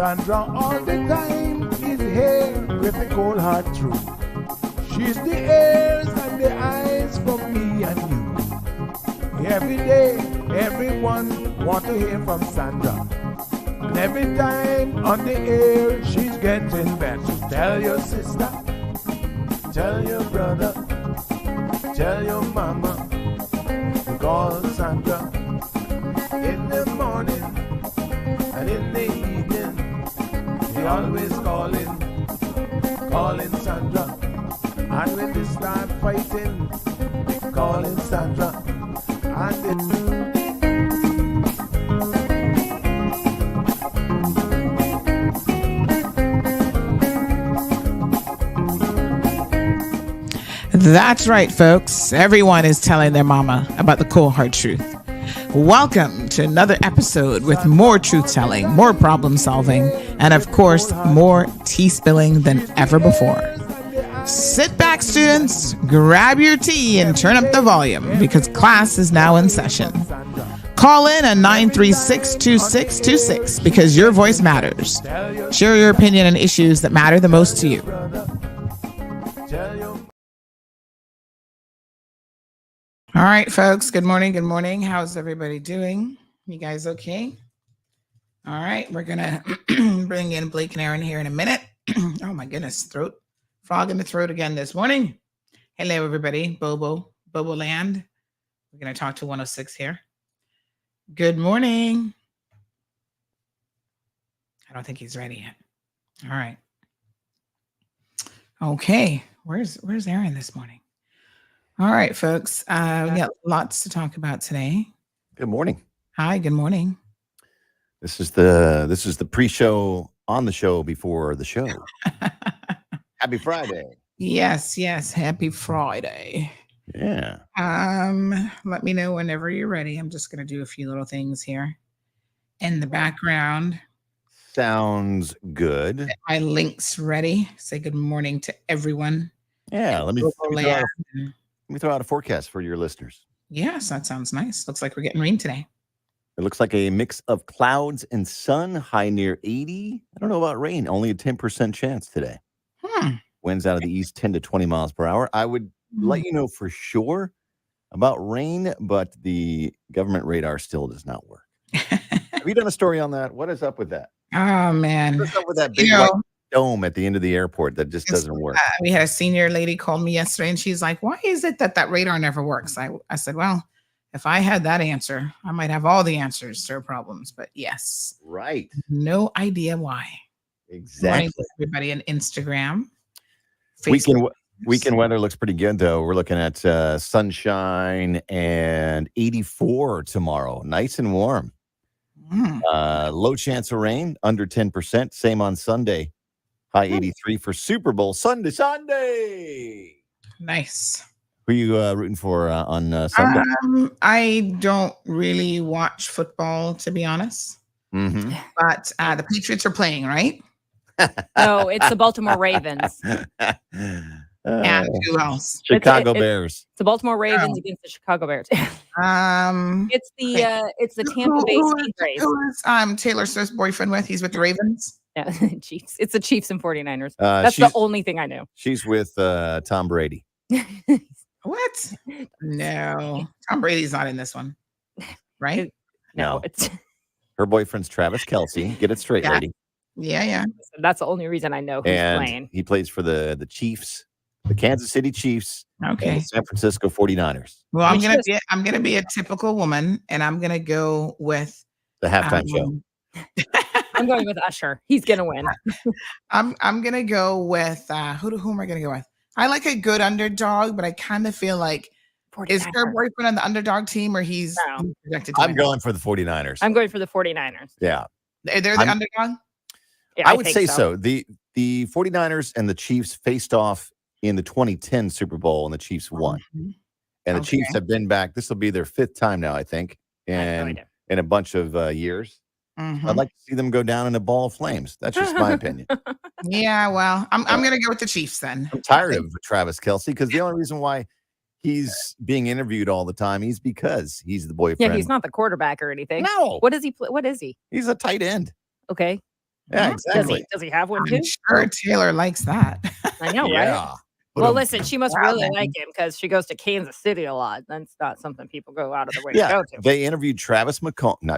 Sandra all the time is here with the cold hard truth. She's the ears and the eyes for me and you. Every day, everyone want to hear from Sandra. And every time on the air, she's getting better. Tell your sister, tell your brother, tell your mama, call Sandra in the morning and in the evening. He always calling Sandra. And when they start fighting, they calling Sandra. That's right, folks. Everyone is telling their mama about the cold hard truth. Welcome to another episode with more truth-telling, more problem-solving, and of course, more tea spilling than ever before. Sit back, students, grab your tea and turn up the volume because class is now in session. Call in at 936-2626 because your voice matters. Share your opinion on issues that matter the most to you. All right, folks. Good morning. Good morning. How's everybody doing? You guys okay? All right. We're going to bring in Blake and Aaron here in a minute. Oh, my goodness. Frog in the throat again this morning. Hello, everybody. Bobo Land. We're going to talk to 106 here. Good morning. I don't think he's ready yet. All right. Okay. Where's Aaron this morning? All right, folks. We got lots to talk about today. Good morning. Hi, good morning. This is the pre-show on the show before the show. Happy Friday. Yes, happy Friday. Yeah. Let me know whenever you're ready. I'm just going to do a few little things here in the background. Sounds good. Get my links ready. Say good morning to everyone. Yeah, let me throw out a forecast for your listeners. Yes, that sounds nice. Looks like we're getting rain today. It looks like a mix of clouds and sun, high near 80. I don't know about rain, only a 10% chance today. Winds out of the east, 10 to 20 miles per hour. I would let you know for sure about rain, but the government radar still does not work. Have you done a story on that? What is up with that? Oh, man. What's up with that big white dome at the end of the airport that just doesn't work? We had a senior lady call me yesterday, and she's like, why is it that radar never works? I said, well, if I had that answer, I might have all the answers to our problems. But yes. Right. No idea why. Exactly. Morning, everybody on Instagram. Facebook. Weekend weather looks pretty good, though. We're looking at sunshine and 84 tomorrow. Nice and warm. Low chance of rain, under 10%. Same on Sunday. High 83 for Super Bowl Sunday. Nice. Who are you rooting for on Sunday? I don't really watch football, to be honest. Mm-hmm. But the Patriots are playing, right? No, it's the Baltimore Ravens. And who else? Chicago Bears. It's the Baltimore Ravens against the Chicago Bears. It's the Tampa Bay Sea Rays. Who is Taylor Swift's boyfriend with? He's with the Ravens. Yeah, Chiefs. It's the Chiefs and 49ers. That's the only thing I know. She's with Tom Brady. What? No, Tom Brady's not in this one, right? No, it's her boyfriend's Travis Kelce. Get it straight, lady. Yeah. That's the only reason I know who's playing. He plays for the Chiefs, the Kansas City Chiefs. Okay. And the San Francisco 49ers. Well, I'm gonna be a typical woman, and I'm gonna go with the halftime show. I'm going with Usher. He's gonna win. I'm gonna go with who am I gonna go with? I like a good underdog, but I kind of feel like Is her boyfriend on the underdog team, or he's projected to I'm win? going for the 49ers. I'm going for the 49ers. Yeah. They're the underdog? Yeah, I would say so. The 49ers and the Chiefs faced off in the 2010 Super Bowl, and the Chiefs won. And the Chiefs have been back. This will be their 5th time now, I think, in a bunch of years. I'd like to see them go down in a ball of flames. That's just my opinion. Yeah, well, I'm going to go with the Chiefs then. I'm tired of Travis Kelce because the only reason why he's being interviewed all the time is because he's the boyfriend. Yeah, he's not the quarterback or anything. No. What does he play? What is he? He's a tight end. Okay. Yeah, exactly. Does he have one too? I'm sure Taylor likes that. I know, right? Yeah. Well, listen, she must really like him because she goes to Kansas City a lot. That's not something people go out of their way to go to. They interviewed Patrick McCombs,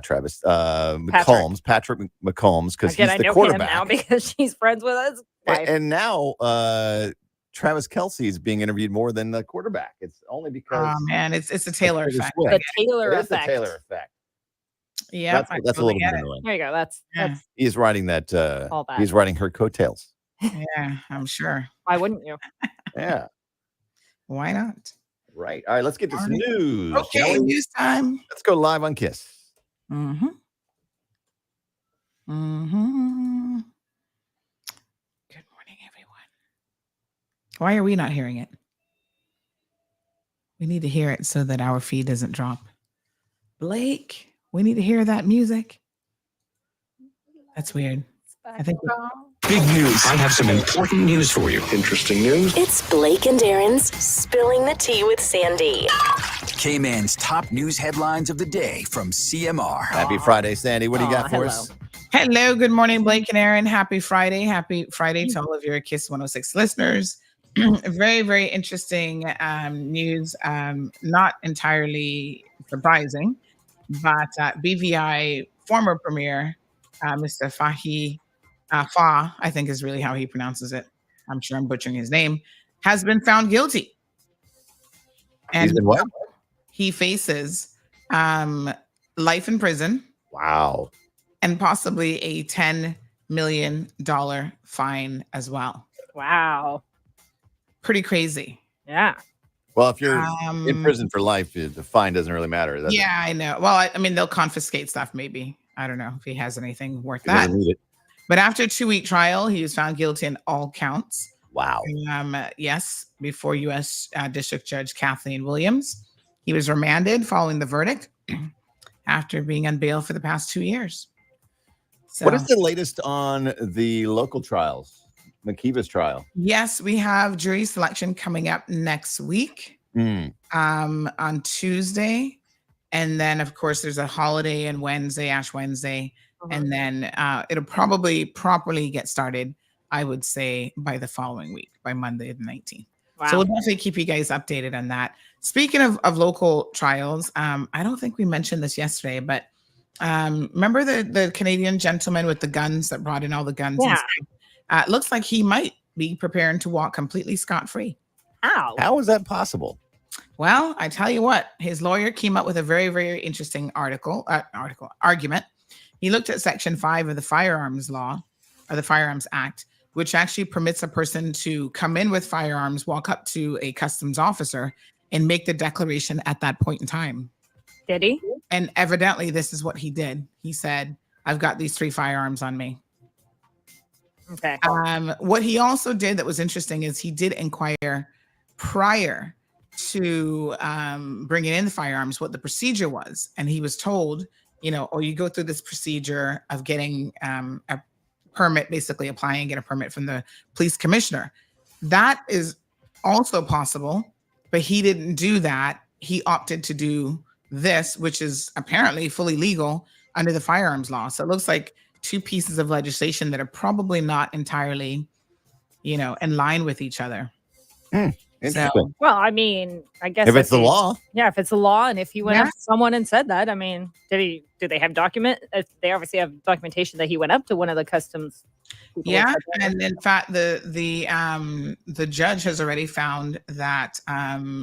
because he's the quarterback. Him now because she's friends with us. And now Travis Kelce is being interviewed more than the quarterback. It's only because it's a Taylor effect. The Taylor effect. The Taylor effect. Yeah, that's a little bit annoying. There you go. That's he's writing that. All that. He's writing her coattails. Yeah, I'm sure. Why wouldn't you? Yeah. Why not? Right. All right. Let's get to some news. Okay, news time. Let's go live on KISS. Mm-hmm. Mm-hmm. Good morning, everyone. Why are we not hearing it? We need to hear it so that our feed doesn't drop. Blake, we need to hear that music. That's weird. I think big news. I have some important news for you. Interesting news. It's Blake and Aaron's Spilling the Tea with Sandy. K-Man's top news headlines of the day from CMR. Happy Friday, Sandy. What do you got for us? Hello. Good morning, Blake and Aaron. Happy Friday. Happy Friday to all of your KISS 106 listeners. Very, very interesting news. Not entirely surprising, but BVI former premier, Mr. Fa, I think is really how he pronounces it. I'm sure I'm butchering his name, has been found guilty. And he's been what? He faces life in prison. Wow. And possibly a $10 million fine as well. Wow. Pretty crazy. Yeah. Well, if you're in prison for life, the fine doesn't really matter. Yeah, I know. Well, I mean, they'll confiscate stuff maybe. I don't know if he has anything worth that. But after a 2-week trial, he was found guilty in all counts. Wow. Yes, before U.S. District Judge Kathleen Williams. He was remanded following the verdict after being on bail for the past 2 years. So, what is the latest on the local trials, Makiva's trial? Yes, we have jury selection coming up next week on Tuesday. And then, of course, there's a holiday on Wednesday, Ash Wednesday. And then it'll probably properly get started, I would say, by the following week, by Monday the 19th. Wow. So we'll definitely keep you guys updated on that. Speaking of local trials, I don't think we mentioned this yesterday, but remember the Canadian gentleman with the guns that brought in all the guns? Yeah. It looks like he might be preparing to walk completely scot-free. How is that possible? Well, I tell you what, his lawyer came up with a very, very interesting argument. He looked at Section 5 of the Firearms Law, or the Firearms Act, which actually permits a person to come in with firearms, walk up to a customs officer, and make the declaration at that point in time. Did he? And evidently, this is what he did. He said, I've got these 3 firearms on me. Okay. What he also did that was interesting is he did inquire prior to bringing in the firearms what the procedure was. And he was told, you go through this procedure of getting a permit, basically applying and get a permit from the police commissioner. That is also possible, but he didn't do that. He opted to do this, which is apparently fully legal under the firearms law. So it looks like 2 pieces of legislation that are probably not entirely, in line with each other. Interesting. Well, I mean, I guess if it's the law. Yeah, if it's the law, and if he went up to someone and said that, I mean, do they have they obviously have documentation that he went up to one of the customs people. Yeah, and in fact, the judge has already found that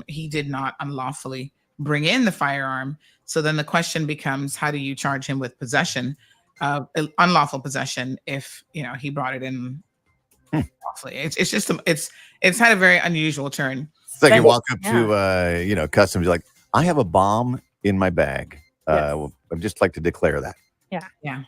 he did not unlawfully bring in the firearm. So then the question becomes, how do you charge him with possession of unlawful possession if he brought it in lawfully? It's had a very unusual turn. It's like you walk up to, customs, you're like, I have a bomb in my bag. I'd just like to declare that. Yeah.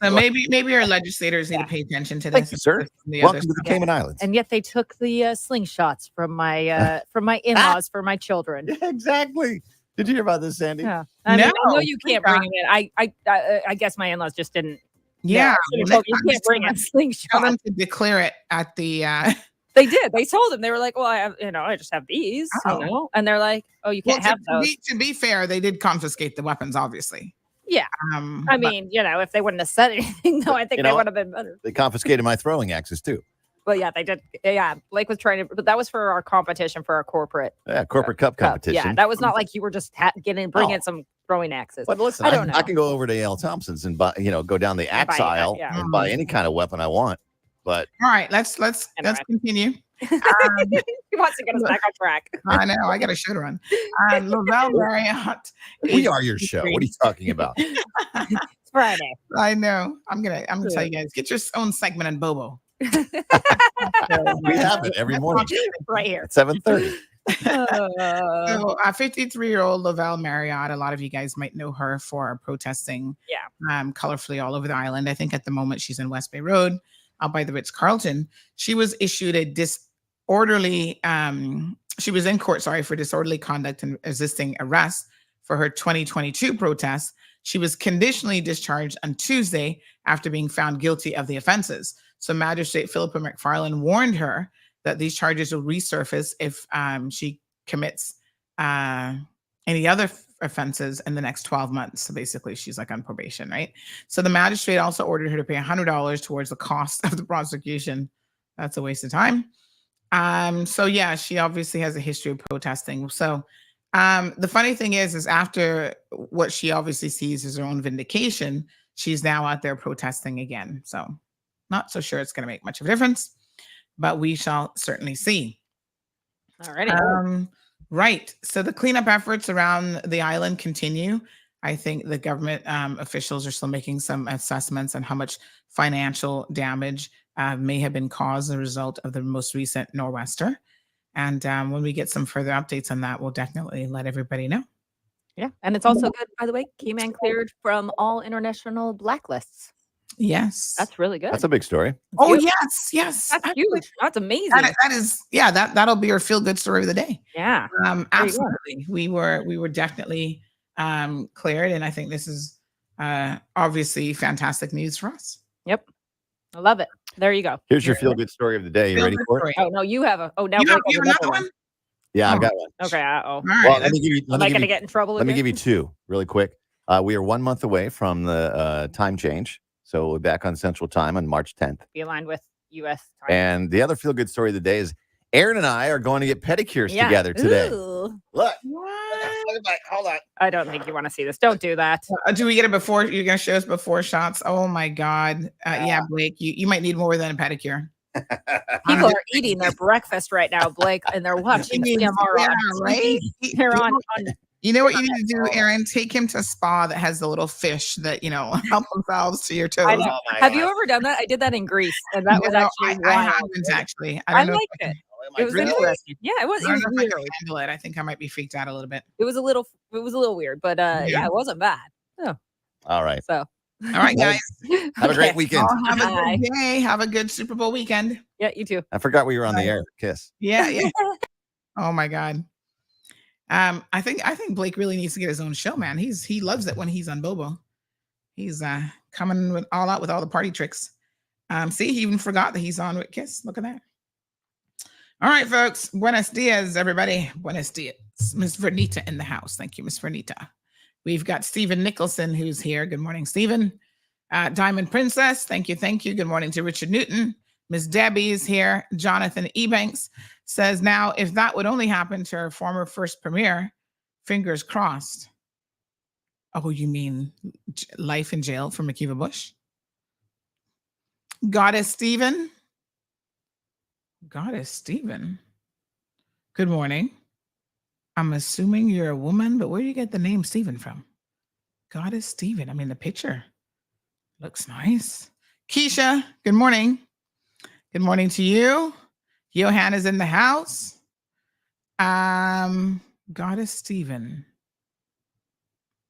So maybe our legislators need to pay attention to this. Sir, welcome to the Cayman Islands. And yet they took the slingshots from my in-laws for my children. Yeah, exactly. Did you hear about this, Sandy? Yeah. I mean, I know you can't bring them in. I guess my in-laws just didn't. Yeah. You can't bring a slingshot. Tell them to declare it at the. They did. They told them. They were like, "Well, I just have these, And they're like, "Oh, you can't have those." To be fair, they did confiscate the weapons, obviously. Yeah. I mean, if they wouldn't have said anything, though, I think they would have been better. They confiscated my throwing axes too. Well, yeah, they did. Yeah, Blake was trying to, but that was for our competition for our corporate. Yeah, corporate cup competition. Yeah, that was not like you were just bring in some throwing axes. But listen, I don't know. I can go over to A.L. Thompson's and buy, go down the axe aisle and buy any kind of weapon I want. But all right, let's continue. He wants to get us back on track. I know. I got a show to run. Lavelle Marriott. We are your show. What are you talking about? It's Friday. I know. I'm gonna tell you guys, get your own segment on Bobo. We have it every morning. Right here. At 7:30. So 53-year-old Lavelle Marriott, a lot of you guys might know her for protesting colorfully all over the island. I think at the moment she's in West Bay Road, out by the Ritz-Carlton. She was issued a disorderly, she was in court, for disorderly conduct and resisting arrest for her 2022 protest. She was conditionally discharged on Tuesday after being found guilty of the offenses. So Magistrate Philippa McFarland warned her that these charges will resurface if she commits any other offenses in the next 12 months. So basically, she's like on probation, right? So the magistrate also ordered her to pay $100 towards the cost of the prosecution. That's a waste of time. So yeah, she obviously has a history of protesting. So the funny thing is after what she obviously sees as her own vindication, she's now out there protesting again. So not so sure it's going to make much of a difference, but we shall certainly see. All righty. Right. So the cleanup efforts around the island continue. I think the government officials are still making some assessments on how much financial damage may have been caused as a result of the most recent nor'wester. And when we get some further updates on that, we'll definitely let everybody know. Yeah. And it's also good, by the way, Cayman cleared from all international blacklists. Yes. That's really good. That's a big story. Oh, yes. That's huge. That's amazing. That is, that'll be our feel-good story of the day. Yeah. Absolutely. We were definitely cleared, and I think this is obviously fantastic news for us. Yep. I love it. There you go. Here's your feel-good story of the day. You ready for it? Oh, no, you have a... Oh, now you have another one? Yeah, I've got one. Okay. All well, right. Am I going to get in trouble Let again? me give you two really quick. We are 1 month away from the time change. So we're back on Central Time on March 10th. Be aligned with U.S. time. And the other feel-good story of the day is Aaron and I are going to get pedicures together today. Ooh. Look. Hold on. I don't think you want to see this. Don't do that. Do we get it before? You're going to show us before shots? Oh, my God. Yeah, Blake, you might need more than a pedicure. People are eating their breakfast right now, Blake, and they're watching CMR on. Right? They're on. You know what you need to do, Aaron? Take him to a spa that has the little fish that, help themselves to your toes. I know. Have you ever done that? I did that in Greece, and that was actually I haven't, actually. I liked it. It was interesting. Yeah, it was. I don't know if I can handle it. I think I might be freaked out a little bit. It was a little weird, but yeah, it wasn't bad. Oh. All right. So. All right, guys. Have a great weekend. Have a good day. Have a good Super Bowl weekend. Yeah, you too. I forgot we were on the air. Kiss. Yeah. Oh my God. I think Blake really needs to get his own show, man. He loves it when he's on Bobo. He's coming all out with all the party tricks. See, he even forgot that he's on with Kiss. Look at that. All right, folks. Buenos dias, everybody. Buenos dias. Miss Vernita in the house. Thank you, Miss Vernita. We've got Stephen Nicholson who's here. Good morning, Stephen. Diamond Princess. Thank you. Good morning to Richard Newton. Miss Debbie is here. Jonathan Ebanks says, now, if that would only happen to our former first premier, fingers crossed. Oh, you mean life in jail for Makiva Bush? Goddess Stephen. Good morning. I'm assuming you're a woman, but where do you get the name Stephen from? Goddess Stephen. I mean, the picture looks nice. Keisha, good morning. Good morning to you. Johan is in the house. Goddess Stephen.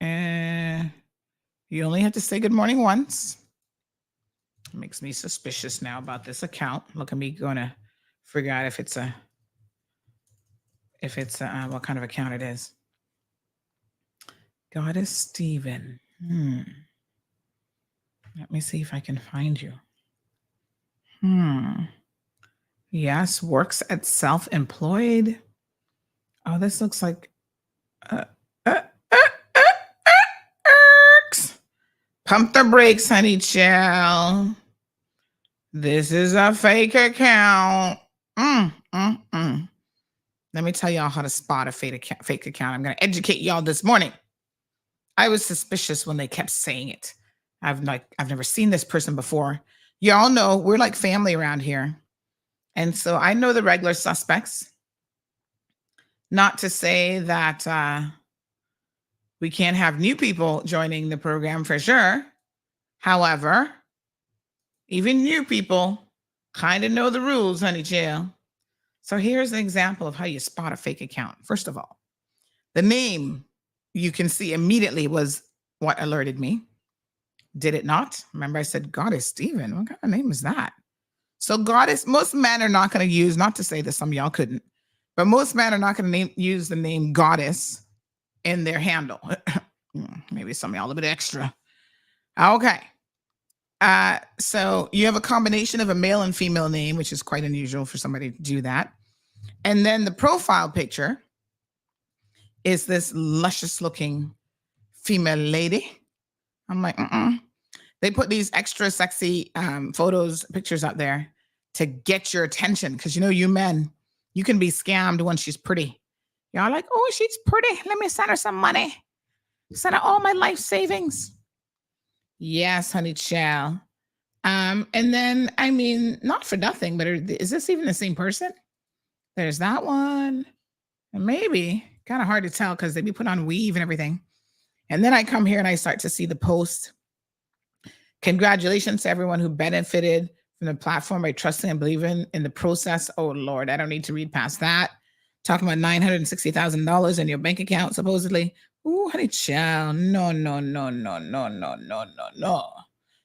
You only have to say good morning once. It makes me suspicious now about this account. Look at me going to figure out if it's what kind of account it is. Goddess Stephen. Let me see if I can find you. Yes, works at self-employed. Oh, this looks like pump the brakes, honey child. This is a fake account. Let me tell y'all how to spot a fake account. I'm going to educate y'all this morning. I was suspicious when they kept saying it. I've never seen this person before. Y'all know we're like family around here. And so I know the regular suspects. Not to say that we can't have new people joining the program for sure. However, even new people kind of know the rules, honey chill. So here's an example of how you spot a fake account. First of all, the name you can see immediately was what alerted me. Did it not? Remember I said, Goddess Stephen. What kind of name is that? So Goddess, most men are not going to use, not to say that some of y'all couldn't, but most men are not going to use the name Goddess in their handle. Maybe some of y'all a bit extra. Okay. So you have a combination of a male and female name, which is quite unusual for somebody to do that. And then the profile picture is this luscious looking female lady. I'm like, They put these extra sexy pictures up there to get your attention. Because you men, you can be scammed when she's pretty. Y'all like, oh, she's pretty. Let me send her some money. Send her all my life savings. Yes, honey child. And then, I mean, not for nothing, but is this even the same person? There's that one. And maybe, kind of hard to tell because they be put on weave and everything. And then I come here and I start to see the post. Congratulations to everyone who benefited from the platform by trusting and believing in the process. Oh, Lord, I don't need to read past that. Talking about $960,000 in your bank account, supposedly. Ooh, honey child. No.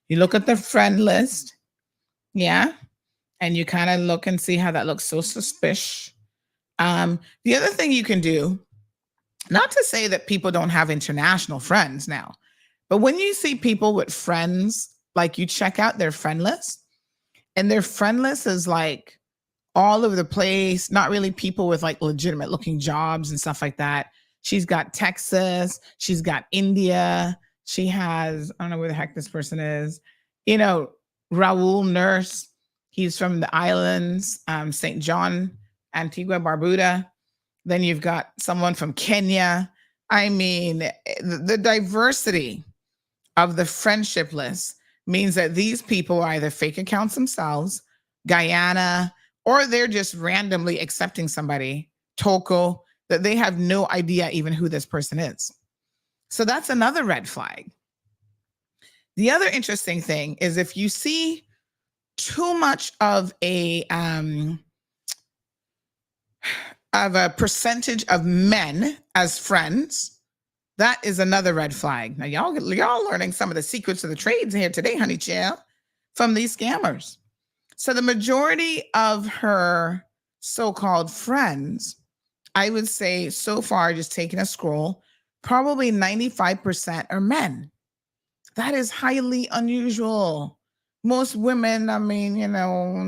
You look at the friend list. Yeah. And you kind of look and see how that looks so suspicious. The other thing you can do, not to say that people don't have international friends now, but when you see people with friends, like you check out their friend list, and their friend list is like all over the place, not really people with like legitimate looking jobs and stuff like that. She's got Texas, she's got India, she has, I don't know where the heck this person is, Raul Nurse, he's from the islands, St. John, Antigua, Barbuda. Then you've got someone from Kenya. I mean, the diversity of the friendship list means that these people are either fake accounts themselves, Guyana, or they're just randomly accepting somebody, Toco, that they have no idea even who this person is. So that's another red flag. The other interesting thing is if you see too much of a percentage of men as friends, that is another red flag. Now, y'all learning some of the secrets of the trades here today, honey child, from these scammers. So the majority of her so-called friends, I would say so far, just taking a scroll, probably 95% are men. That is highly unusual. Most women, I mean,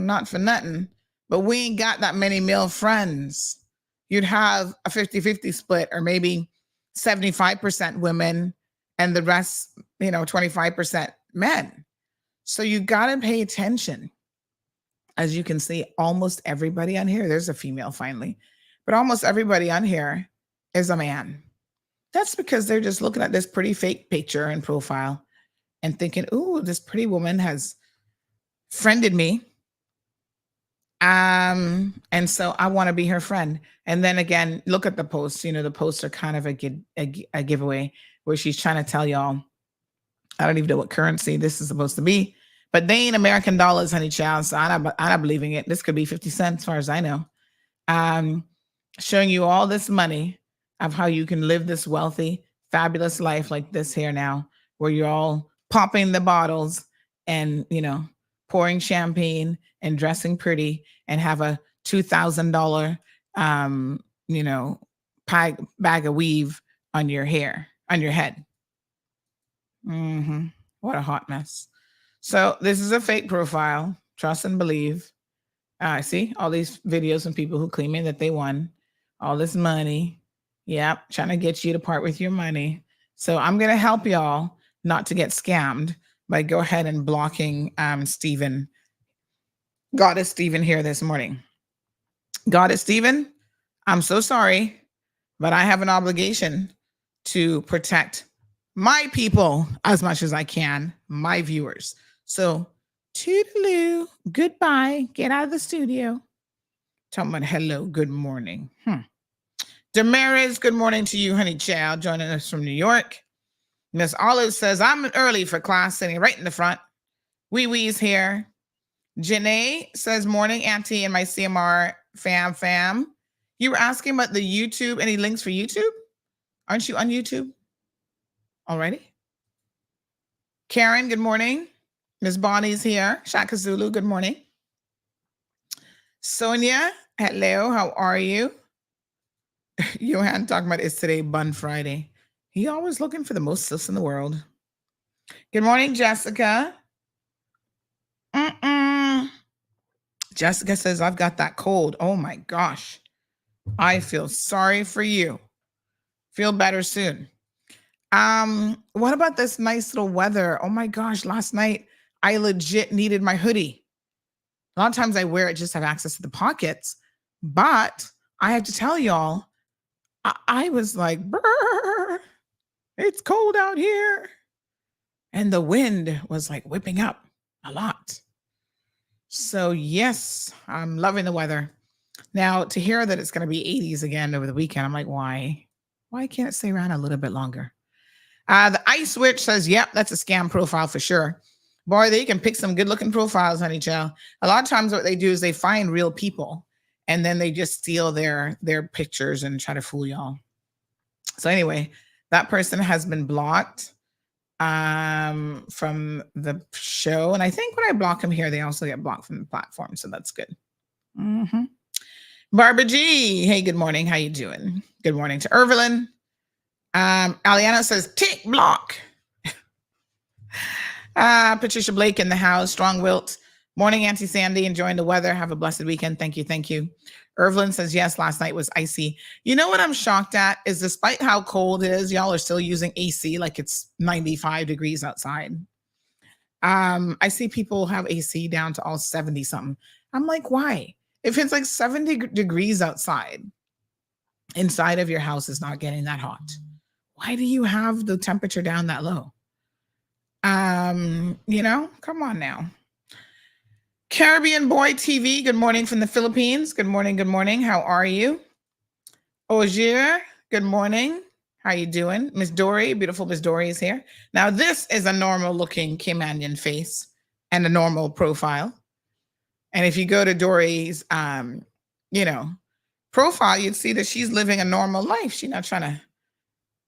not for nothing, but we ain't got that many male friends. You'd have a 50-50 split, or maybe 75% women and the rest, 25% men. So you got to pay attention. As you can see, almost everybody on here, there's a female finally, but almost everybody on here is a man. That's because they're just looking at this pretty fake picture and profile and thinking, ooh, this pretty woman has friended me. And so I want to be her friend. And then again, look at the posts. The posts are kind of a giveaway where she's trying to tell y'all, I don't even know what currency this is supposed to be, but they ain't American dollars, honey child. So I'm not believing it. This could be 50 cents as far as I know. showing you all this money of how you can live this wealthy, fabulous life like this here now, where you're all popping the bottles and, pouring champagne and dressing pretty and have a $2,000, bag of weave on your hair, on your head. What a hot mess. So this is a fake profile. Trust and believe. I see all these videos and people who claiming that they won all this money. Yep, trying to get you to part with your money. So I'm going to help y'all not to get scammed by go ahead and blocking Stephen. Goddess Stephen here this morning. Goddess Stephen, I'm so sorry, but I have an obligation to protect my people as much as I can, my viewers. So toodaloo, goodbye, get out of the studio. Talking about hello, good morning. Damaris, good morning to you, honey child, joining us from New York. Miss Olive says, I'm early for class, sitting right in the front. Wee Wee's here. Janae says, morning, Auntie and my CMR fam. You were asking about the YouTube, any links for YouTube? Aren't you on YouTube already? Karen, good morning. Miss Bonnie's here. Shaka Zulu, good morning. Sonia, hello, how are you? Johan talking about it's today Bun Friday. He always looking for the most sis in the world. Good morning, Jessica. Jessica says, I've got that cold. Oh my gosh. I feel sorry for you. Feel better soon. What about this nice little weather? Oh my gosh, last night I legit needed my hoodie. A lot of times I wear it just to have access to the pockets, but I have to tell y'all, I was like, brr, it's cold out here. And the wind was like whipping up a lot. So yes, I'm loving the weather. Now to hear that it's going to be 80s again over the weekend, I'm like, why? Why can't it stay around a little bit longer? The Ice Witch says, yep, that's a scam profile for sure. Boy, they can pick some good looking profiles, honey child. A lot of times what they do is they find real people and then they just steal their pictures and try to fool y'all. So anyway, that person has been blocked from the show. And I think when I block them here, they also get blocked from the platform. So that's good. Barbara G. Hey, good morning. How you doing? Good morning to Irvelin. Aliana says, tick block. Patricia Blake in the house. Strong Wilt. Morning, Anty Sandy. Enjoying the weather. Have a blessed weekend. Thank you. Thank you. Irvelin says, yes, last night was icy. You know what I'm shocked at is despite how cold it is, y'all are still using AC like it's 95 degrees outside. I see people have AC down to all 70 something. I'm like, why? If it's like 70 degrees outside, inside of your house is not getting that hot. Why do you have the temperature down that low? Come on now. Caribbean Boy TV, good morning from the Philippines. Good morning, good morning. How are you? Ogier, good morning. How you doing? Miss Dory, beautiful Miss Dory is here. Now, this is a normal looking Kimanian face and a normal profile. And if you go to Dory's, profile, you'd see that she's living a normal life. She's not trying to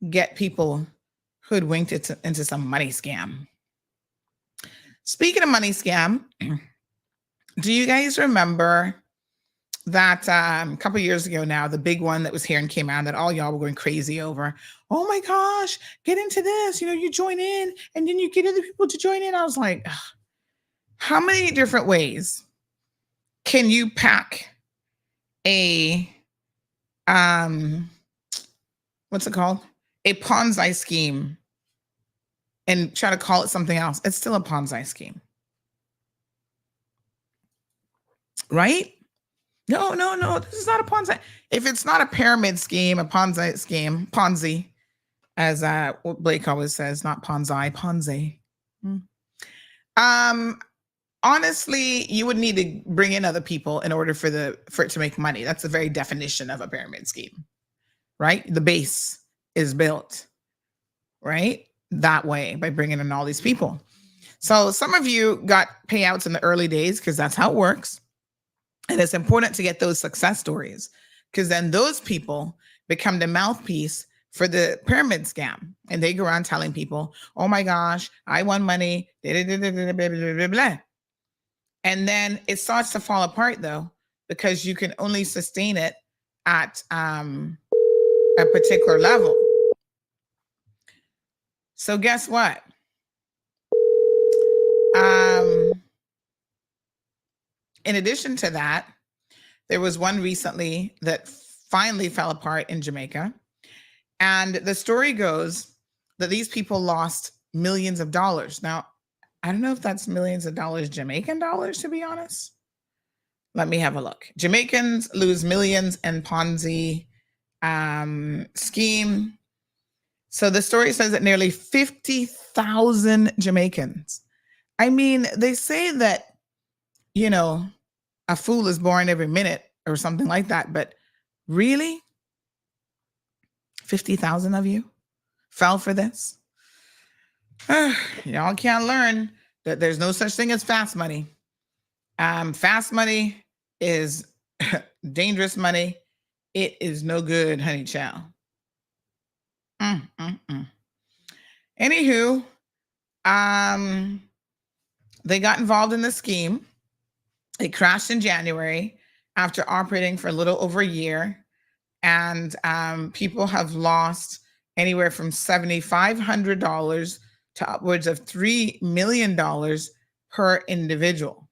get people hoodwinked into some money scam. Speaking of money scam, do you guys remember that a couple years ago now, the big one that was here and came out that all y'all were going crazy over? Oh my gosh, get into this. You join in and then you get other people to join in. I was like, ugh. How many different ways can you pack a, what's it called? A Ponzi scheme and try to call it something else? It's still a Ponzi scheme. Right? No. This is not a Ponzi. If it's not a pyramid scheme, a Ponzi scheme, Ponzi, as Blake always says, not Ponzi. Honestly, you would need to bring in other people in order for it to make money. That's the very definition of a pyramid scheme, right? The base is built, right? That way by bringing in all these people. So some of you got payouts in the early days because that's how it works. And it's important to get those success stories because then those people become the mouthpiece for the pyramid scam. And they go around telling people, oh my gosh, I won money. Blah, blah, blah, blah. And then it starts to fall apart though, because you can only sustain it at a particular level. So guess what? In addition to that, there was one recently that finally fell apart in Jamaica. And the story goes that these people lost millions of dollars. Now, I don't know if that's millions of dollars Jamaican dollars, to be honest. Let me have a look. Jamaicans lose millions in Ponzi scheme. So the story says that nearly 50,000 Jamaicans. I mean, they say that, you know, a fool is born every minute or something like that. But really? 50,000 of you fell for this? Y'all can't learn that there's no such thing as fast money. Fast money is dangerous money. It is no good, honey child. Anywho, they got involved in the scheme. It crashed in January after operating for a little over a year. And people have lost anywhere from $7,500 to upwards of $3 million per individual.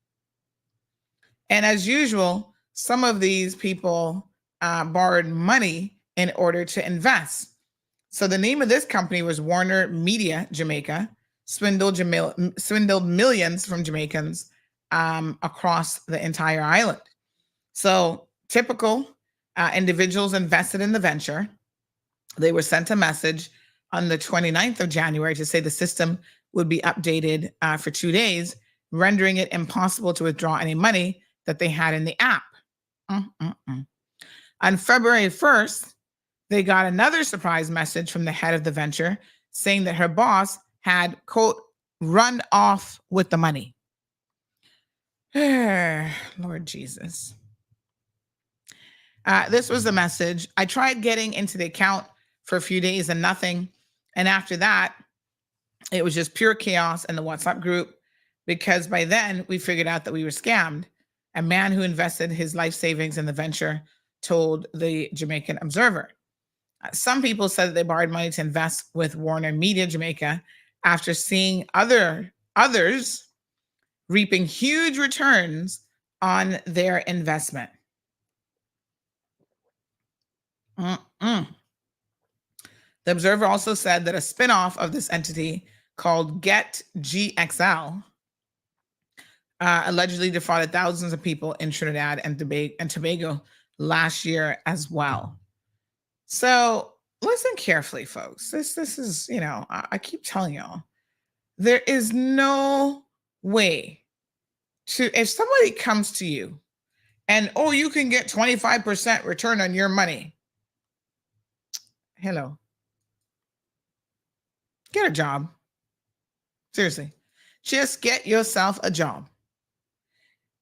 And as usual, some of these people borrowed money in order to invest. So the name of this company was Warner Media Jamaica, swindled millions from Jamaicans across the entire island. So typical individuals invested in the venture. They were sent a message on the 29th of January to say the system would be updated for 2 days, rendering it impossible to withdraw any money that they had in the app. On February 1st, they got another surprise message from the head of the venture saying that her boss had, quote, run off with the money. Lord Jesus. This was the message. I tried getting into the account for a few days and nothing. And after that, it was just pure chaos in the WhatsApp group, because by then we figured out that we were scammed. A man who invested his life savings in the venture told the Jamaican Observer. Some people said that they borrowed money to invest with Warner Media Jamaica after seeing others reaping huge returns on their investment. The Observer also said that a spinoff of this entity called Get GXL allegedly defrauded thousands of people in Trinidad and Tobago last year as well. So listen carefully, folks. This is, you know, I keep telling y'all, there is no way if somebody comes to you and, oh, you can get 25% return on your money. Hello. Get a job. Seriously. Just get yourself a job.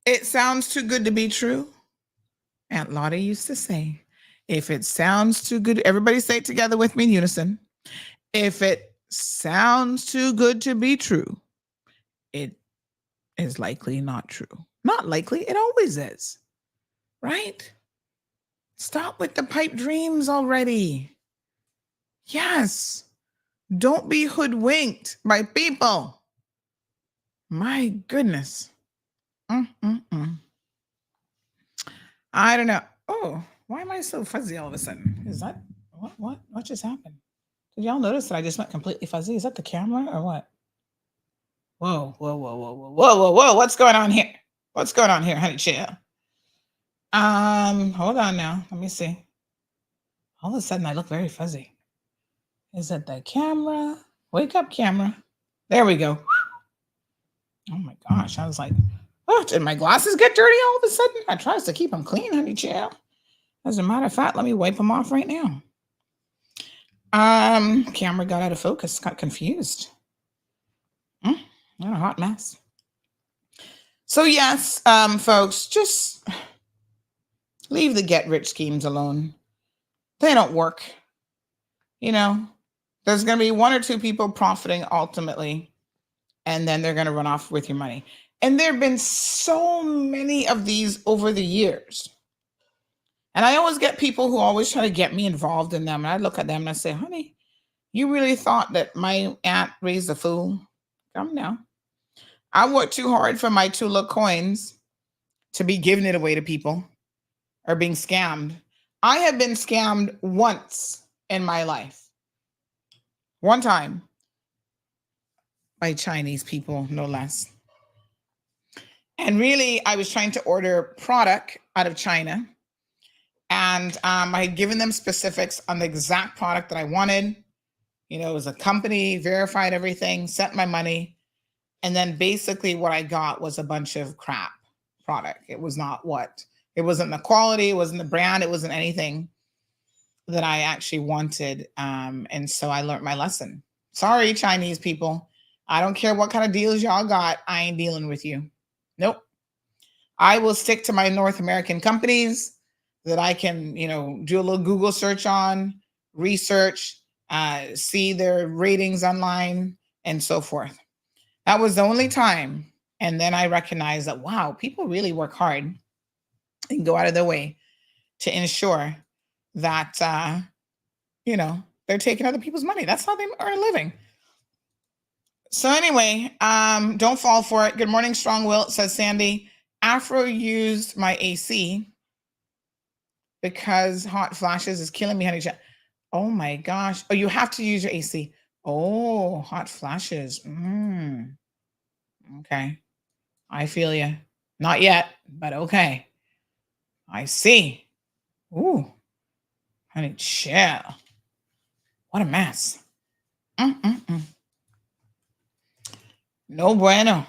It sounds too good to be true. Aunt Lottie used to say, if it sounds too good, everybody say it together with me in unison. If it sounds too good to be true, it is likely not true. Not likely, it always is. Right? Stop with the pipe dreams already. Yes. Don't be hoodwinked by people. My goodness. I don't know. Oh, why am I so fuzzy all of a sudden? Is that what just happened? Did y'all notice that I just went completely fuzzy? Is that the camera or what? Whoa. What's going on here? What's going on here, honey chill? Hold on now. Let me see. All of a sudden I look very fuzzy. Is it the camera? Wake up, camera. There we go. Oh my gosh. I was like, oh, did my glasses get dirty all of a sudden? I tries to keep them clean, honey chill. As a matter of fact, let me wipe them off right now. Camera got out of focus, got confused. What a hot mess. So yes, folks, just Leave the get rich schemes alone. They don't work. There's going to be one or two people profiting ultimately, and then they're going to run off with your money. And there have been so many of these over the years. And I always get people who always try to get me involved in them. And I look at them and I say, honey, you really thought that my aunt raised a fool? Come now. I worked too hard for my 2 little coins to be giving it away to people or being scammed. I have been scammed once in my life. One time. By Chinese people, no less. And really, I was trying to order product out of China. And I had given them specifics on the exact product that I wanted. It was a company, verified everything, sent my money. And then basically what I got was a bunch of crap product. It wasn't the quality, it wasn't the brand, it wasn't anything that I actually wanted. And so I learned my lesson. Sorry, Chinese people. I don't care what kind of deals y'all got. I ain't dealing with you. Nope. I will stick to my North American companies that I can, do a little Google search on, research, see their ratings online, and so forth. That was the only time. And then I recognized that, wow, people really work hard and go out of their way to ensure that, they're taking other people's money. That's how they earn a living. So anyway, don't fall for it. Good morning, Strong Will, says Sandy. Afro used my AC because hot flashes is killing me, honey. Oh my gosh. Oh, you have to use your AC. Oh, hot flashes. Okay. I feel you. Not yet, but okay. I see. Ooh. Honey, chill. What a mess. No bueno.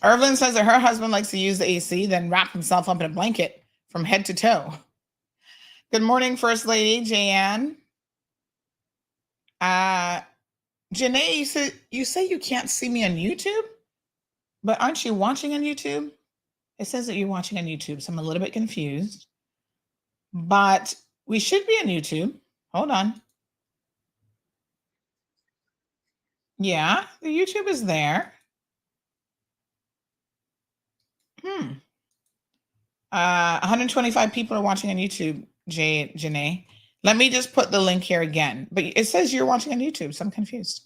Irvin says that her husband likes to use the AC, then wrap himself up in a blanket from head to toe. Good morning, First Lady Jayanne. Janae, you say you can't see me on YouTube, but aren't you watching on YouTube? It says that you're watching on YouTube, so I'm a little bit confused. But we should be on YouTube. Hold on. Yeah, the YouTube is there. 125 people are watching on YouTube, Janae. Let me just put the link here again. But it says you're watching on YouTube, so I'm confused.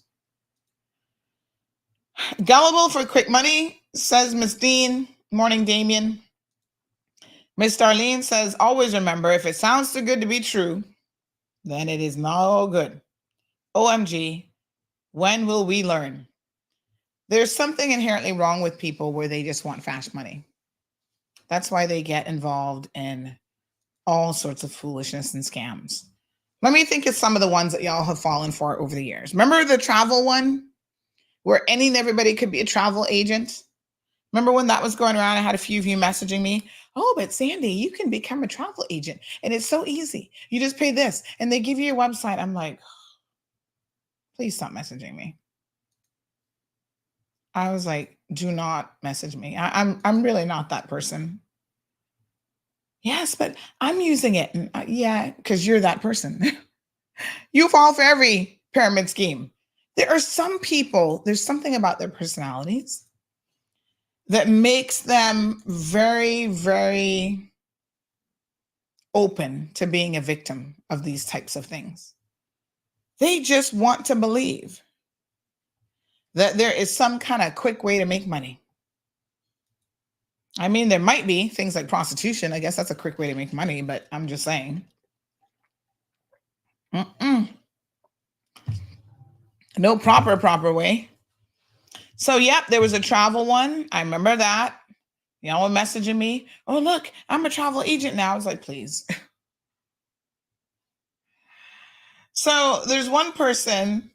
Gullible for quick money, says Miss Dean. Morning, Damien. Miss Darlene says, always remember, if it sounds too good to be true, then it is no good. OMG, when will we learn? There's something inherently wrong with people where they just want fast money. That's why they get involved in all sorts of foolishness and scams. Let me think of some of the ones that y'all have fallen for over the years. Remember the travel one where any and everybody could be a travel agent? Remember when that was going around? I had a few of you messaging me. Oh, but Sandy, you can become a travel agent and it's so easy. You just pay this and they give you your website. I'm like, please stop messaging me. I was like, do not message me. I'm really not that person. Yes, but I'm using it. And, yeah, because you're that person. You fall for every pyramid scheme. There are some people, there's something about their personalities that makes them very, very open to being a victim of these types of things. They just want to believe that there is some kind of quick way to make money. I mean, there might be things like prostitution. I guess that's a quick way to make money, but I'm just saying. No proper way. So, yep, there was a travel one. I remember that. Y'all were messaging me. Oh, look, I'm a travel agent now. I was like, please. So there's one person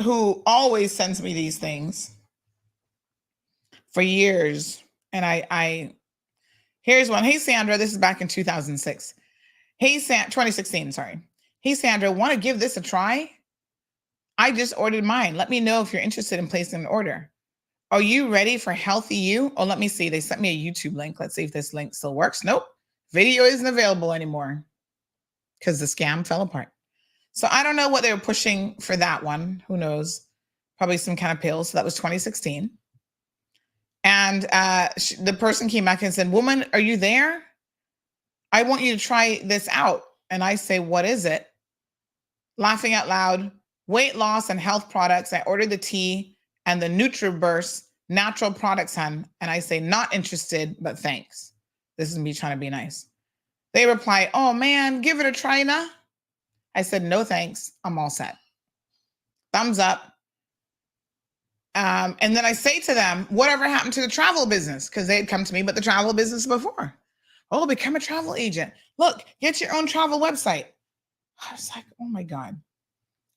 who always sends me these things for years. And I here's one. Hey, Sandra, this is back in 2006. Hey, 2016, sorry. Hey, Sandra, want to give this a try? I just ordered mine. Let me know if you're interested in placing an order. Are you ready for healthy you? Oh, let me see. They sent me a YouTube link. Let's see if this link still works. Nope. Video isn't available anymore because the scam fell apart. So I don't know what they were pushing for that one. Who knows? Probably some kind of pills. So that was 2016. And the person came back and said, "Woman, are you there? I want you to try this out." And I say, "What is it?" Laughing out loud, weight loss and health products. I ordered the tea and the NutriBurst natural products, hun. And I say, "Not interested, but thanks." This is me trying to be nice. They reply, "Oh man, give it a try now." I said, "No, thanks. I'm all set." Thumbs up. And then I say to them, "Whatever happened to the travel business?" Because they had come to me, but the travel business before. "Oh, become a travel agent. Look, get your own travel website." I was like, oh my God.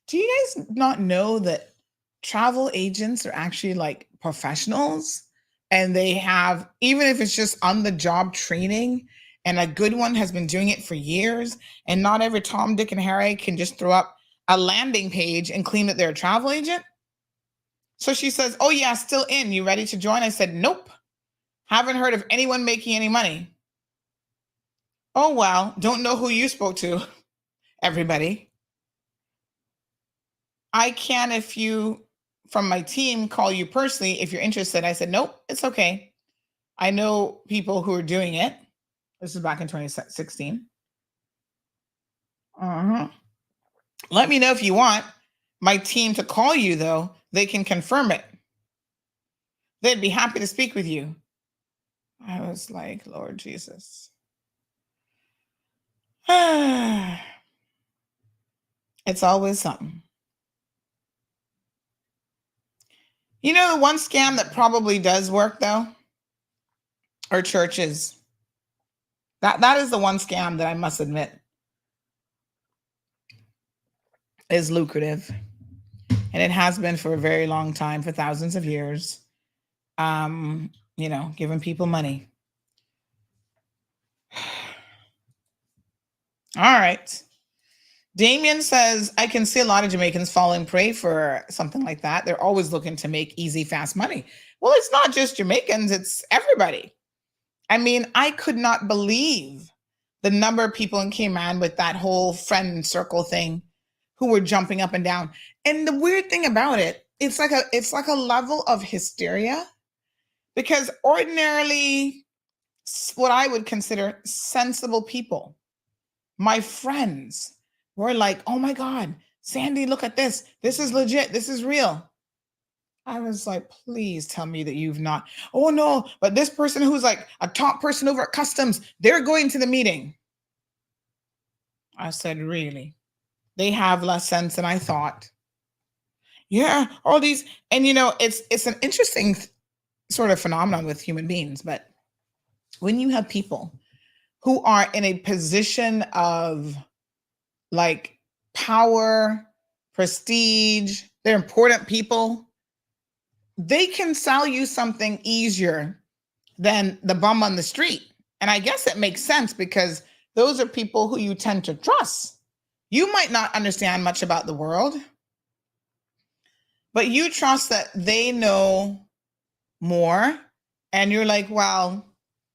Do you guys not know that travel agents are actually like professionals? And they have, even if it's just on the job training, and a good one has been doing it for years, and not every Tom, Dick, and Harry can just throw up a landing page and claim that they're a travel agent. So she says, "Oh yeah, still in. You ready to join?" I said, "Nope. Haven't heard of anyone making any money." "Oh, well, don't know who you spoke to." Everybody. "I can, if you from my team, call you personally if you're interested." I said, "Nope, it's okay. I know people who are doing it." This is back in 2016. "Let me know if you want my team to call you, though. They can confirm it. They'd be happy to speak with you." I was like, Lord Jesus. It's always something. You know, the one scam that probably does work, though, are churches. That is the one scam that I must admit is lucrative. And it has been for a very long time, for thousands of years. Giving people money. All right. Damien says, "I can see a lot of Jamaicans falling prey for something like that. They're always looking to make easy, fast money." Well, it's not just Jamaicans, it's everybody. I mean, I could not believe the number of people in Cayman with that whole friend circle thing who were jumping up and down. And the weird thing about it, it's like a level of hysteria, because ordinarily what I would consider sensible people, my friends, were like, "Oh my God, Sandy, look at this. This is legit. This is real." I was like, please tell me that you've not. "Oh no, but this person who's like a top person over at customs, they're going to the meeting." I said, really? They have less sense than I thought. Yeah, all these, and it's an interesting sort of phenomenon with human beings, but when you have people who are in a position of like power, prestige, they're important people, they can sell you something easier than the bum on the street. And I guess it makes sense because those are people who you tend to trust. You might not understand much about the world, but you trust that they know more. And you're like, well,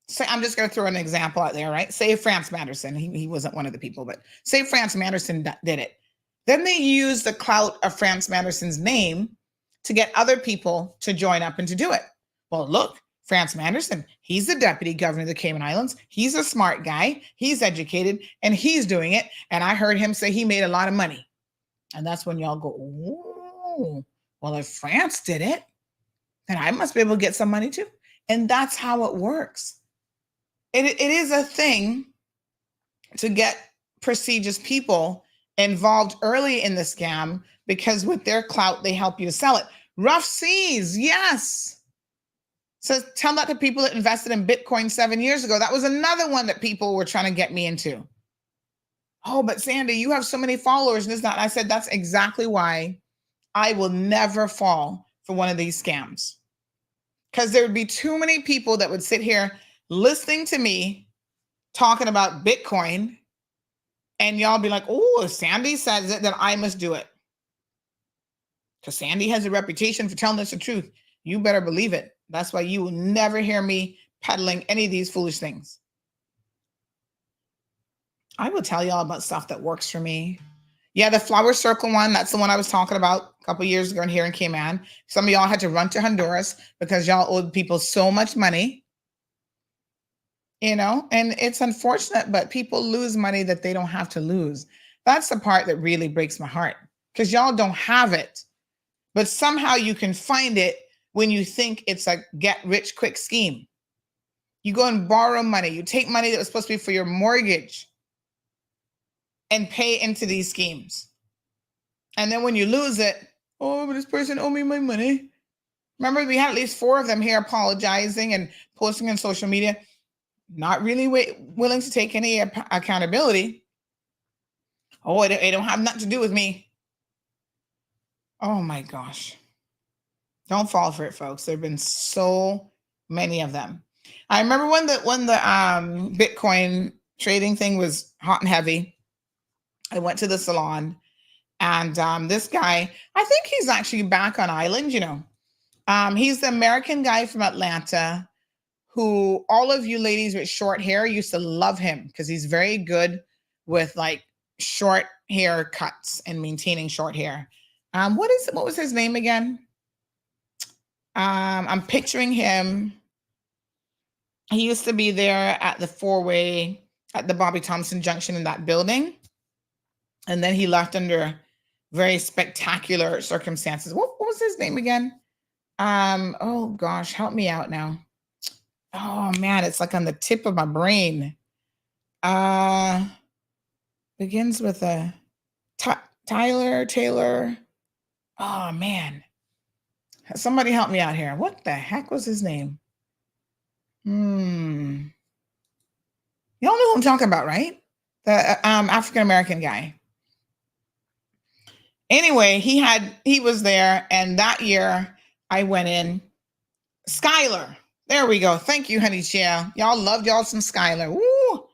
say, I'm just going to throw an example out there, right? Say France Manderson, he wasn't one of the people, but say France Manderson did it. Then they use the clout of France Manderson's name to get other people to join up and to do it. Well, look, France Manderson, he's the deputy governor of the Cayman Islands. He's a smart guy. He's educated and he's doing it. And I heard him say he made a lot of money. And that's when y'all go, oh, well, if France did it, then I must be able to get some money too. And that's how it works. It is a thing to get prestigious people involved early in the scam because with their clout, they help you to sell it. Rough Seas, yes. So tell that to people that invested in Bitcoin 7 years ago. That was another one that people were trying to get me into. Oh, but Sandy, you have so many followers and this, that. And I said, that's exactly why I will never fall for one of these scams. Because there would be too many people that would sit here listening to me talking about Bitcoin, and y'all be like, oh, if Sandy says it, then I must do it. Because Sandy has a reputation for telling us the truth. You better believe it. That's why you will never hear me peddling any of these foolish things. I will tell y'all about stuff that works for me. Yeah, the flower circle one, that's the one I was talking about a couple years ago in here in Cayman. Some of y'all had to run to Honduras because y'all owed people so much money. And it's unfortunate, but people lose money that they don't have to lose. That's the part that really breaks my heart because y'all don't have it, but somehow you can find it when you think it's a get rich quick scheme. You go and borrow money. You take money that was supposed to be for your mortgage and pay into these schemes. And then when you lose it, oh, but this person owed me my money. Remember, we had at least 4 of them here apologizing and posting on social media, not really willing to take any accountability. Oh, it don't have nothing to do with me. Oh my gosh. Don't fall for it, folks. There have been so many of them. I remember when the Bitcoin trading thing was hot and heavy. I went to the salon, and this guy, I think he's actually back on island, he's the American guy from Atlanta who all of you ladies with short hair used to love him because he's very good with like short hair cuts and maintaining short hair. What was his name again? I'm picturing him. He used to be there at the 4-way at the Bobby Thompson Junction in that building. And then he left under very spectacular circumstances. What was his name again? Oh gosh, help me out now. Oh man, it's like on the tip of my brain. Begins with a Taylor. Oh man. Somebody help me out here. What the heck was his name? Y'all know who I'm talking about, right? The African-American guy. Anyway, he was there, and that year I went in. Skylar. There we go. Thank you, honey child. Y'all loved y'all some Skylar. Woo!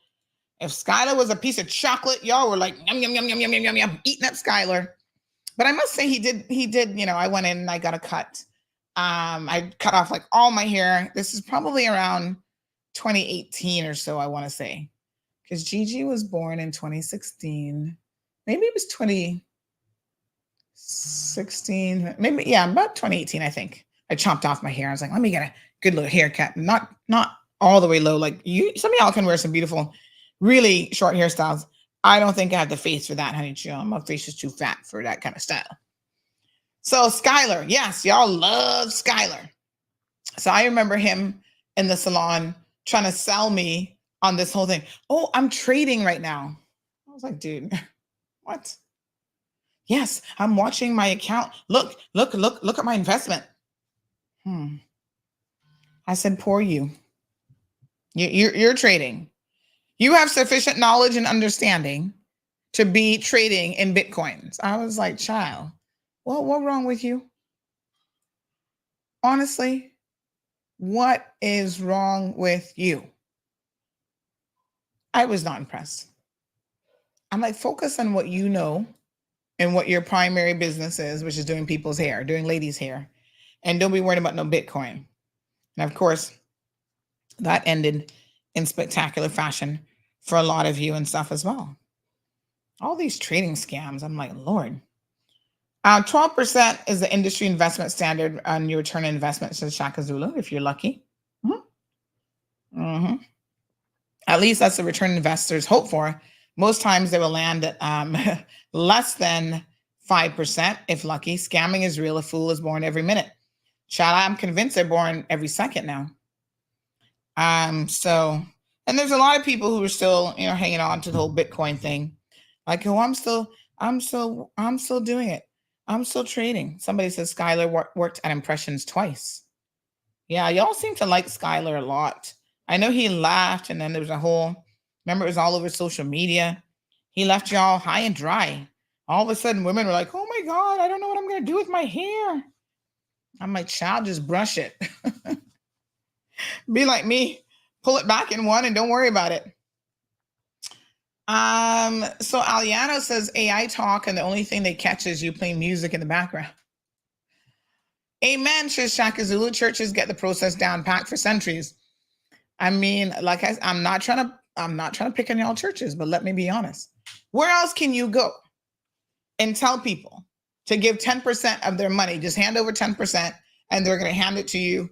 If Skylar was a piece of chocolate, y'all were like yum yum yum yum yum yum yum eating up Skylar. But I must say he did, I went in and I got a cut. I cut off like all my hair. This is probably around 2018 or so, I want to say. Because Gigi was born in 2016. Maybe it was 2016. Maybe, yeah, about 2018, I think. I chopped off my hair. I was like, let me get a good little haircut. Not all the way low. Like some of y'all can wear some beautiful, really short hairstyles. I don't think I have the face for that, honey. My face is too fat for that kind of style. So Skylar, yes, y'all love Skylar. So I remember him in the salon trying to sell me on this whole thing. Oh, I'm trading right now. I was like, dude, what? Yes, I'm watching my account. Look at my investment. I said, poor you. You're trading. You have sufficient knowledge and understanding to be trading in Bitcoins. I was like, child, what wrong with you? Honestly, what is wrong with you? I was not impressed. I'm like, focus on what you know and what your primary business is, which is doing people's hair, doing ladies' hair. And don't be worried about no Bitcoin. And of course, that ended in spectacular fashion for a lot of you and stuff as well. All these trading scams, I'm like, Lord. 12% is the industry investment standard on your return on investment to Shaka Zulu, if you're lucky. At least that's the return investors hope for. Most times they will land at less than 5%, if lucky. Scamming is real. A fool is born every minute. Child, I'm convinced they're born every second now. And there's a lot of people who are still, hanging on to the whole Bitcoin thing. Like, oh, I'm still doing it. I'm still trading. Somebody says Skylar worked at Impressions twice. Yeah, y'all seem to like Skylar a lot. I know he laughed, and then there was remember, it was all over social media. He left y'all high and dry. All of a sudden, women were like, oh my God, I don't know what I'm going to do with my hair. I'm like, child, just brush it. Be like me. Pull it back in one and don't worry about it. So Aliano says AI talk, and the only thing they catch is you playing music in the background. Amen, Shishaka Zulu. Churches get the process down packed for centuries. I mean, I'm not trying to pick on y'all churches, but let me be honest. Where else can you go and tell people to give 10% of their money? Just hand over 10% and they're going to hand it to you.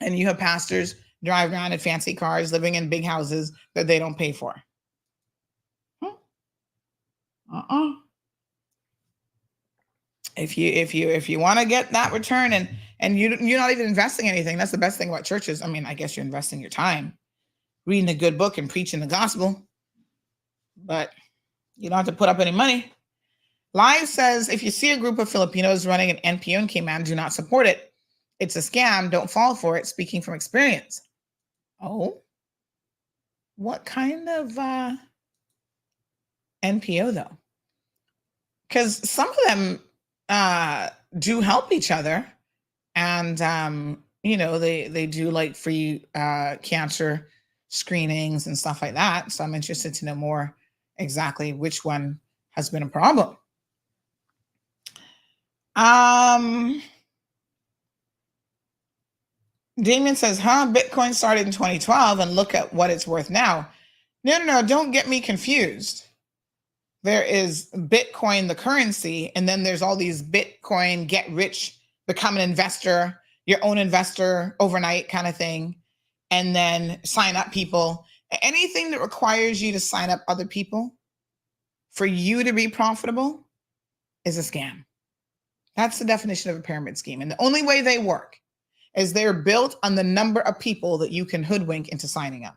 And you have pastors drive around in fancy cars, living in big houses that they don't pay for. If you want to get that return and you're not even investing anything, that's the best thing about churches. I mean, I guess you're investing your time, reading a good book and preaching the gospel, but you don't have to put up any money. Live says, if you see a group of Filipinos running an NPO in Cayman, do not support it. It's a scam. Don't fall for it. Speaking from experience. Oh, what kind of NPO though? Because some of them do help each other, and they do like free cancer screenings and stuff like that. So I'm interested to know more exactly which one has been a problem. Damien says, Bitcoin started in 2012 and look at what it's worth now. No, don't get me confused. There is Bitcoin, the currency, and then there's all these Bitcoin, get rich, become an investor, your own investor overnight kind of thing, and then sign up people. Anything that requires you to sign up other people for you to be profitable is a scam. That's the definition of a pyramid scheme. And the only way they work is they're built on the number of people that you can hoodwink into signing up.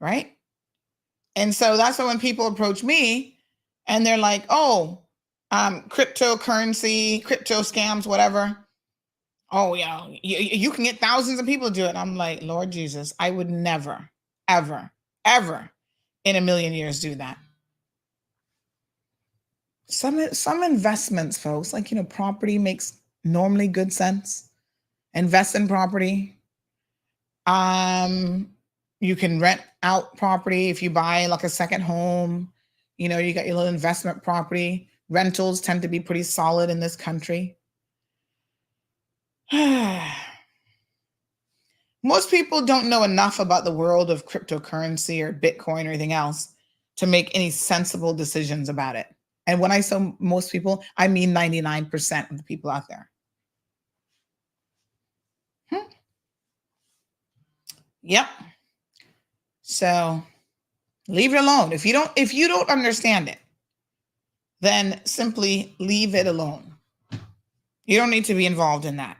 Right? And so that's why when people approach me and they're like, cryptocurrency, crypto scams, whatever. Oh, yeah, you can get thousands of people to do it. I'm like, Lord Jesus, I would never, ever, ever in a million years do that. Some investments, folks, like, property makes normally good sense. Invest in property. You can rent out property if you buy like a second home. You got your little investment property. Rentals tend to be pretty solid in this country. Most people don't know enough about the world of cryptocurrency or Bitcoin or anything else to make any sensible decisions about it. And when I say most people, I mean 99% of the people out there. Yep. So leave it alone. If you don't understand it, then simply leave it alone. You don't need to be involved in that.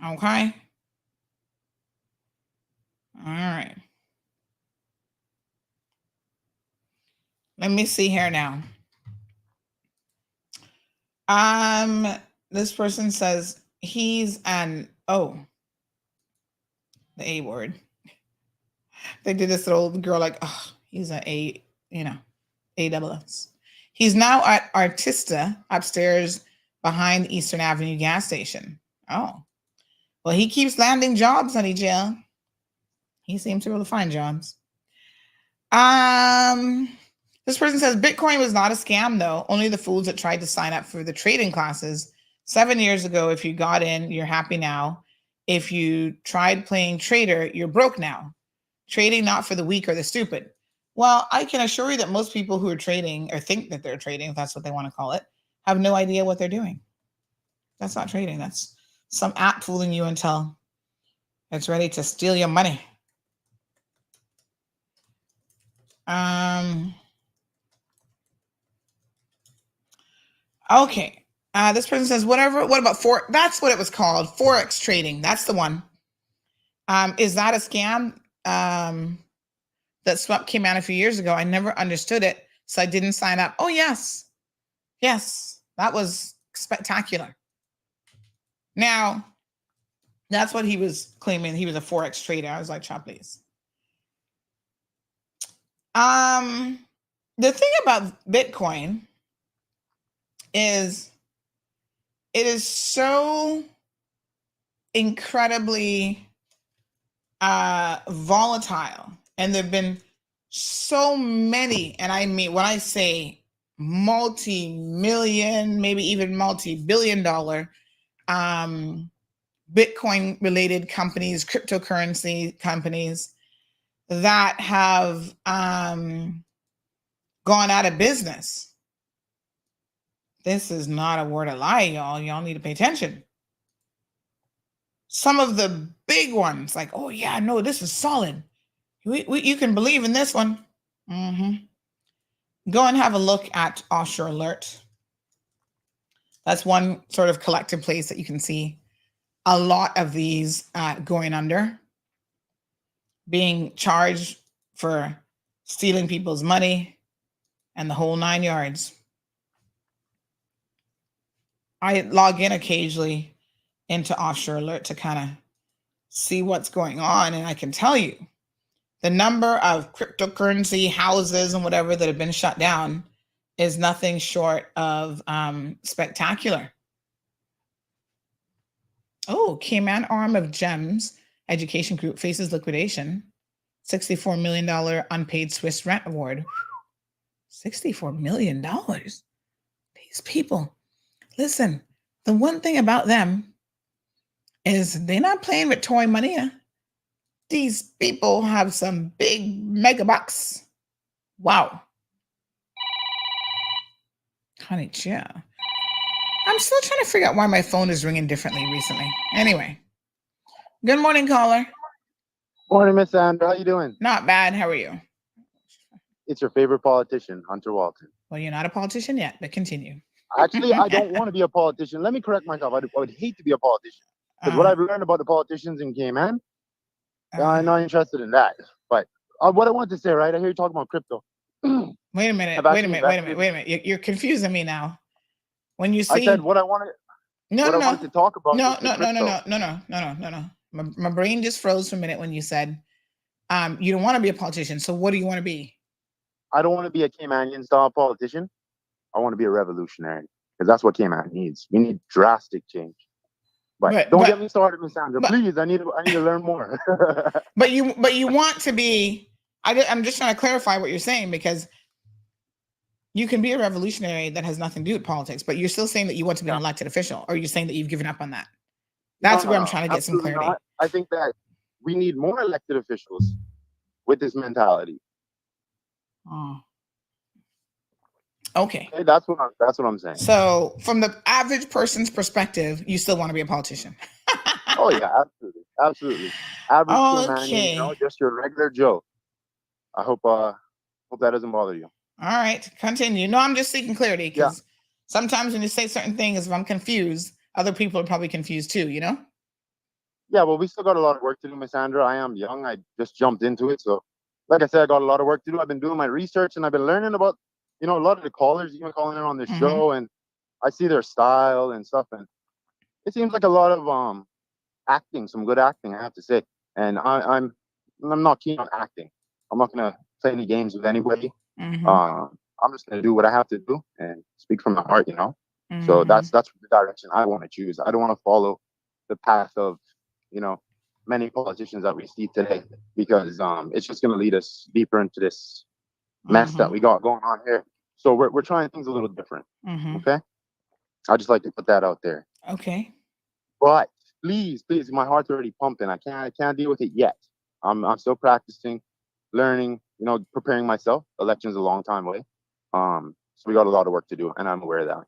Okay? All right. Let me see here now. This person says he's the A word. They did this little girl like, he's an A, AWS. He's now at Artista upstairs behind Eastern Avenue gas station. Oh, well, he keeps landing jobs, honey Jill. He seems to be able to find jobs. This person says Bitcoin was not a scam, though. Only the fools that tried to sign up for the trading classes 7 years ago. If you got in, you're happy now. If you tried playing trader, you're broke now. Trading not for the weak or the stupid. Well, I can assure you that most people who are trading or think that they're trading, if that's what they want to call it, have no idea what they're doing. That's not trading. That's some app fooling you until it's ready to steal your money. Okay. This person says, what about that's what it was called. Forex trading. That's the one. Is that a scam? That swap came out a few years ago. I never understood it, so I didn't sign up. Oh, yes. Yes. That was spectacular. Now, that's what he was claiming. He was a Forex trader. I was like, child, please. The thing about Bitcoin is it is so incredibly volatile, and there have been so many, and I mean, when I say multi-million, maybe even multi-billion-dollar Bitcoin-related companies, cryptocurrency companies that have gone out of business. This is not a word of lie, y'all. Y'all need to pay attention. Some of the big ones, like, oh yeah, no, this is solid. You can believe in this one. Go and have a look at Offshore Alert. That's one sort of collective place that you can see a lot of these going under, being charged for stealing people's money and the whole 9 yards. I log in occasionally into Offshore Alert to kind of see what's going on, and I can tell you the number of cryptocurrency houses and whatever that have been shut down is nothing short of spectacular. Oh, Cayman arm of GEMS Education Group faces liquidation. $64 million unpaid Swiss rent award. $64 million. These people. Listen, the one thing about them is they're not playing with toy money. These people have some big mega bucks. Wow. Honey, yeah. I'm still trying to figure out why my phone is ringing differently recently. Anyway. Good morning, caller. Morning, Miss Sandra. How you doing? Not bad. How are you? It's your favorite politician, Hunter Walton. Well, you're not a politician yet, but continue. Actually, I don't want to be a politician. Let me correct myself. I would hate to be a politician. Because what I've learned about the politicians in Cayman, I'm not interested in that. But what I want to say, right? I hear you talking about crypto. Wait a minute. You're confusing me now. When you see, I said what I wanted. I wanted to talk about. No. My brain just froze for a minute when you said, you don't want to be a politician. So what do you want to be? I don't want to be a Caymanian style politician. I want to be a revolutionary, because that's what Cayman needs. We need drastic change. But don't get me started, Miss Sandra. Please, I need to learn more. but you want to be. I'm just trying to clarify what you're saying, because you can be a revolutionary that has nothing to do with politics, but you're still saying that you want to be an elected official, or are you saying that you've given up on that? That's where I'm trying to get some clarity. Not. I think that we need more elected officials with this mentality. Oh. Okay. That's what I'm saying. So, from the average person's perspective, you still want to be a politician. Oh yeah, absolutely. Average Caymanian, just your regular Joe. I hope that doesn't bother you. All right, continue. No, I'm just seeking clarity, because sometimes when you say certain things, if I'm confused, other people are probably confused too, you know? Yeah, well, we still got a lot of work to do, Miss Sandra. I am young. I just jumped into it. So, like I said, I got a lot of work to do. I've been doing my research, and I've been learning about, a lot of the callers even calling in on this show, and I see their style and stuff, and it seems like a lot of acting, some good acting, I have to say. And I'm not keen on acting. I'm not gonna play any games with anybody. I'm just gonna do what I have to do and speak from my heart, So that's the direction I want to choose. I don't want to follow the path of, many politicians that we see today, because it's just gonna lead us deeper into this mess that we got going on here. So we're trying things a little different. Okay. I just like to put that out there. Okay. But please, my heart's already pumping. I can't deal with it yet. I'm still practicing, learning, preparing myself. Election's a long time away. So we got a lot of work to do, and I'm aware of that.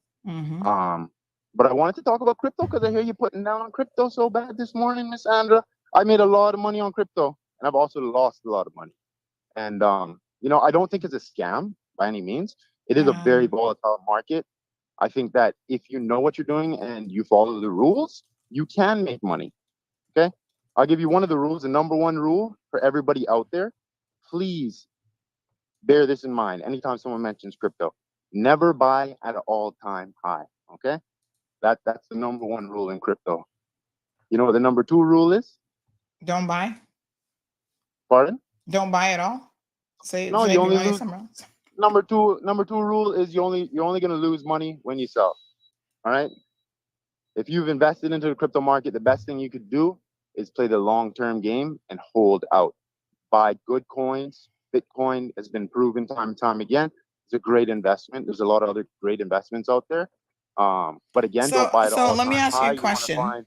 But I wanted to talk about crypto, because I hear you putting down on crypto so bad this morning, Miss Sandra. I made a lot of money on crypto, and I've also lost a lot of money. And I don't think it's a scam by any means. It is a very volatile market. I think that if you know what you're doing and you follow the rules, you can make money. Okay? I'll give you one of the rules. The number one rule for everybody out there: please bear this in mind anytime someone mentions crypto. Never buy at an all-time high. Okay? That's the number one rule in crypto. You know what the number two rule is? Don't buy. Pardon? Don't buy at all. No, you only lose. Number two rule is you're only gonna lose money when you sell. All right. If you've invested into the crypto market, the best thing you could do is play the long-term game and hold out. Buy good coins. Bitcoin has been proven time and time again It's a great investment. There's a lot of other great investments out there. But again, don't buy it So all let me ask you a high. question.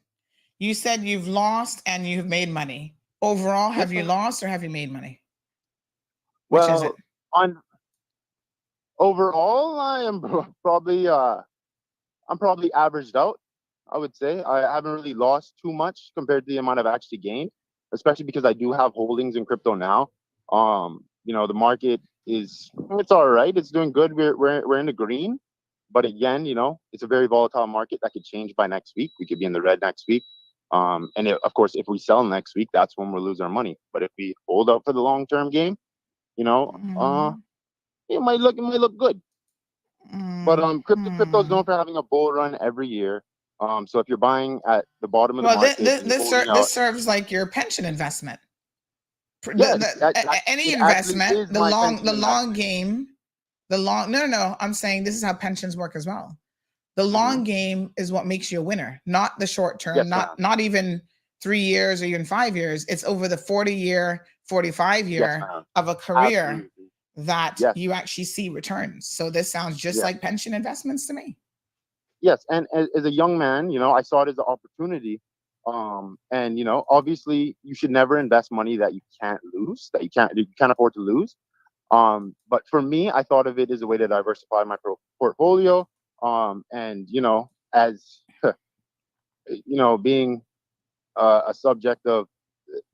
You said you've lost and you've made money. Overall, have you lost or have you made money? Which is it? Overall, I am probably I'm probably averaged out. I would say I haven't really lost too much compared to the amount I've actually gained, especially because I do have holdings in crypto now. The market it's all right. It's doing good. We're in the green, but again, it's a very volatile market that could change by next week. We could be in the red next week. Of course, if we sell next week, that's when we'll lose our money. But if we hold out for the long term game, it might look good. But crypto's known for having a bull run every year. So if you're buying at the bottom of the market, this serves like your pension investment. Any investment, the long game, no. I'm saying this is how pensions work as well. The long game is what makes you a winner, not the short term, not even 3 years or even 5 years. It's over the 40-year, 45-year of a career that you actually see returns. So this sounds just like pension investments to me. Yes, and as a young man, I saw it as an opportunity. Obviously you should never invest money that you can't lose, that you can't afford to lose. But for me, I thought of it as a way to diversify my portfolio. As being a subject of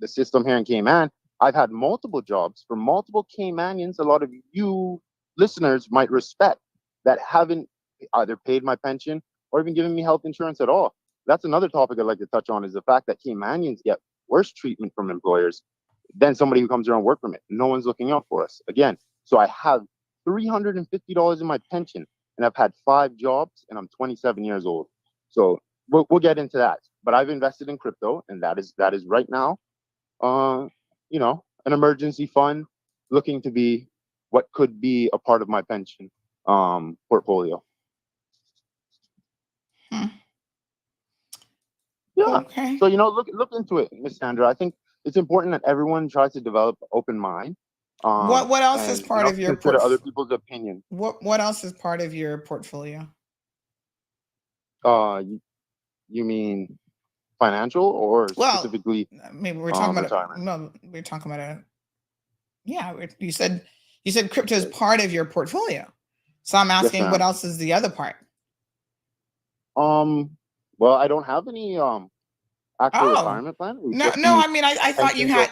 the system here in Cayman, I've had multiple jobs for multiple Caymanians. A lot of you listeners might respect that haven't either paid my pension or even given me health insurance at all. That's another topic I'd like to touch on, is the fact that Caymanians get worse treatment from employers than somebody who comes here on work permit. No one's looking out for us. Again, so I have $350 in my pension, and I've had 5 jobs, and I'm 27 years old. So we'll get into that. But I've invested in crypto, and that is right now, an emergency fund, looking to be what could be a part of my pension portfolio. Yeah. Okay. So look into it, Miss Sandra. I think it's important that everyone tries to develop an open mind. What else is part of your consider other people's opinion? What else is part of your portfolio? You mean financial or specifically? Maybe we're talking about we're talking about you said crypto is part of your portfolio. So I'm asking, what else is the other part? Well, I don't have any actual retirement plan. No. I mean, I thought you had.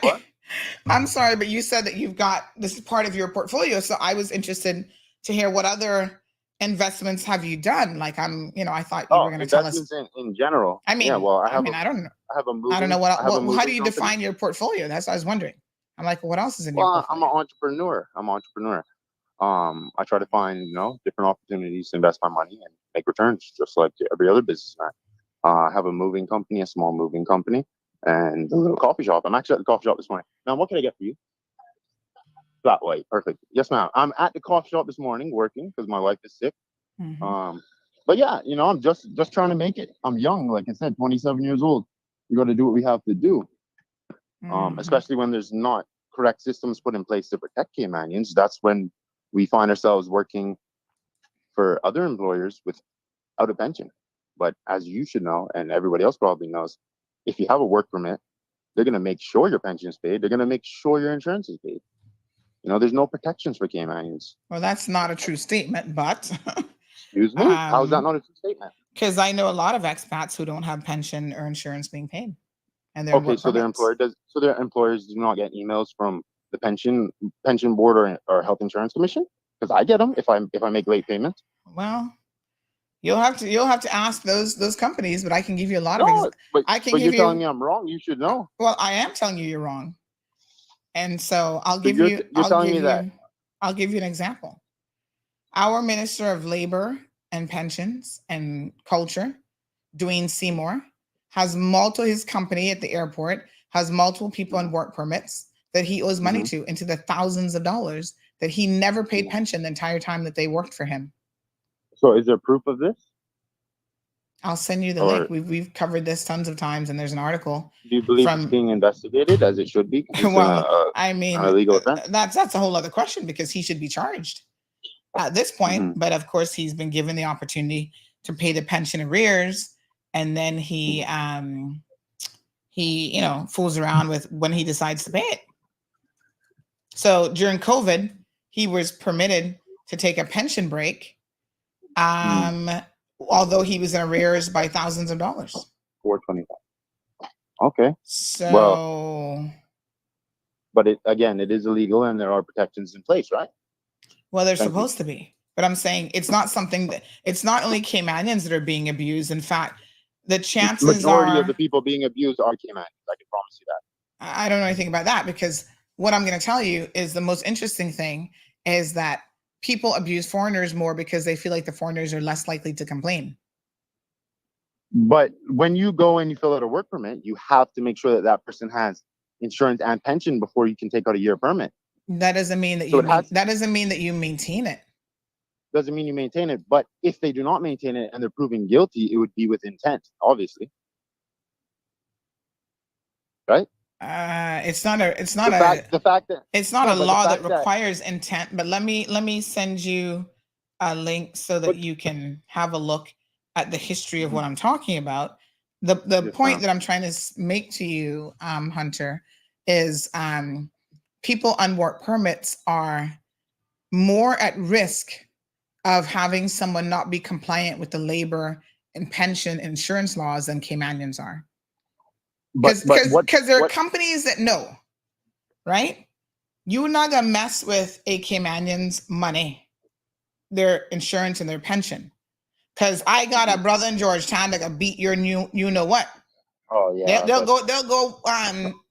I'm sorry, but you said that you've got this is part of your portfolio. So I was interested to hear what other investments have you done. Like I thought you were going to tell us in general. I mean, I don't know. I have a moving, I don't know how do you define your portfolio? That's what I was wondering. I'm like, what else is in your portfolio? I'm an entrepreneur. I try to find, different opportunities to invest my money and make returns, just like every other businessman. I have a moving company, a small moving company, and a little coffee shop. I'm actually at the coffee shop this morning. Ma'am, what can I get for you? Flat white, perfect. Yes, ma'am. I'm at the coffee shop this morning working because my wife is sick. But yeah, I'm just trying to make it. I'm young, like I said, 27 years old. We got to do what we have to do. Especially when there's not correct systems put in place to protect Caymanians. That's when we find ourselves working for other employers without a pension. But as you should know, and everybody else probably knows, if you have a work permit, they're going to make sure your pension is paid. They're going to make sure your insurance is paid. There's no protections for Caymanians. Well, that's not a true statement, but excuse me, how is that not a true statement? Because I know a lot of expats who don't have pension or insurance being paid, and so their employers do not get emails from the pension board or health insurance commission, because I get them if I make late payments. Well, you'll have to ask those companies, but I can give you a lot of. But you're telling me I'm wrong. You should know. Well, I am telling you you're wrong, and so I'll give you an example. Our Minister of Labor and Pensions and Culture, Dwayne Seymour, has his company at the airport has multiple people on work permits that he owes money to, into the thousands of dollars that he never paid pension the entire time that they worked for him. So is there proof of this? I'll send you the link. We've covered this tons of times, and there's an article. Do you believe it's being investigated as it should be? Well, I mean, illegal offense? That's a whole other question, because he should be charged. at this point, but of course he's been given the opportunity to pay the pension arrears, and then he fools around with when he decides to pay it. So during COVID, he was permitted to take a pension break, although he was in arrears by thousands of dollars. $425. Okay. So, but it is illegal, and there are protections in place, right? Well, they're supposed to be, but I'm saying it's not something that, it's not only Caymanians that are being abused. In fact, the chances majority of the people being abused are Caymanians. I can promise you that. I don't know anything about that, because what I'm going to tell you is the most interesting thing is that people abuse foreigners more because they feel like the foreigners are less likely to complain. But when you go and you fill out a work permit, you have to make sure that that person has insurance and pension before you can take out a year permit. That doesn't mean that that doesn't mean that you maintain it. Doesn't mean you maintain it, but if they do not maintain it and they're proven guilty, it would be with intent, obviously. Right? It's not a law that requires intent, but let me send you a link so that you can have a look at the history of what I'm talking about. The point that I'm trying to make to you, Hunter, is people on work permits are more at risk of having someone not be compliant with the labor and pension insurance laws than Caymanians are. Because there are companies that know, right? You're not gonna mess with a Caymanian's money, their insurance and their pension. Because I got a brother in Georgetown that can beat your you know what. Oh yeah. They'll go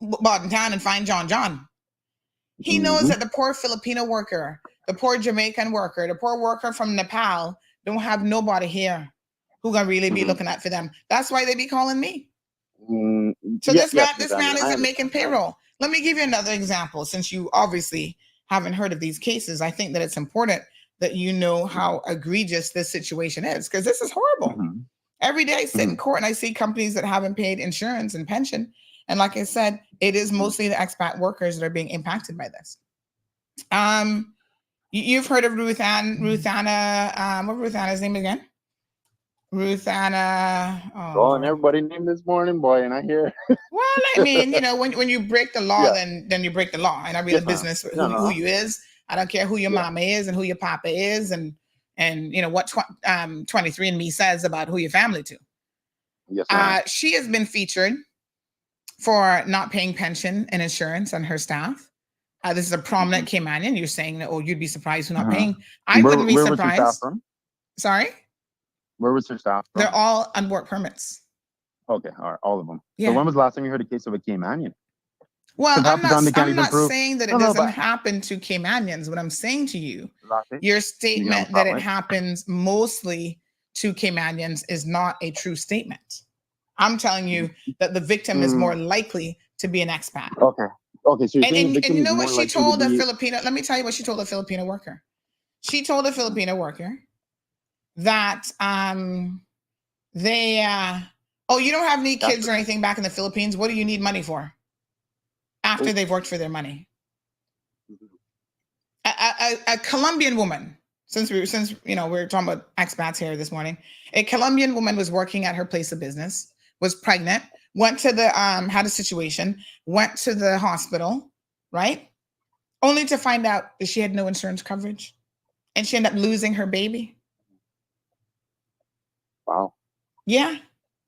Boston Town and find John. He knows that the poor Filipino worker, the poor Jamaican worker, the poor worker from Nepal don't have nobody here who gonna really be looking out for them. That's why they be calling me. So this man isn't making payroll. Let me give you another example. Since you obviously haven't heard of these cases, I think that it's important that you know how egregious this situation is, because this is horrible. Every day I sit in court and I see companies that haven't paid insurance and pension. And like I said, it is mostly the expat workers that are being impacted by this. You've heard of Ruth Anna, what Ruth Anna's name again? Ruth Anna. Oh, and everybody named this morning, boy, and I hear. Well, I mean, when you break the law, then you break the law. And I read the business who you is. I don't care who your mama is and who your papa is, and what 23andMe says about who your family to. Yes, she has been featured for not paying pension and insurance on her staff. This is a prominent Caymanian. You're saying that, you'd be surprised who's not paying. I wouldn't be surprised. Where was her staff from? Sorry? Where was her staff from? They're all on work permits. Okay, all right, all of them. Yeah. So when was the last time you heard a case of a Caymanian? Well, I'm not saying that it doesn't happen to Caymanians. What I'm saying to you, your statement that it happens mostly to Caymanians is not a true statement. I'm telling you that the victim is more likely to be an expat. Okay. So you're saying and you know what she told a Filipino? Let me tell you what she told a Filipino worker. She told a Filipino worker that you don't have any kids or anything back in the Philippines. What do you need money for? After they've worked for their money. A Colombian woman, since we're talking about expats here this morning, a Colombian woman was working at her place of business, was pregnant, went to the had a situation, went to the hospital, right? Only to find out that she had no insurance coverage, and she ended up losing her baby. Wow. Yeah,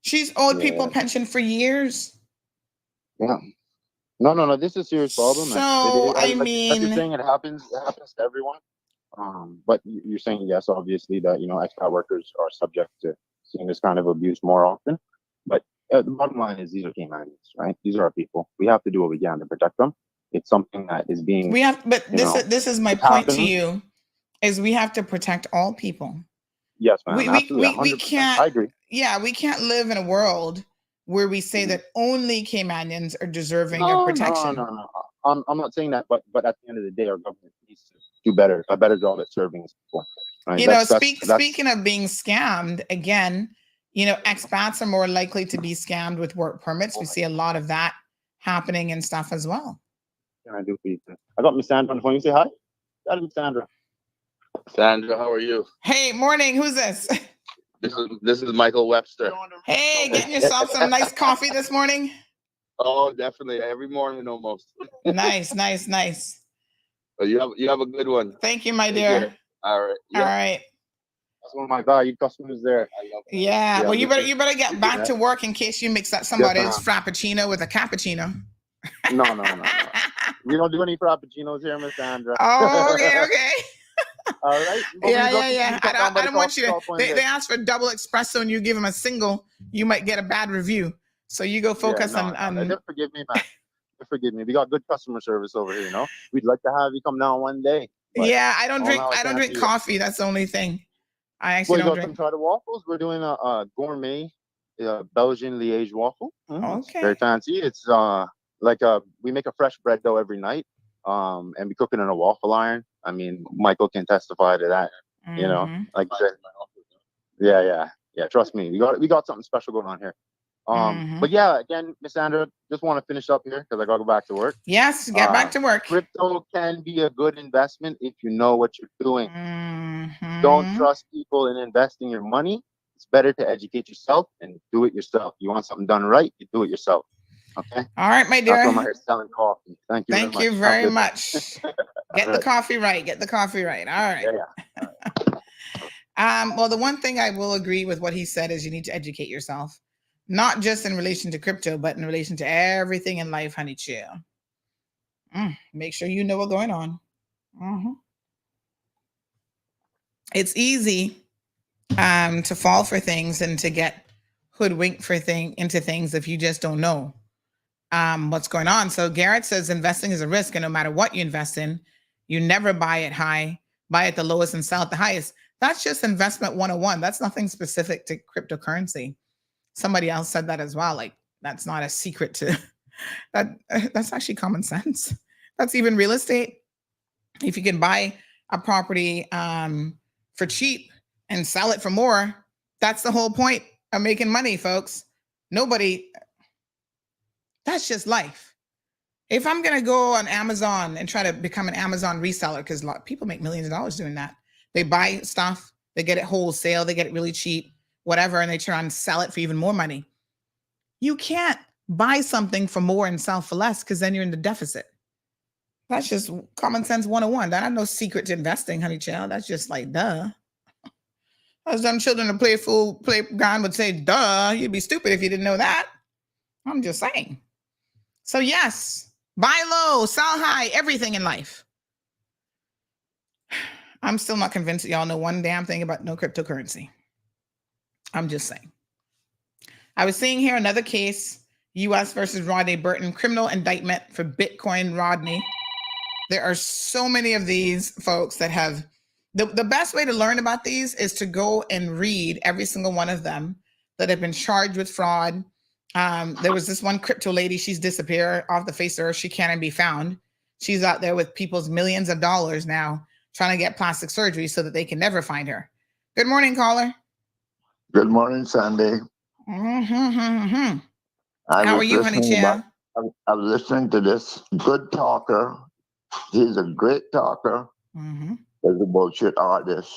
she's owed people pension for years. Yeah. No. This is a serious problem. So like you're saying, it happens to everyone. But you're saying yes, obviously that expat workers are subject to seeing this kind of abuse more often. But the bottom line is these are Caymanians, right? These are our people. We have to do what we can to protect them. It's something that is being. This is my point to you, is we have to protect all people. Yes, ma'am. We can't. I agree. Yeah, we can't live in a world where we say that only Caymanians are deserving of protection. No. I'm not saying that, but at the end of the day, our government needs to do a better job at serving people. Right? Speaking of being scammed, again, expats are more likely to be scammed with work permits. We see a lot of that happening and stuff as well. Can I do for you? I got Miss Sandra on the phone. You say hi? That is Miss Sandra. Sandra, how are you? Hey, morning. Who's this? This is Michael Webster. Hey, getting yourself some nice coffee this morning? Oh, definitely. Every morning almost. Nice, nice, nice. But you have a good one. Thank you, my Take dear. care. All right. All Yep. right. That's one of my valued customers there. I love that. Yeah. Well, you listen, better get back to work in case you mix up somebody's frappuccino with a cappuccino. No. We don't do any frappuccinos here, Miss Sandra. Oh, okay. All right. Yeah. I don't want you to. They ask for double espresso and you give them a single. You might get a bad review. So you go focus on. Forgive me, man. Forgive me. We got good customer service over here. We'd like to have you come down one day. Yeah, I don't drink coffee. That's the only thing. I actually don't drink. Try the waffles. We're doing a gourmet Belgian Liège waffle. Okay. Very fancy. It's we make a fresh bread dough every night. And we cook it in a waffle iron. I mean, Michael can testify to that. Like I said. Yeah. Trust me, we got something special going on here. But yeah, again, Miss Sandra, just want to finish up here because I gotta go back to work. Yes, get back to work. Crypto can be a good investment if you know what you're doing. Don't trust people in investing your money. It's better to educate yourself and do it yourself. You want something done right, you do it yourself. Okay. All right, my dear. I'm here selling coffee. Thank you. Thank you very much. Get the coffee right. Get the coffee right. All right. Yeah. Well, the one thing I will agree with what he said is you need to educate yourself, not just in relation to crypto, but in relation to everything in life, honey chill. Make sure you know what's going on. It's easy to fall for things and to get hoodwinked into things if you just don't know what's going on. So Garrett says investing is a risk, and no matter what you invest in, you never buy it high, buy at the lowest and sell at the highest. That's just investment 101. That's nothing specific to cryptocurrency. Somebody else said that as well. Like, that's not a secret to that. That's actually common sense. That's even real estate. If you can buy a property for cheap and sell it for more, that's the whole point of making money, folks. That's just life. If I'm going to go on Amazon and try to become an Amazon reseller, because a lot of people make millions of dollars doing that. They buy stuff, they get it wholesale, they get it really cheap, whatever, and they try and sell it for even more money. You can't buy something for more and sell for less because then you're in the deficit. That's just common sense 101. That ain't no secret to investing, honey child. That's just like, duh. As them children to playground would say, duh, you'd be stupid if you didn't know that. I'm just saying. So yes, buy low, sell high, everything in life. I'm still not convinced that y'all know one damn thing about no cryptocurrency. I'm just saying. I was seeing here another case, U.S. versus Rodney Burton, criminal indictment for Bitcoin Rodney. There are so many of these folks that have, the best way to learn about these is to go and read every single one of them that have been charged with fraud. There was this one crypto lady, she's disappeared off the face of earth. She can't be found. She's out there with people's millions of dollars now trying to get plastic surgery so that they can never find her. Good morning, caller. Good morning, Sandy. How are you, honey child? I was listening to this good talker. He's a great talker. He's a bullshit artist.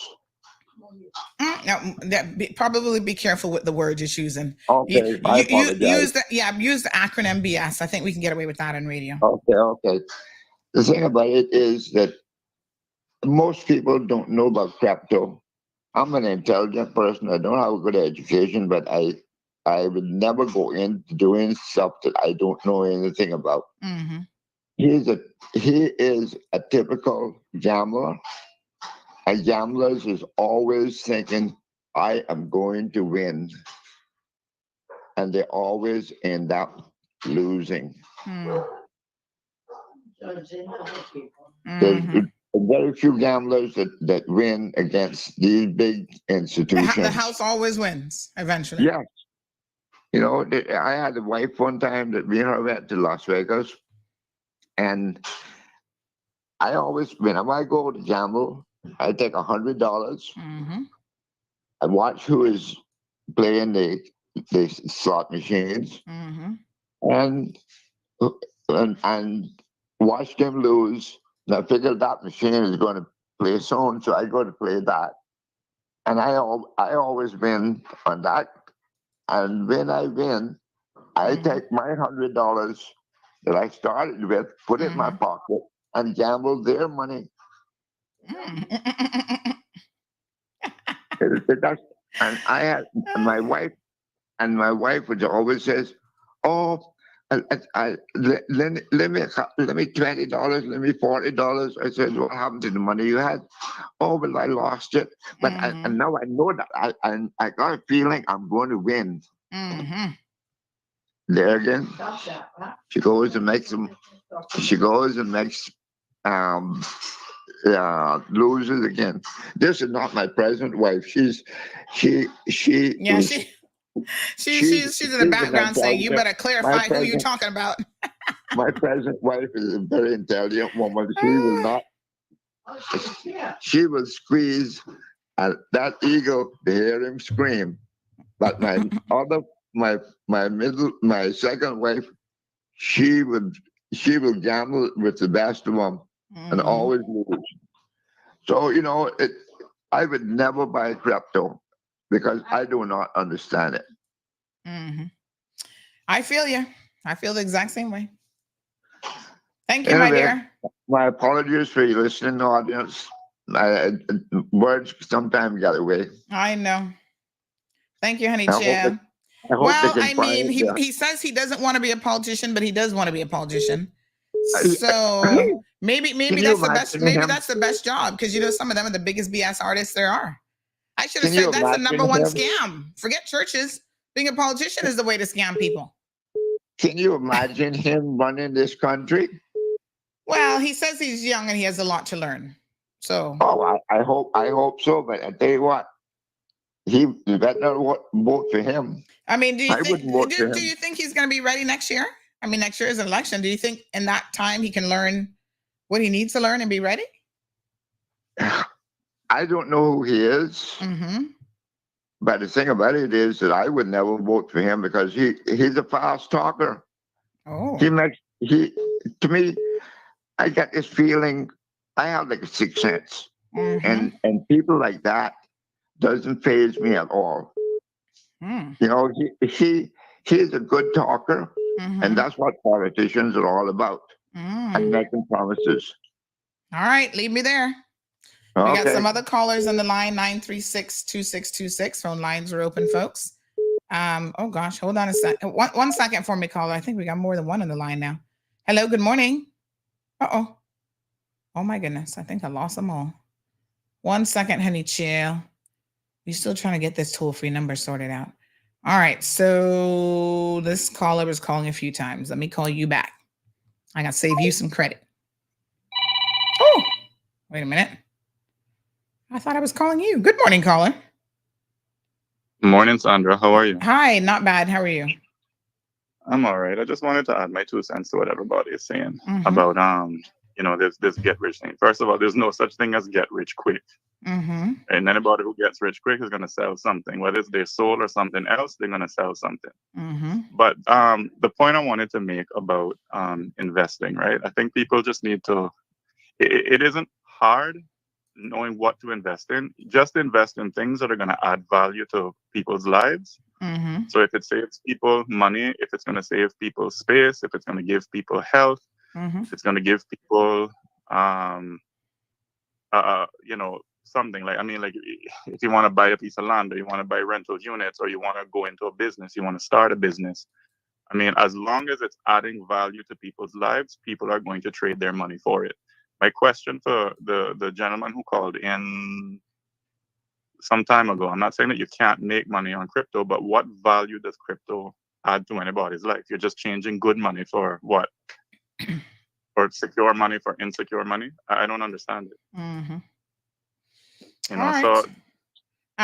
Probably be careful with the words you're choosing. Okay, use the acronym BS. I think we can get away with that on radio. Okay. The thing about it is that most people don't know about crypto. I'm an intelligent person. I don't have a good education, but I would never go into doing stuff that I don't know anything about. He is a typical gambler. And gamblers is always thinking, I am going to win. And they always end up losing. There's very few gamblers that win against these big institutions. The house always wins eventually. Yeah. You know, I had a wife one time that me and her went to Las Vegas. And I always, whenever I go to gamble, I take $100. I watch who is playing the slot machines, and watch them lose. And I figure that machine is going to play zone, so I go to play that. And I always win on that. And when I win, I take my $100 that I started with, put it in my pocket, and gamble their money. And I had my wife, and my wife would always says, "Oh, let me $20, let me $40." I said, "What happened to the money you had?" "Oh, well, I lost it." But and now I know that I got a feeling I'm going to win. There again, she goes and makes them. She goes and makes loses again. This is not my present wife. She's she's in the background saying, "You better clarify who you're talking about." My present wife is a very intelligent woman. She will not. She will squeeze at that eagle to hear him scream. But my second wife, she will gamble with the best of them and always lose. So I would never buy crypto because I do not understand it. I feel you. I feel the exact same way. Thank you, Anyway, my dear. My apologies for you listening, audience. Words sometimes get away. I know. Thank you, honey I Chill. hope Well, they can find it. he says he doesn't want to be a politician, but he does want to be a politician. So maybe that's the best. Maybe that's the best job because some of them are the biggest BS artists there are. I should have said that's the number one scam. Forget churches. Being a politician is the way to scam people. Can you imagine him running this country? Well, he says he's young and he has a lot to learn. So I hope so. But I tell you what, you better not vote for him. I mean, do you think he's going to be ready next year? I mean, next year is an election. Do you think in that time he can learn what he needs to learn and be ready? I don't know who he is. But the thing about it is that I would never vote for him because he's a fast talker. Oh. To me, I get this feeling, I have like a sixth sense. And people like that doesn't faze me at all. He's a good talker, and that's what politicians are all about. And making promises. All right, leave me there. We got some other callers on the line, 936-2626. Phone lines are open, folks. Oh gosh, hold on a second. One second for me, caller. I think we got more than one on the line now. Hello, good morning. Uh-oh. Oh my goodness, I think I lost them all. 1 second, honey chill. We're still trying to get this toll-free number sorted out. All right, so this caller was calling a few times. Let me call you back. I got to save you some credit. Oh, wait a minute. I thought I was calling you. Good morning, caller. Morning, Sandra. How are you? Hi, not bad. How are you? I'm all right. I just wanted to add my 2 cents to what everybody is saying about this get rich thing. First of all, there's no such thing as get rich quick. And anybody who gets rich quick is going to sell something, whether it's their soul or something else. They're going to sell something. But the point I wanted to make about investing, right? I think people just need to. It isn't hard knowing what to invest in. Just invest in things that are going to add value to people's lives. So if it saves people money, if it's going to save people space, if it's going to give people health, if it's going to give people, something like, if you want to buy a piece of land or you want to buy rental units or you want to go into a business, you want to start a business. As long as it's adding value to people's lives, people are going to trade their money for it. My question for the gentleman who called in some time ago, I'm not saying that you can't make money on crypto, but what value does crypto add to anybody's life? You're just changing good money for what? For secure money for insecure money? I don't understand it.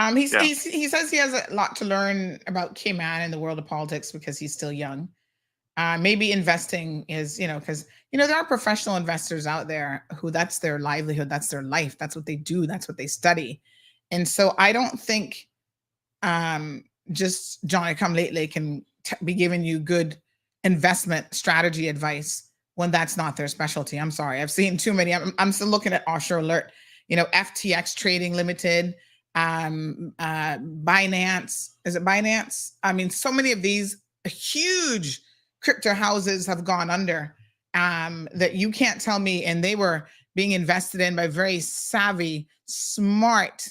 He says he has a lot to learn about Cayman and the world of politics because he's still young. Maybe investing is, because, there are professional investors out there who that's their livelihood, that's their life, that's what they do, that's what they study. And so I don't think just Johnny come lately can be giving you good investment strategy advice when that's not their specialty. I'm sorry. I've seen too many. I'm still looking at Offshore Alert. FTX Trading Limited, Binance. Is it Binance? I mean, so many of these huge crypto houses have gone under that you can't tell me. And they were being invested in by very savvy, smart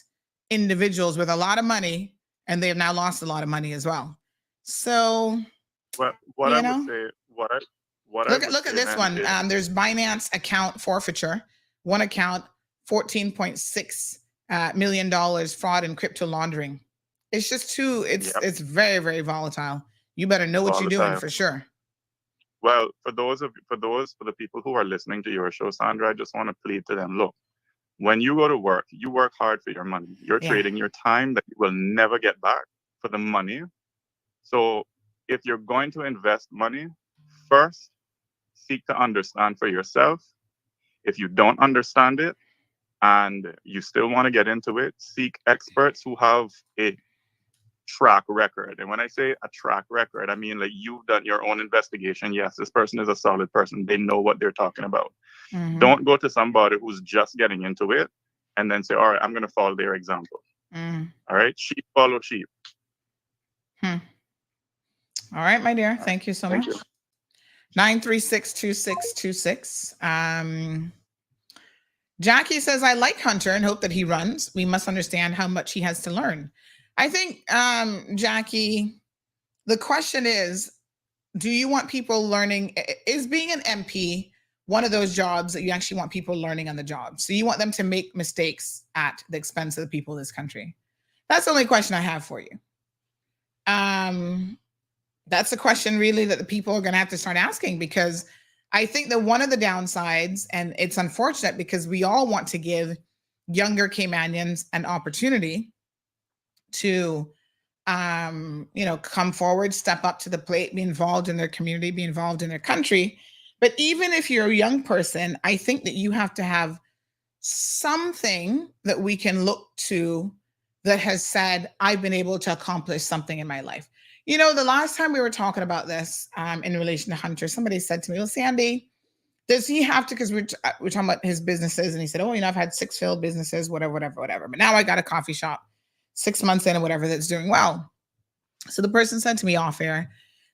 individuals with a lot of money, and they have now lost a lot of money as well. So, what I would say, look at this one. There's Binance account forfeiture. One account, $14.6 million fraud and crypto laundering. It's just it's very, very volatile. You better know what you're doing for sure. Well, for the people who are listening to your show, Sandra, I just want to plead to them. Look, when you go to work, you work hard for your money. You're trading your time that you will never get back for the money. So if you're going to invest money, first, seek to understand for yourself. If you don't understand it and you still want to get into it, seek experts who have a track record. And when I say a track record, I mean like you've done your own investigation. Yes, this person is a solid person. They know what they're talking about. Mm-hmm. Don't go to somebody who's just getting into it and then say, all right, I'm going to follow their example. All right. Sheep follow sheep. All right, my dear. Thank you so much. 936-2626. Jackie says, I like Hunter and hope that he runs. We must understand how much he has to learn. I think, Jackie, the question is, do you want people learning? Is being an MP one of those jobs that you actually want people learning on the job? So you want them to make mistakes at the expense of the people of this country? That's the only question I have for you. That's a question really that the people are going to have to start asking, because I think that one of the downsides, and it's unfortunate because we all want to give younger Caymanians an opportunity to, come forward, step up to the plate, be involved in their community, be involved in their country. But even if you're a young person, I think that you have to have something that we can look to that has said, I've been able to accomplish something in my life. The last time we were talking about this in relation to Hunter, somebody said to me, well, Sandy, does he have to, because we're talking about his businesses, and he said, oh, I've had 6 failed businesses, whatever. But now I got a coffee shop 6 months in or whatever that's doing well. So the person said to me off air,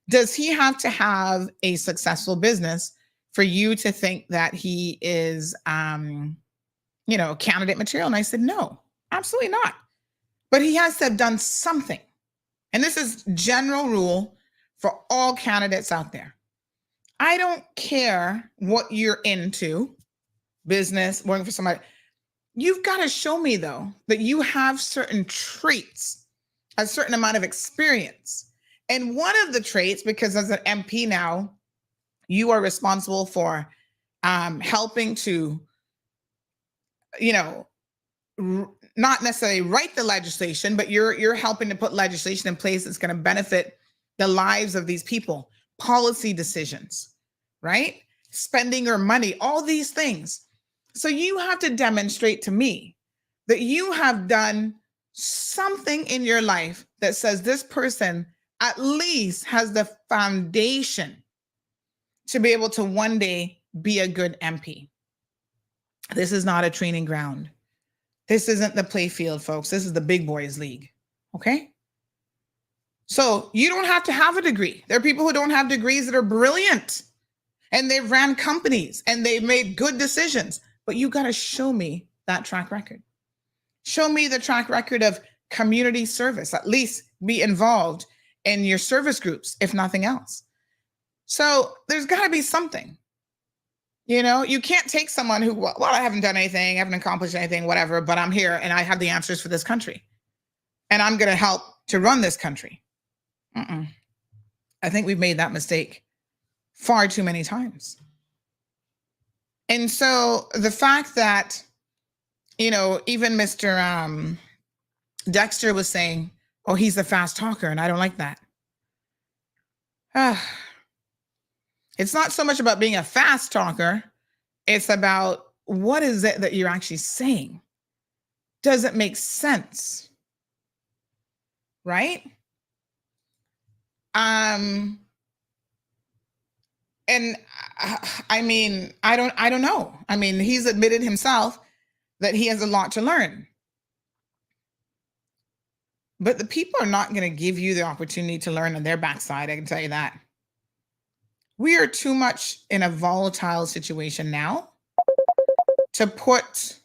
does he have to have a successful business for you to think that he is, candidate material? And I said, no, absolutely not. But he has to have done something. And this is general rule for all candidates out there. I don't care what you're into, business, working for somebody. You've got to show me, though, that you have certain traits, a certain amount of experience. And one of the traits, because as an MP now, you are responsible for helping to, not necessarily write the legislation, but you're helping to put legislation in place that's going to benefit the lives of these people, policy decisions, right? Spending your money, all these things. So you have to demonstrate to me that you have done something in your life that says this person at least has the foundation to be able to one day be a good MP. This is not a training ground. This isn't the play field, folks. This is the big boys league. Okay? So you don't have to have a degree. There are people who don't have degrees that are brilliant, and they've ran companies and they've made good decisions, but you got to show me that track record. Show me the track record of community service, at least be involved in your service groups, if nothing else. So there's got to be something. You can't take someone who, well, I haven't done anything, I haven't accomplished anything, whatever, but I'm here and I have the answers for this country. And I'm going to help to run this country. I think we've made that mistake far too many times. And so the fact that, even Mr. Dexter was saying, oh, he's a fast talker, and I don't like that. It's not so much about being a fast talker. It's about what is it that you're actually saying? Does it make sense? Right? And I mean, I don't know. I mean, he's admitted himself that he has a lot to learn. But the people are not going to give you the opportunity to learn on their backside. I can tell you that. We are too much in a volatile situation now to put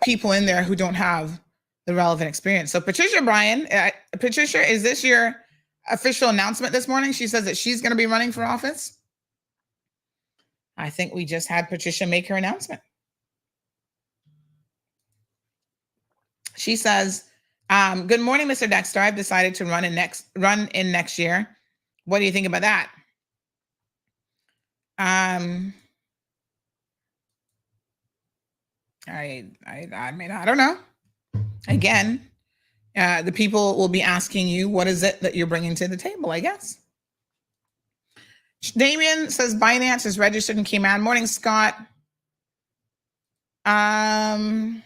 people in there who don't have the relevant experience. So Patricia Patricia, is this your official announcement this morning? She says that she's going to be running for office. I think we just had Patricia make her announcement. She says, good morning, Mr. Dexter. I've decided to run in next year. What do you think about that? I mean, I don't know. Again, the people will be asking you, what is it that you're bringing to the table, I guess. Damien says Binance is registered in Cayman. Morning, Scott. Janae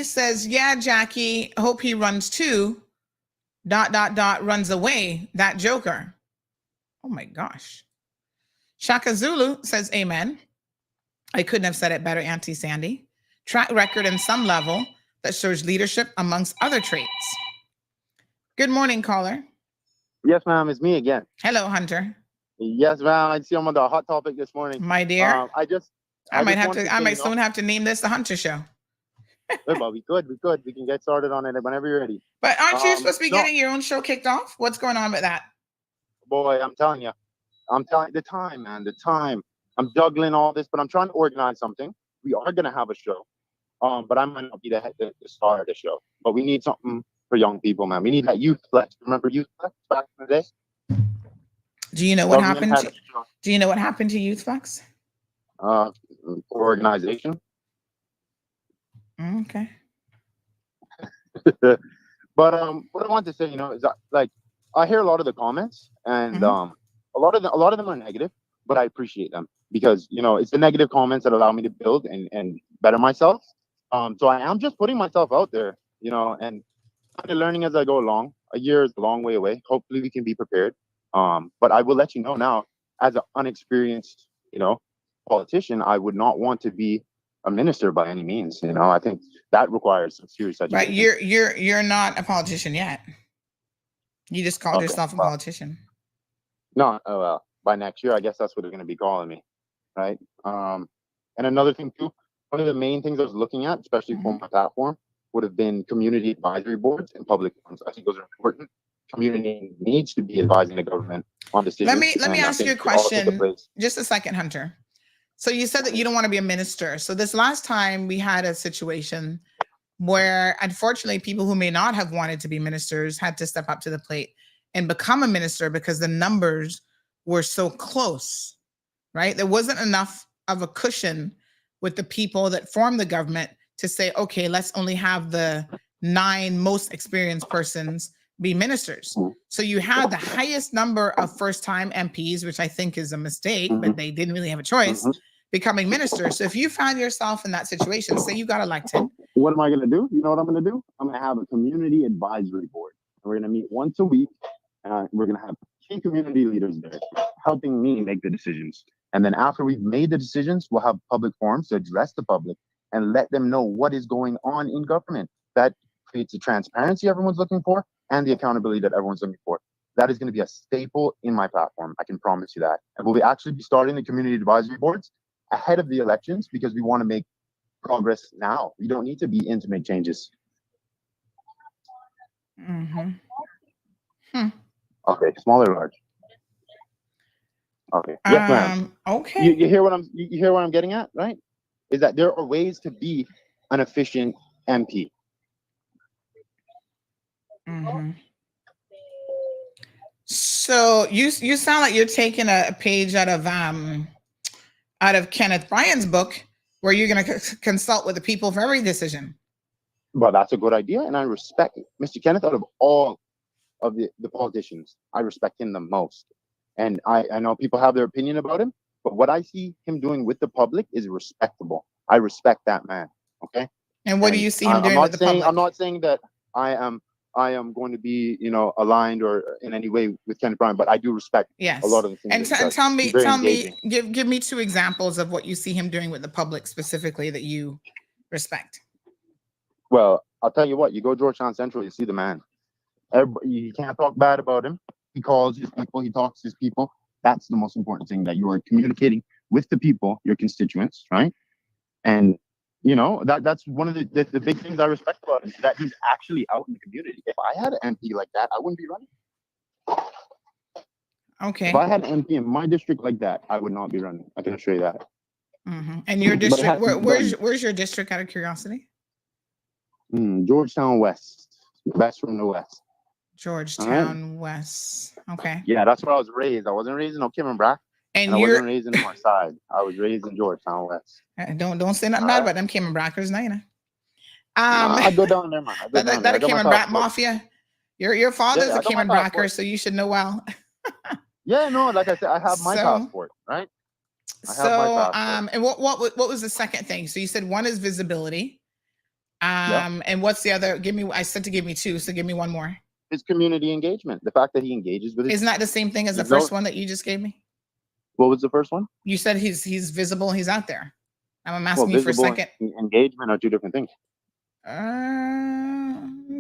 says, yeah, Jackie, hope he runs too. ... runs away. That joker. Oh my gosh. Shaka Zulu says, amen. I couldn't have said it better, Anty Sandy. Track record in some level that shows leadership amongst other traits. Good morning, caller. Yes, ma'am. It's me again. Hello, Hunter. Yes, ma'am. I see I'm on the hot topic this morning. My dear. I might soon have to name this the Hunter Show. But we could. We can get started on it whenever you're ready. But aren't you supposed to be getting your own show kicked off? What's going on with that? Boy, I'm telling you, the time, man, the time. I'm juggling all this, but I'm trying to organize something. We are going to have a show, but I might not be the star of the show. But we need something for young people, man. We need that Youth Flex. Remember Youth Flex back in the day? Do you know what happened? Do you know what happened to Youth Flex? Organization. Okay. But what I want to say, is that, like, I hear a lot of the comments, and a lot of them are negative, but I appreciate them because it's the negative comments that allow me to build and better myself. So I am just putting myself out there, and kind of learning as I go along. A year is a long way away. Hopefully we can be prepared. But I will let you know now, as an unexperienced, politician, I would not want to be a minister by any means. I think that requires some serious education. Right. You're not a politician yet. You just called yourself a politician. No, well, by next year, I guess that's what they're going to be calling me, right? And another thing too, one of the main things I was looking at, especially for my platform, would have been community advisory boards and public forums. I think those are important. Community needs to be advising the government on decisions. Let me ask you a question. Just a second, Hunter. So you said that you don't want to be a minister. So this last time we had a situation where, unfortunately, people who may not have wanted to be ministers had to step up to the plate and become a minister because the numbers were so close, right? There wasn't enough of a cushion with the people that formed the government to say, okay, let's only have the 9 most experienced persons be ministers. So you had the highest number of first-time MPs, which I think is a mistake, but they didn't really have a choice, becoming ministers. So if you found yourself in that situation, say you got elected. What am I going to do? You know what I'm going to do? I'm going to have a community advisory board. We're going to meet once a week. We're going to have key community leaders there helping me make the decisions. And then after we've made the decisions, we'll have public forums to address the public and let them know what is going on in government. That creates the transparency everyone's looking for and the accountability that everyone's looking for. That is going to be a staple in my platform. I can promise you that. And we'll actually be starting the community advisory boards ahead of the elections because we want to make progress now. We don't need to be in to make changes. Okay, small or large? Okay. Yes, ma'am. Okay. You hear what I'm getting at, right? Is that there are ways to be an efficient MP. So you sound like you're taking a page out of Kenneth Bryan's book, where you're going to consult with the people for every decision. Well, that's a good idea, and I respect Mr. Kenneth. Out of all of the politicians, I respect him the most. And I know people have their opinion about him, but what I see him doing with the public is respectable. I respect that man. Okay. And what do you see him doing with the public? I'm not saying that I am I am going to be, aligned or in any way with Kenneth Bryan, but I do respect a lot of the things. And that he does. tell He's very me, give me 2 examples of what you see him doing with the public specifically that you respect. Well, I'll tell you what. You go Georgetown Central, you see the man. Everybody, you can't talk bad about him. He calls his people. He talks to his people. That's the most important thing, that you are communicating with the people, your constituents, right? And that's one of the big things I respect about him, is that he's actually out in the community. If I had an MP like that, I wouldn't be running. Okay. If I had an MP in my district like that, I would not be running. I can assure you that. Mm-hmm. And your district, where's your district, out of curiosity? Georgetown West, best from the West. Georgetown West. Okay. Yeah, that's where I was raised. I wasn't raised in O'Kim and Brac. And I wasn't raised in the North Side. I was raised in Georgetown West. Don't say nothing bad about them Kim and Brackers, now you know. I go down there, man. That a Kim and Brac mafia. Your father's a Kim and Bracker, so you should know well. Yeah, no, like I said, I have my passport, right? And what was the second thing? So you said one is visibility. And what's the other? I said to give me 2, so give me one more. His community engagement. The fact that he engages with it. Isn't that the same thing as the first one that you just gave me? What was the first one? You said he's visible, he's out there. I'm asking you for a second. Engagement are 2 different things.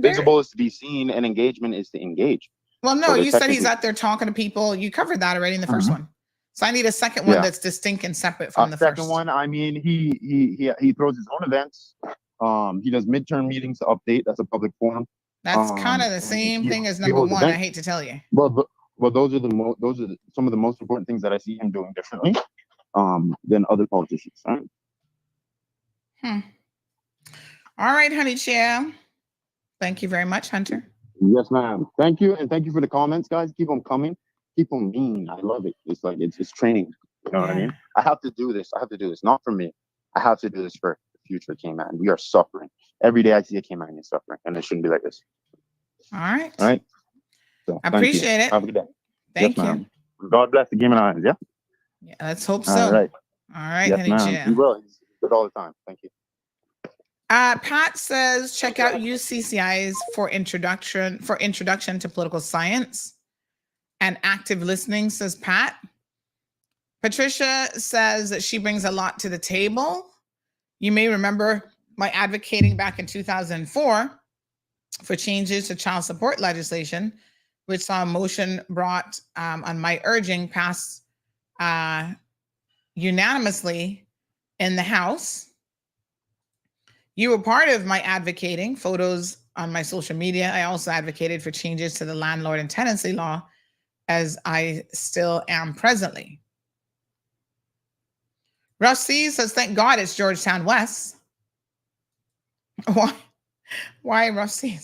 Visible is to be seen, and engagement is to engage. Well, no, you said he's out there talking to people. You covered that already in the first one. So I need a second one that's distinct and separate from the first. Second one, I mean, he throws his own events. He does midterm meetings to update. That's a public forum. That's kind of the same thing as number 1. I hate to tell you. Well, those are some of the most important things that I see him doing differently than other politicians. Right? All right, honey chair. Thank you very much, Hunter. Yes, ma'am. Thank you, and thank you for the comments, guys. Keep them coming. Keep them mean. I love it. It's like it's training. You know what I mean? I have to do this. Not for me. I have to do this for the future Cayman. We are suffering. Every day I see a Cayman is suffering, and it shouldn't be like this. All right. All right. So, I appreciate it. Have a good day. Thank you. God bless the Cayman Islands. Yeah. Yeah. Let's hope so. All right. All right, yes, honey chair. He will. He's good all the time. Thank you. Pat says, check out UCCI's for introduction to political science and active listening, says Pat. Patricia says that she brings a lot to the table. You may remember my advocating back in 2004 for changes to child support legislation, which saw a motion brought on my urging passed unanimously in the House. You were part of my advocating, photos on my social media. I also advocated for changes to the landlord and tenancy law, as I still am presently. Russ C says, thank God it's Georgetown West. Why Russ C?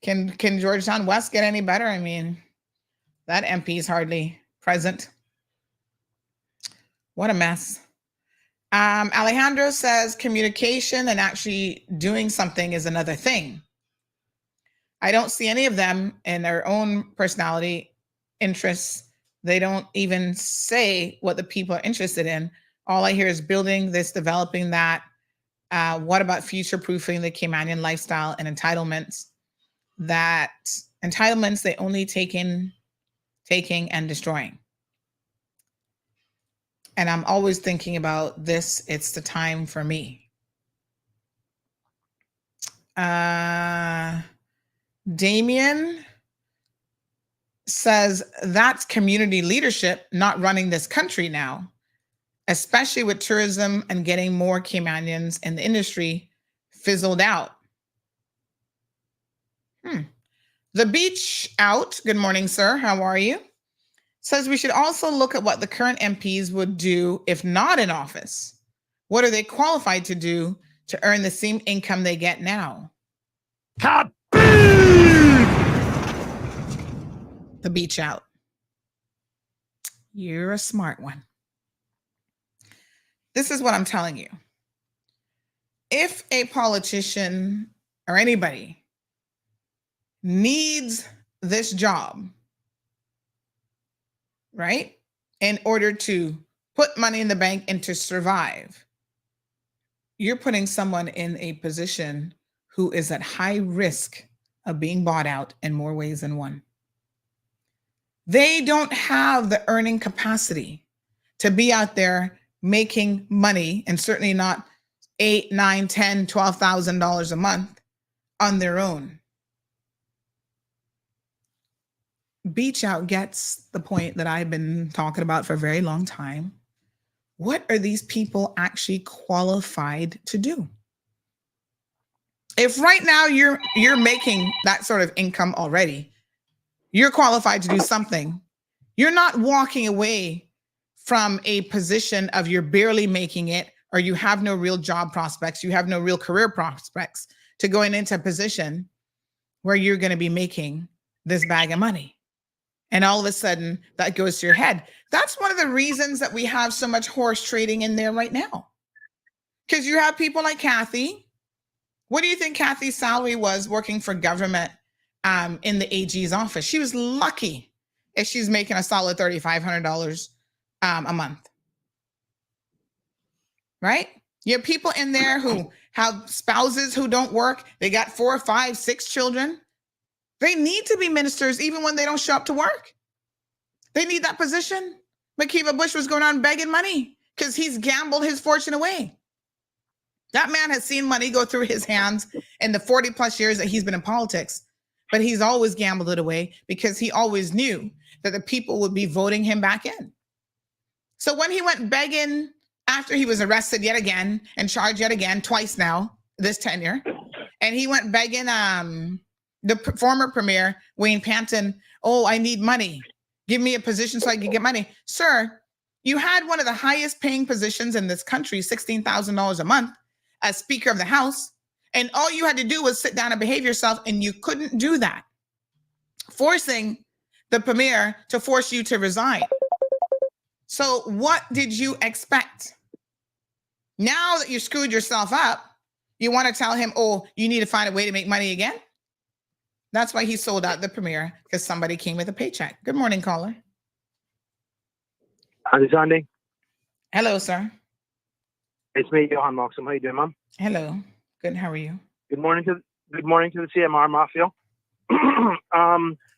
Can Georgetown West get any better? I mean, that MP is hardly present. What a mess. Alejandro says communication and actually doing something is another thing. I don't see any of them in their own personality interests. They don't even say what the people are interested in. All I hear is building this, developing that. What about future-proofing the Caymanian lifestyle and entitlements? That entitlements they only taking and destroying. And I'm always thinking about this. It's the time for me. Damien says that's community leadership, not running this country now, especially with tourism and getting more Caymanians in the industry fizzled out. The Beach Out, good morning, sir. How are you? Says we should also look at what the current MPs would do if not in office. What are they qualified to do to earn the same income they get now? The Beach Out. You're a smart one. This is what I'm telling you. If a politician or anybody needs this job, right, in order to put money in the bank and to survive, you're putting someone in a position who is at high risk of being bought out in more ways than one. They don't have the earning capacity to be out there making money, and certainly not $8, $9, $10, $12,000 a month on their own. Beach Out gets the point that I've been talking about for a very long time. What are these people actually qualified to do? If right now you're making that sort of income already, you're qualified to do something. You're not walking away from a position of you're barely making it, or you have no real job prospects, you have no real career prospects, to going into a position where you're going to be making this bag of money. And all of a sudden that goes to your head. That's one of the reasons that we have so much horse trading in there right now. Because you have people like Kathy. What do you think Kathy's salary was working for government in the AG's office? She was lucky if she's making a solid $3,500 a month. Right? You have people in there who have spouses who don't work. They got 4, 5, 6 children. They need to be ministers even when they don't show up to work. They need that position. McKeeva Bush was going on begging money because he's gambled his fortune away. That man has seen money go through his hands in the 40 plus years that he's been in politics, but he's always gambled it away because he always knew that the people would be voting him back in. So when he went begging after he was arrested yet again and charged yet again, twice now, this tenure, and he went begging the former premier, Wayne Panton, oh, I need money. Give me a position so I can get money. Sir, you had one of the highest paying positions in this country, $16,000 a month, as Speaker of the House, and all you had to do was sit down and behave yourself, and you couldn't do that. Forcing the premier to force you to resign. So what did you expect? Now that you screwed yourself up, you want to tell him, oh, you need to find a way to make money again? That's why he sold out the premier, because somebody came with a paycheck. Good morning, caller. Anty Sandy. Hello, sir. It's me, Johan Moxham. How you doing, Mom? Hello. Good. How are you? Good morning to the CMR Mafia.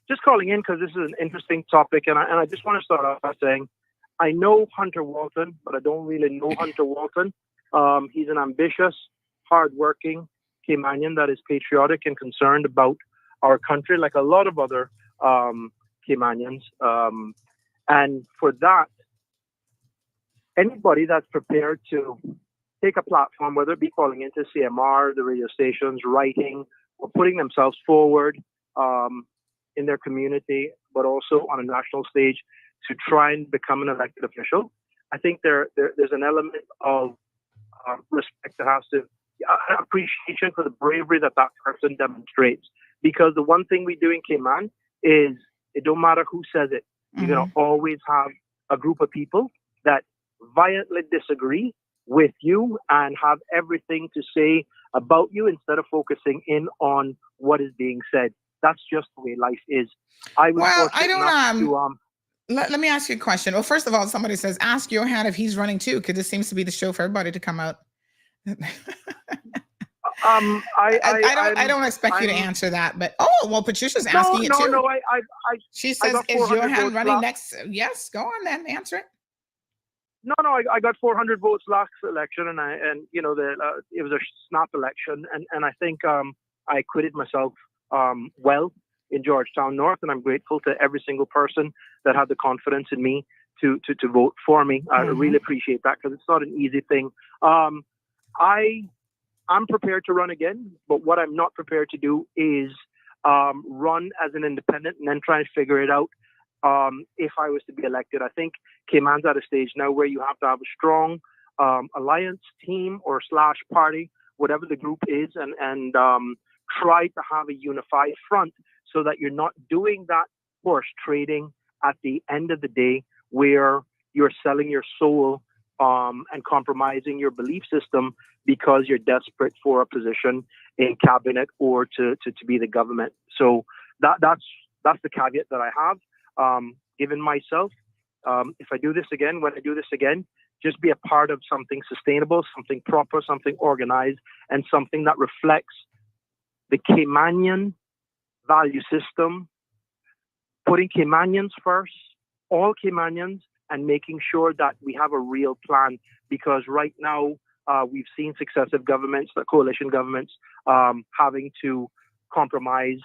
Just calling in because this is an interesting topic, and I just want to start off by saying I know Hunter Walton, but I don't really know Hunter Walton. He's an ambitious, hardworking Caymanian that is patriotic and concerned about our country, like a lot of other Caymanians. And for that, anybody that's prepared to take a platform, whether it be calling into CMR, the radio stations, writing, or putting themselves forward in their community, but also on a national stage to try and become an elected official, I think there's an element of respect that has to, appreciation for the bravery that person demonstrates. Because the one thing we do in Cayman is it don't matter who says it. You're going to always have a group of people that violently disagree with you and have everything to say about you instead of focusing in on what is being said. That's just the way life is. I don't let me ask you a question. Well, first of all, somebody says, ask Johan if he's running too, because this seems to be the show for everybody to come out. I don't expect you to answer that, but Patricia's asking it too. She says, is Johan running next? Yes, go on then, answer it. No, I got 400 votes last election, and it was a snap election, and I think I acquitted myself well in Georgetown North, and I'm grateful to every single person that had the confidence in me to vote for me. I really appreciate that because it's not an easy thing. I'm prepared to run again, but what I'm not prepared to do is run as an independent and then try and figure it out if I was to be elected. I think Cayman's at a stage now where you have to have a strong alliance team or / party, whatever the group is, and try to have a unified front so that you're not doing that horse trading at the end of the day where you're selling your soul and compromising your belief system because you're desperate for a position in cabinet or to be the government. So that's the caveat that I have given myself. If I do this again, when I do this again, just be a part of something sustainable, something proper, something organized, and something that reflects the Caymanian value system, putting Caymanians first, all Caymanians, and making sure that we have a real plan. Because right now, we've seen successive governments, the coalition governments, having to compromise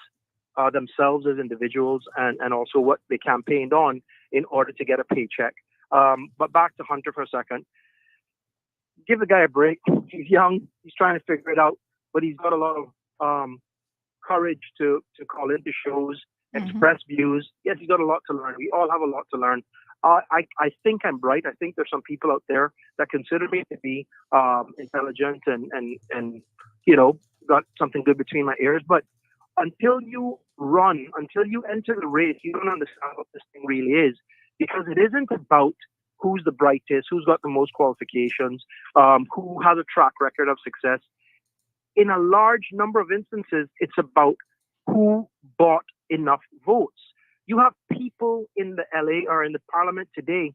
themselves as individuals and also what they campaigned on in order to get a paycheck. But back to Hunter for a second. Give the guy a break. He's young. He's trying to figure it out, but he's got a lot of courage to call into shows, express views. Yes, he's got a lot to learn. We all have a lot to learn. I think I'm bright. I think there's some people out there that consider me to be intelligent and got something good between my ears. But until you run, until you enter the race, you don't understand what this thing really is, because it isn't about who's the brightest, who's got the most qualifications, who has a track record of success. In a large number of instances, it's about who bought enough votes. You have people in the LA or in the parliament today,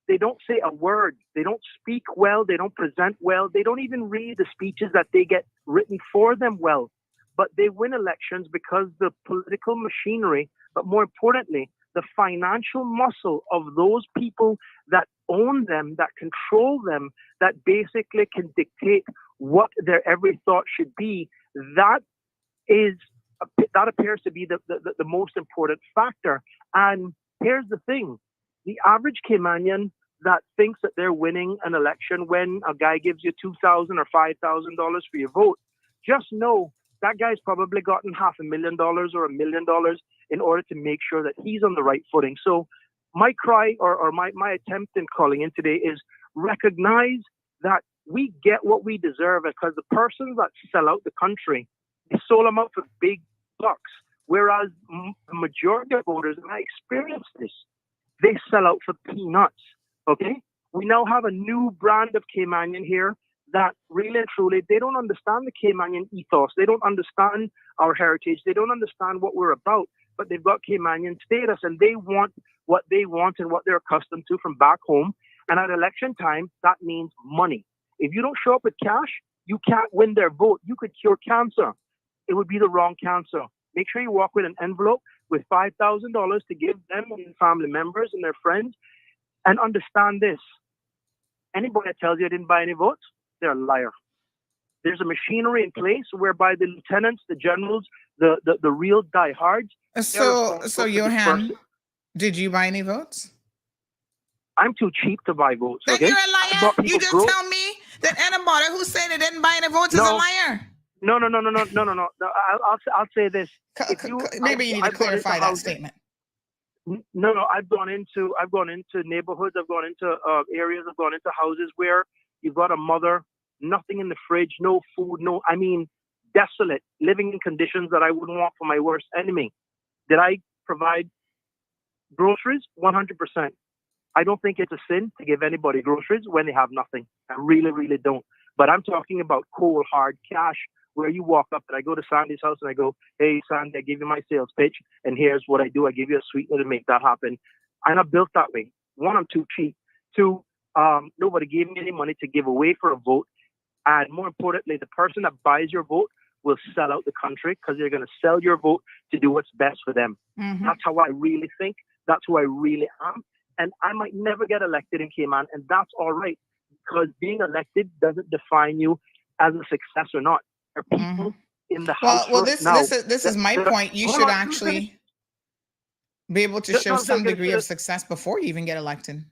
they don't say a word. They don't speak well. They don't present well. They don't even read the speeches that they get written for them well. But they win elections because the political machinery, but more importantly, the financial muscle of those people that own them, that control them, that basically can dictate what their every thought should be, that appears to be the most important factor. And here's the thing. The average Caymanian that thinks that they're winning an election when a guy gives you $2,000 or $5,000 for your vote, just know that guy's probably gotten $500,000 or $1 million in order to make sure that he's on the right footing. So my cry or my attempt in calling in today is recognize that we get what we deserve, because the persons that sell out the country, they sold them out for big bucks, whereas the majority of voters, and I experienced this, they sell out for peanuts. Okay? We now have a new brand of Caymanian here that really and truly, they don't understand the Caymanian ethos. They don't understand our heritage. They don't understand what we're about, but they've got Caymanian status, and they want what they want and what they're accustomed to from back home. And at election time, that means money. If you don't show up with cash, you can't win their vote. You could cure cancer. It would be the wrong cancer. Make sure you walk with an envelope with $5,000 to give them and family members and their friends. And understand this. Anybody that tells you I didn't buy any votes, they're a liar. There's a machinery in place whereby the lieutenants, the generals, the real diehards. So Johan, did you buy any votes? I'm too cheap to buy votes. Then okay? You're a liar. You just tell me that anybody who said they didn't buy any votes is a liar. No. I'll say this. Maybe you need to clarify that statement. No. I've gone into neighborhoods. I've gone into areas. I've gone into houses where you've got a mother, nothing in the fridge, no food, desolate, living in conditions that I wouldn't want for my worst enemy. Did I provide groceries? 100%. I don't think it's a sin to give anybody groceries when they have nothing. I really, really don't. But I'm talking about cold, hard cash, where you walk up and I go to Sandy's house and I go, hey, Sandy, I give you my sales pitch, and here's what I do. I give you a sweetener to make that happen. I'm not built that way. One, I'm too cheap. Two, nobody gave me any money to give away for a vote. And more importantly, the person that buys your vote will sell out the country, because they're going to sell your vote to do what's best for them. Mm-hmm. That's how I really think. That's who I really am. And I might never get elected in Cayman, and that's all right, because being elected doesn't define you as a success or not. There are people in the house. Well, this is my point. You should actually be able to show some degree of success before you even get elected.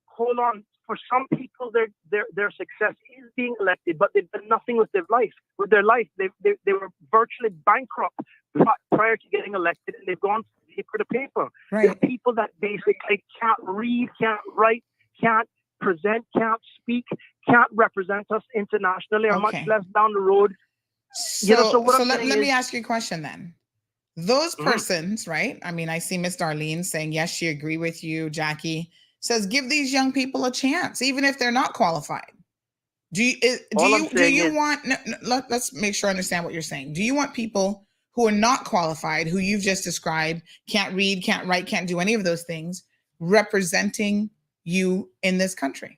Hold on. For some people, their success is being elected, but they've done nothing with their life. They were virtually bankrupt prior to getting elected, and they've gone paper to paper. Right. There are people that basically can't read, can't write, can't present, can't speak, can't represent us internationally, or much less down the road. So let me ask you a question then. Those persons, right? I mean, I see Miss Darlene saying, yes, she agree with you. Jackie says, give these young people a chance, even if they're not qualified. Let's make sure I understand what you're saying. Do you want people who are not qualified, who you've just described, can't read, can't write, can't do any of those things, representing you in this country?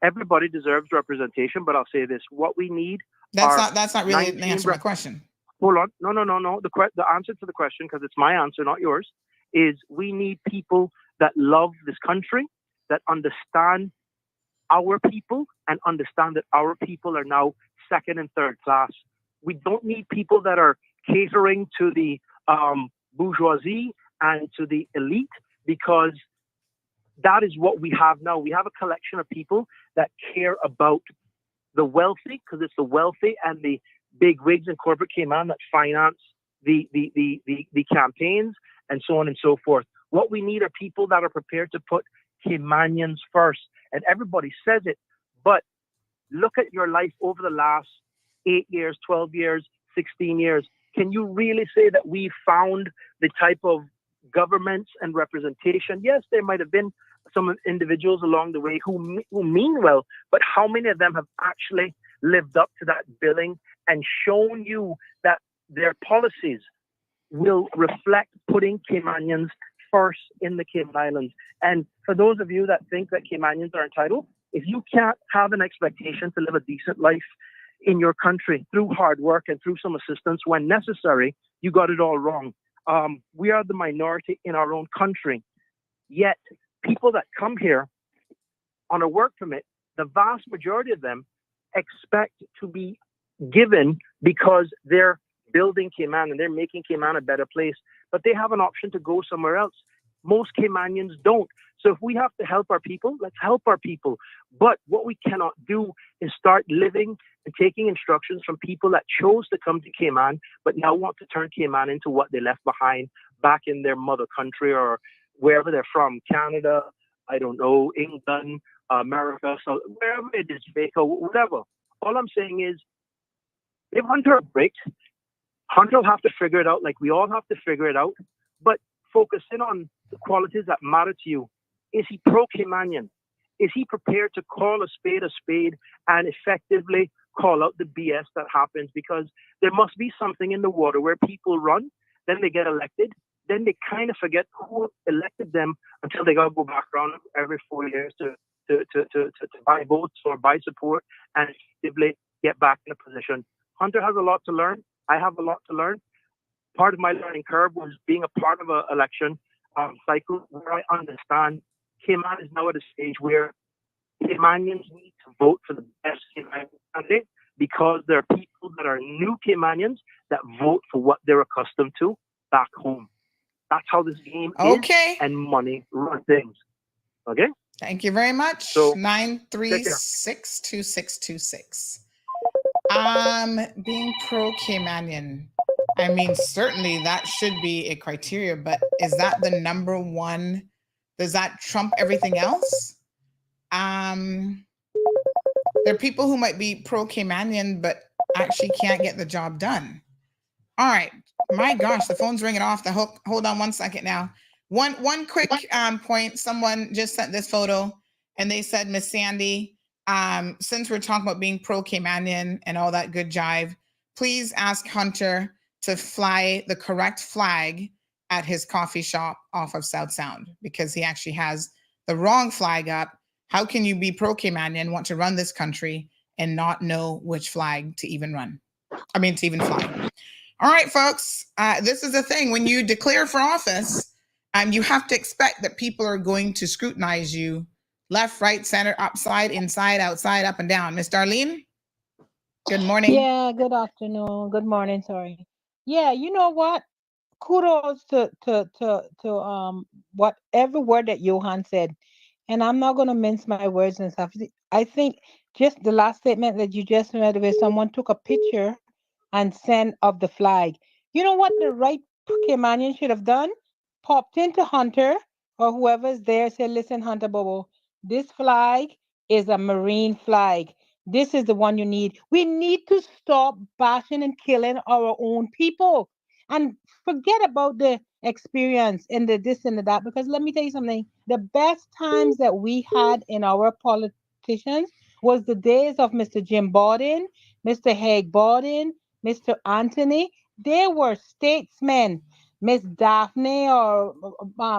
Everybody deserves representation, but I'll say this: what we need. That's not really the answer to my question. hold on. No. The answer to the question, because it's my answer, not yours, is we need people that love this country, that understand our people, and understand that our people are now second and third class. We don't need people that are catering to the bourgeoisie and to the elite, because that is what we have now. We have a collection of people that care about the wealthy, because it's the wealthy and the big wigs and corporate Cayman that finance the campaigns and so on and so forth. What we need are people that are prepared to put Caymanians first. And everybody says it, but look at your life over the last 8 years, 12 years, 16 years. Can you really say that we found the type of governments and representation? Yes, there might have been some individuals along the way who mean well, but how many of them have actually lived up to that billing and shown you that their policies will reflect putting Caymanians first in the Cayman Islands? And for those of you that think that Caymanians are entitled, if you can't have an expectation to live a decent life in your country through hard work and through some assistance when necessary, you got it all wrong. We are the minority in our own country. Yet, people that come here on a work permit, the vast majority of them expect to be given because they're building Cayman and they're making Cayman a better place, but they have an option to go somewhere else. Most Caymanians don't. So if we have to help our people, let's help our people. But what we cannot do is start living and taking instructions from people that chose to come to Cayman, but now want to turn Cayman into what they left behind back in their mother country or wherever they're from, Canada, I don't know, England, America, so wherever it is, Jamaica, whatever. All I'm saying is, if Hunter breaks, Hunter will have to figure it out like we all have to figure it out, but focus in on the qualities that matter to you. Is he pro-Caymanian? Is he prepared to call a spade and effectively call out the BS that happens? Because there must be something in the water where people run, then they get elected, then they kind of forget who elected them until they got to go back around every 4 years to buy votes or buy support and effectively get back in a position. Hunter has a lot to learn. I have a lot to learn. Part of my learning curve was being a part of an election cycle where I understand Cayman is now at a stage where Caymanians need to vote for the best Caymanian candidate, because there are people that are new Caymanians that vote for what they're accustomed to back home. That's how this game is, and money run things. Okay? Thank you very much. So, 9362626. Being pro-Caymanian. I mean, certainly that should be a criteria, but is that the number one? Does that trump everything else? There are people who might be pro-Caymanian, but actually can't get the job done. All right. My gosh, the phone's ringing off the hook. Hold on 1 second now. One quick point. Someone just sent this photo and they said, Miss Sandy, since we're talking about being pro-Caymanian and all that good jive, please ask Hunter to fly the correct flag at his coffee shop off of South Sound, because he actually has the wrong flag up. How can you be pro-Caymanian, want to run this country, and not know which flag to even run? I mean, to even fly. All right, folks, this is the thing. When you declare for office, you have to expect that people are going to scrutinize you left, right, center, upside, inside, outside, up and down. Miss Darlene, good morning. Yeah, good afternoon. Good morning, sorry. Yeah, you know what? Kudos to whatever word that Johan said. And I'm not gonna mince my words and stuff. I think just the last statement that you just read, where someone took a picture and sent of the flag. You know what the right Caymanian should have done? Popped into Hunter or whoever's there, said, listen, Hunter Bobo, this flag is a Marine flag. This is the one you need. We need to stop bashing and killing our own people and forget about the experience and the this and the that. Because let me tell you something, the best times that we had in our politicians was the days of Mr. Jim Borden, Mr. Haig Borden, Mr. Anthony. They were statesmen. Miss Daphne or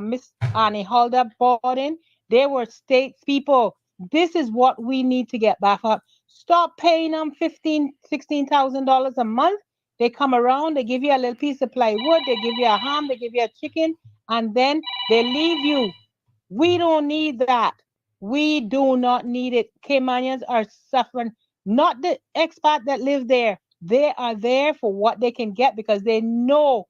Miss Annie Holder Borden, they were statespeople. This is what we need to get back up. Stop paying them $16,000 a month They come around, they give you a little piece of plywood, they give you a ham, they give you a chicken, and then they leave you. We don't need that. We do not need it. Caymanians are suffering. Not the expat that live there. They are there for what they can get because they know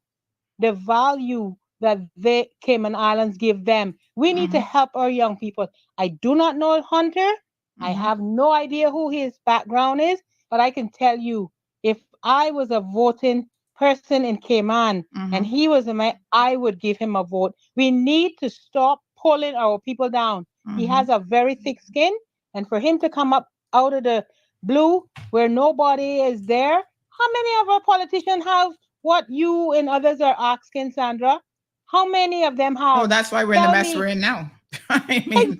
the value that the Cayman Islands give them. We need to help our young people. I do not know Hunter. I have no idea who his background is, but I can tell you, if I was a voting person in Cayman and he was a man, I would give him a vote. We need to stop pulling our people down. He has a very thick skin, and for him to come up out of the blue where nobody is there, how many of our politicians have what you and others are asking, Sandra? How many of them have? Oh, that's why we're in the mess we're in now. I mean, exactly.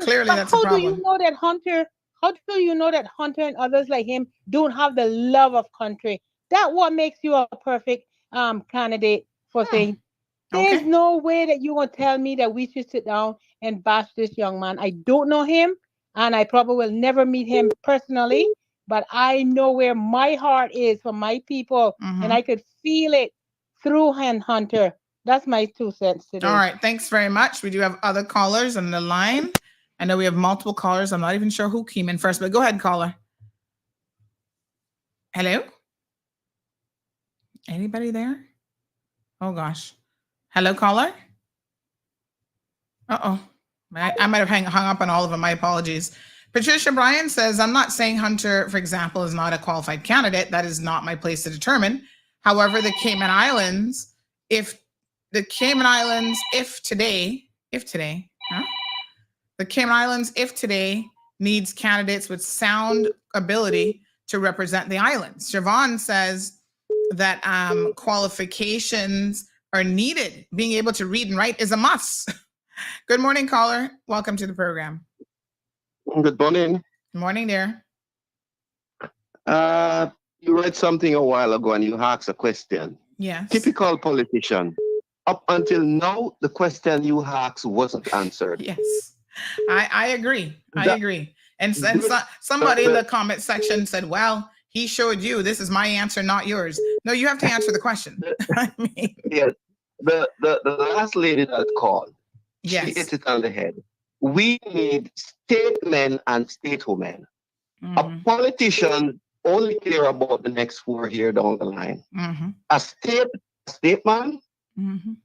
Clearly, but that's a how do you problem. know that Hunter? How do you know that Hunter and others like him don't have the love of country? That what makes you a perfect candidate for saying. There's no way that you gonna tell me that we should sit down and bash this young man. I don't know him, and I probably will never meet him personally. But I know where my heart is for my people, and I could feel it through Hunter. That's my 2 cents today. All right. Thanks very much. We do have other callers on the line. I know we have multiple callers. I'm not even sure who came in first, but go ahead, caller. Hello? Anybody there? Oh, gosh. Hello, caller? Uh-oh. I might have hung up on all of them. My apologies. Patricia Bryan says, I'm not saying Hunter, for example, is not a qualified candidate. That is not my place to determine. However, the Cayman Islands, if today needs candidates with sound ability to represent the islands. Siobhan says that qualifications are needed. Being able to read and write is a must. Good morning, caller. Welcome to the program. Good morning. Good morning, dear. You read something a while ago and you asked a question. Yes. Typical politician. Up until now, the question you asked wasn't answered. Yes. I agree. I agree. And somebody in the comment section said, well, he showed you, this is my answer, not yours. No, you have to answer the question. I mean, yeah, the last lady that called, yes. She hit it on the head. We need statesmen and statewomen. A politician only care about the next 4 years down the line. A statesman,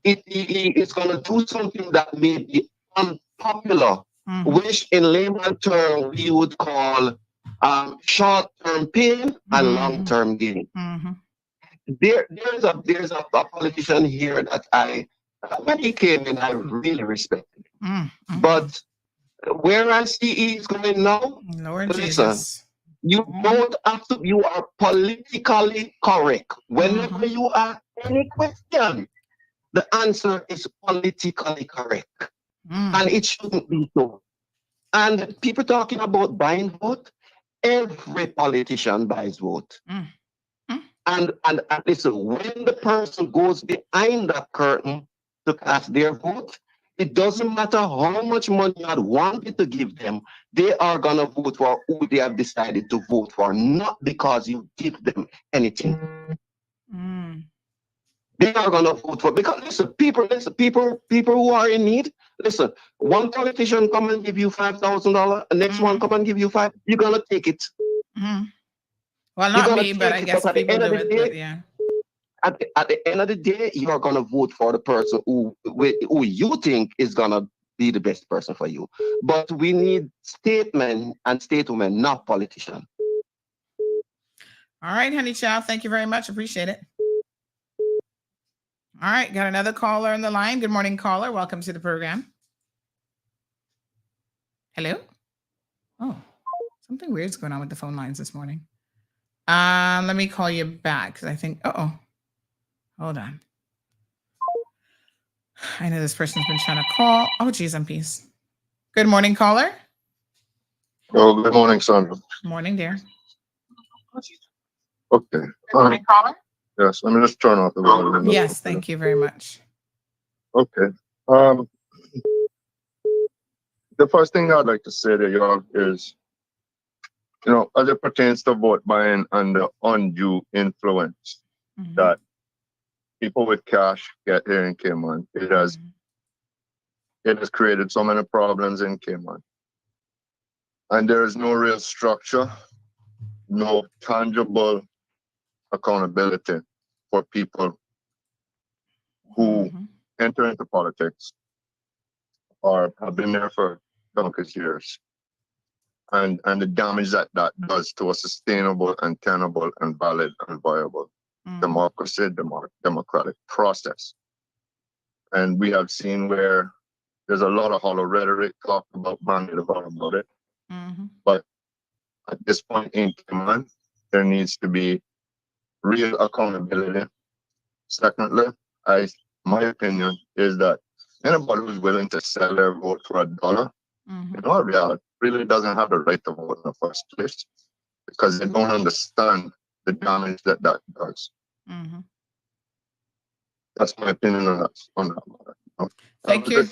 it's going to do something that may be unpopular, which in layman term we would call short-term pain and long-term gain. There's a politician here that when he came in, I really respected him. But where I see he's going now, Lord listen, Jesus. you don't have to, you are politically correct. Whenever you ask any question, the answer is politically correct. And it shouldn't be so. And people talking about buying vote, every politician buys vote. And listen, when the person goes behind that curtain to cast their vote, it doesn't matter how much money you had wanted to give them, they are going to vote for who they have decided to vote for, not because you give them anything. They are going to vote for, because listen, people who are in need, listen, one politician come and give you $5,000, the next one come and give you $5,000, you're going to take it. Well, not me, but I guess people do it, but yeah. At the end of the day, you are going to vote for the person who you think is going to be the best person for you. But we need statesmen and statewomen, not politicians. All right, honey child. Thank you very much. Appreciate it. All right, got another caller on the line. Good morning, caller. Welcome to the program. Hello? Oh, something weird's going on with the phone lines this morning. Let me call you back because I think, hold on. I know this person's been trying to call. Oh, geez, I'm peace. Good morning, caller. Oh, good morning, Sandra. Morning, dear. Okay. Good morning, caller. Yes, let me just turn off the volume. Yes, thank you very much. Okay. The first thing I'd like to say to y'all is, as it pertains to vote buying and the undue influence, that people with cash get here in Cayman. It has created so many problems in Cayman. And there is no real structure, no tangible accountability for people who enter into politics or have been there for donkey's years. And the damage that does to a sustainable and tenable and valid and viable democracy, democratic process. And we have seen where there's a lot of hollow rhetoric talked about, about it. But at this point in Cayman, there needs to be real accountability. Secondly, my opinion is that anybody who's willing to sell their vote for $1, in all reality, really doesn't have the right to vote in the first place because they don't understand the damage that does. That's my opinion on that matter. Thank you.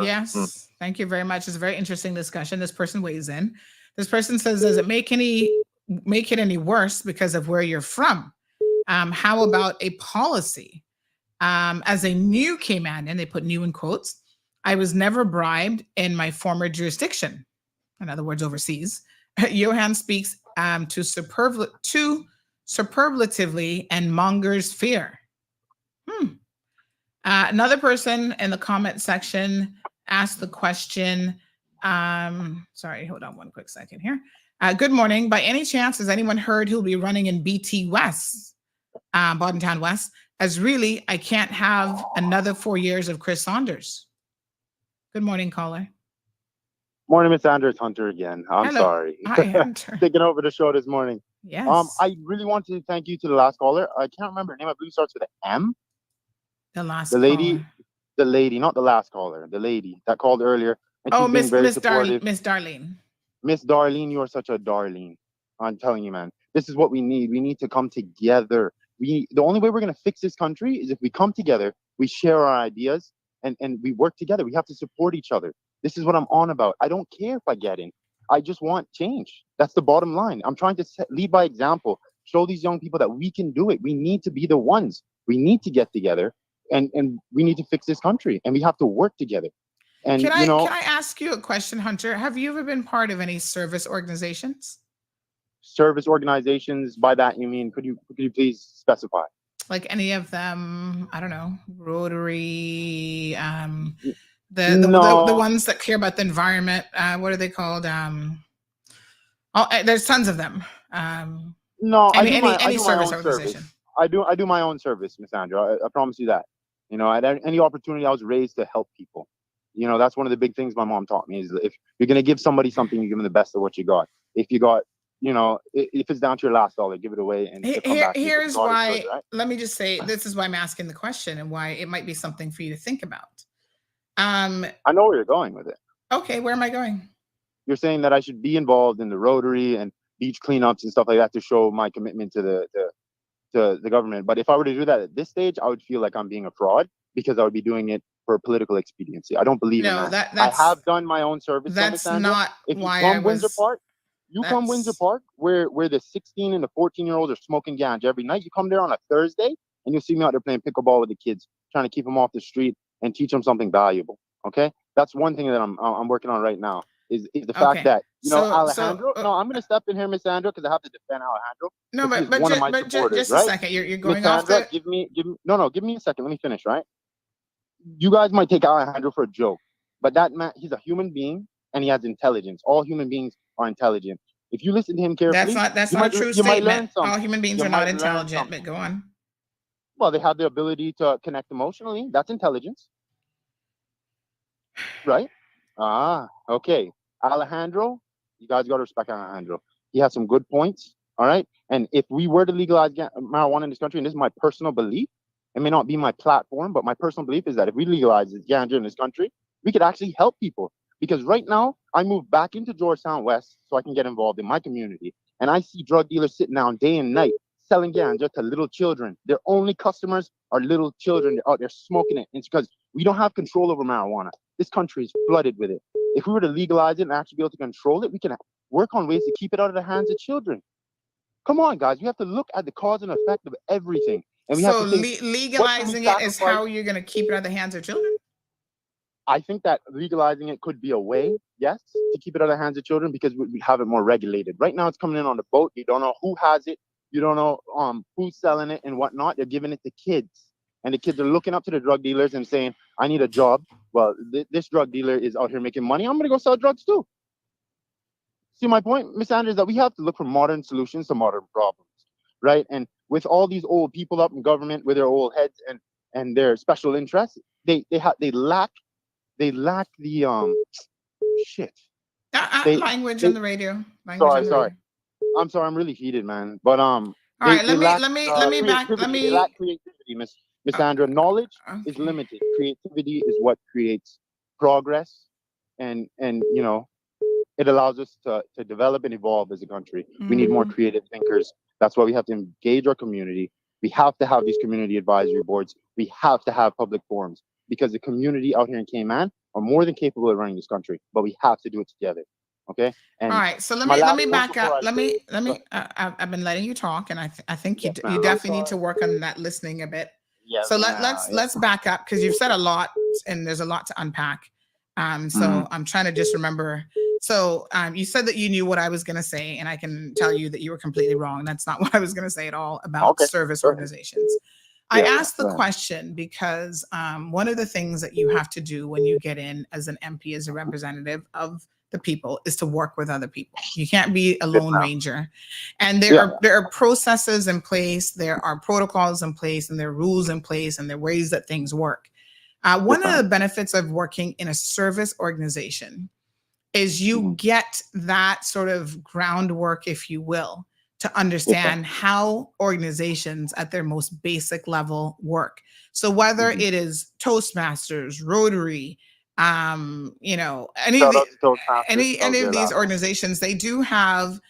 Yes, thank you very much. It's a very interesting discussion. This person weighs in. This person says, does it make it any worse because of where you're from? How about a policy? As a new Cayman, and they put new in quotes, I was never bribed in my former jurisdiction. In other words, overseas. Johan speaks too superlatively and mongers fear. Another person in the comment section asked the question, sorry, hold on one quick second here. Good morning. By any chance, has anyone heard who'll be running in BT West, Bordentown West? As really, I can't have another 4 years of Chris Saunders. Good morning, caller. Morning, Miss Sanders. Hunter again. I'm Hello. sorry. Hi, Hunter. Taking over the show this morning. Yes. I really wanted to thank you to the last caller. I can't remember her name. I believe it starts with an M. The last lady, caller. the lady, not the last caller. The lady that called earlier. And Oh, she's being very supportive. Miss Darlene. Miss Darlene, you are such a darling. I'm telling you, man. This is what we need. We need to come together. The only way we're going to fix this country is if we come together, we share our ideas, and we work together. We have to support each other. This is what I'm on about. I don't care if I get in. I just want change. That's the bottom line. I'm trying to lead by example. Show these young people that we can do it. We need to be the ones. We need to get together, and we need to fix this country, and we have to work together. And Can I ask you a question, Hunter? Have you ever been part of any service organizations? Service organizations, by that you mean, could you please specify? Like any of them, I don't know, Rotary, the ones that care about the environment. What are they called? There's tons of them. No, any service organization. I do my own service, Miss Andrew. I promise you that. At any opportunity, I was raised to help people. That's one of the big things my mom taught me is if you're gonna give somebody something, you give them the best of what you got. If you got, if it's down to your last dollar, give it away. And here's why. Right? Let me just say, this is why I'm asking the question and why it might be something for you to think about. I know where you're going with it. Okay, where am I going? You're saying that I should be involved in the Rotary and beach cleanups and stuff like that to show my commitment to the government. But if I were to do that at this stage, I would feel like I'm being a fraud because I would be doing it for political expediency. I don't believe in that. I have done my own service. That's not why I was. You come Windsor Park, where the 16 and the 14-year-olds are smoking ganja every night. You come there on a Thursday, and you'll see me out there playing pickleball with the kids, trying to keep them off the street and teach them something valuable. Okay, that's one thing that I'm working on right now. Is the fact that Alejandro? No, I'm going to step in here, Miss Sandra, because I have to defend Alejandro. No, but just a second. You're going off the... Give me a second. Let me finish. Right. You guys might take Alejandro for a joke, but that man, he's a human being and he has intelligence. All human beings are intelligent. If you listen to him carefully, that's not a true statement. All human beings are not intelligent, but go on. Well, they have the ability to connect emotionally. That's intelligence. Right? Okay. Alejandro, you guys got to respect Alejandro. He has some good points. All right. And if we were to legalize marijuana in this country, and this is my personal belief, it may not be my platform, but my personal belief is that if we legalize ganja in this country, we could actually help people. Because right now, I moved back into Georgetown West so I can get involved in my community. And I see drug dealers sitting down day and night selling ganja to little children. Their only customers are little children. They're out there smoking it. And it's because we don't have control over marijuana. This country is flooded with it. If we were to legalize it and actually be able to control it, we can work on ways to keep it out of the hands of children. Come on, guys. We have to look at the cause and effect of everything. And we have So to think, legalizing it is how you're going to keep it out of the hands of children? I think that legalizing it could be a way, yes, to keep it out of the hands of children because we have it more regulated. Right now, it's coming in on the boat. You don't know who has it. You don't know who's selling it and whatnot. They're giving it to kids. And the kids are looking up to the drug dealers and saying, I need a job. Well, this drug dealer is out here making money. I'm going to go sell drugs too. See my point, Miss Andrews, that we have to look for modern solutions to modern problems, right? And with all these old people up in government with their old heads and their special interests, they lack the shit. Language on the radio. Sorry. I'm sorry. I'm really heated, man. But all right, let me They lack creativity, Miss Andrea. Knowledge is limited. Creativity is what creates progress, and you know, it allows us to develop and evolve as a country. We need more creative thinkers. That's why we have to engage our community. We have to have these community advisory boards. We have to have public forums because the community out here in Cayman are more than capable of running this country, but we have to do it together. Okay. And all right. So let me back up. Let me. I've been letting you talk, and I think you definitely need to work on that listening a bit. Yeah. So let's back up because you've said a lot, and there's a lot to unpack. So I'm trying to just remember. So you said that you knew what I was going to say, and I can tell you that you were completely wrong. That's not what I was going to say at all about service organizations. I asked the question because one of the things that you have to do when you get in as an MP, as a representative of the people, is to work with other people. You can't be a lone ranger. And there are processes in place, there are protocols in place, and there are rules in place, and there are ways that things work. One of the benefits of working in a service organization is you get that sort of groundwork, if you will, to understand how organizations at their most basic level work. So whether it is Toastmasters, Rotary, you know, any of these organizations, they do have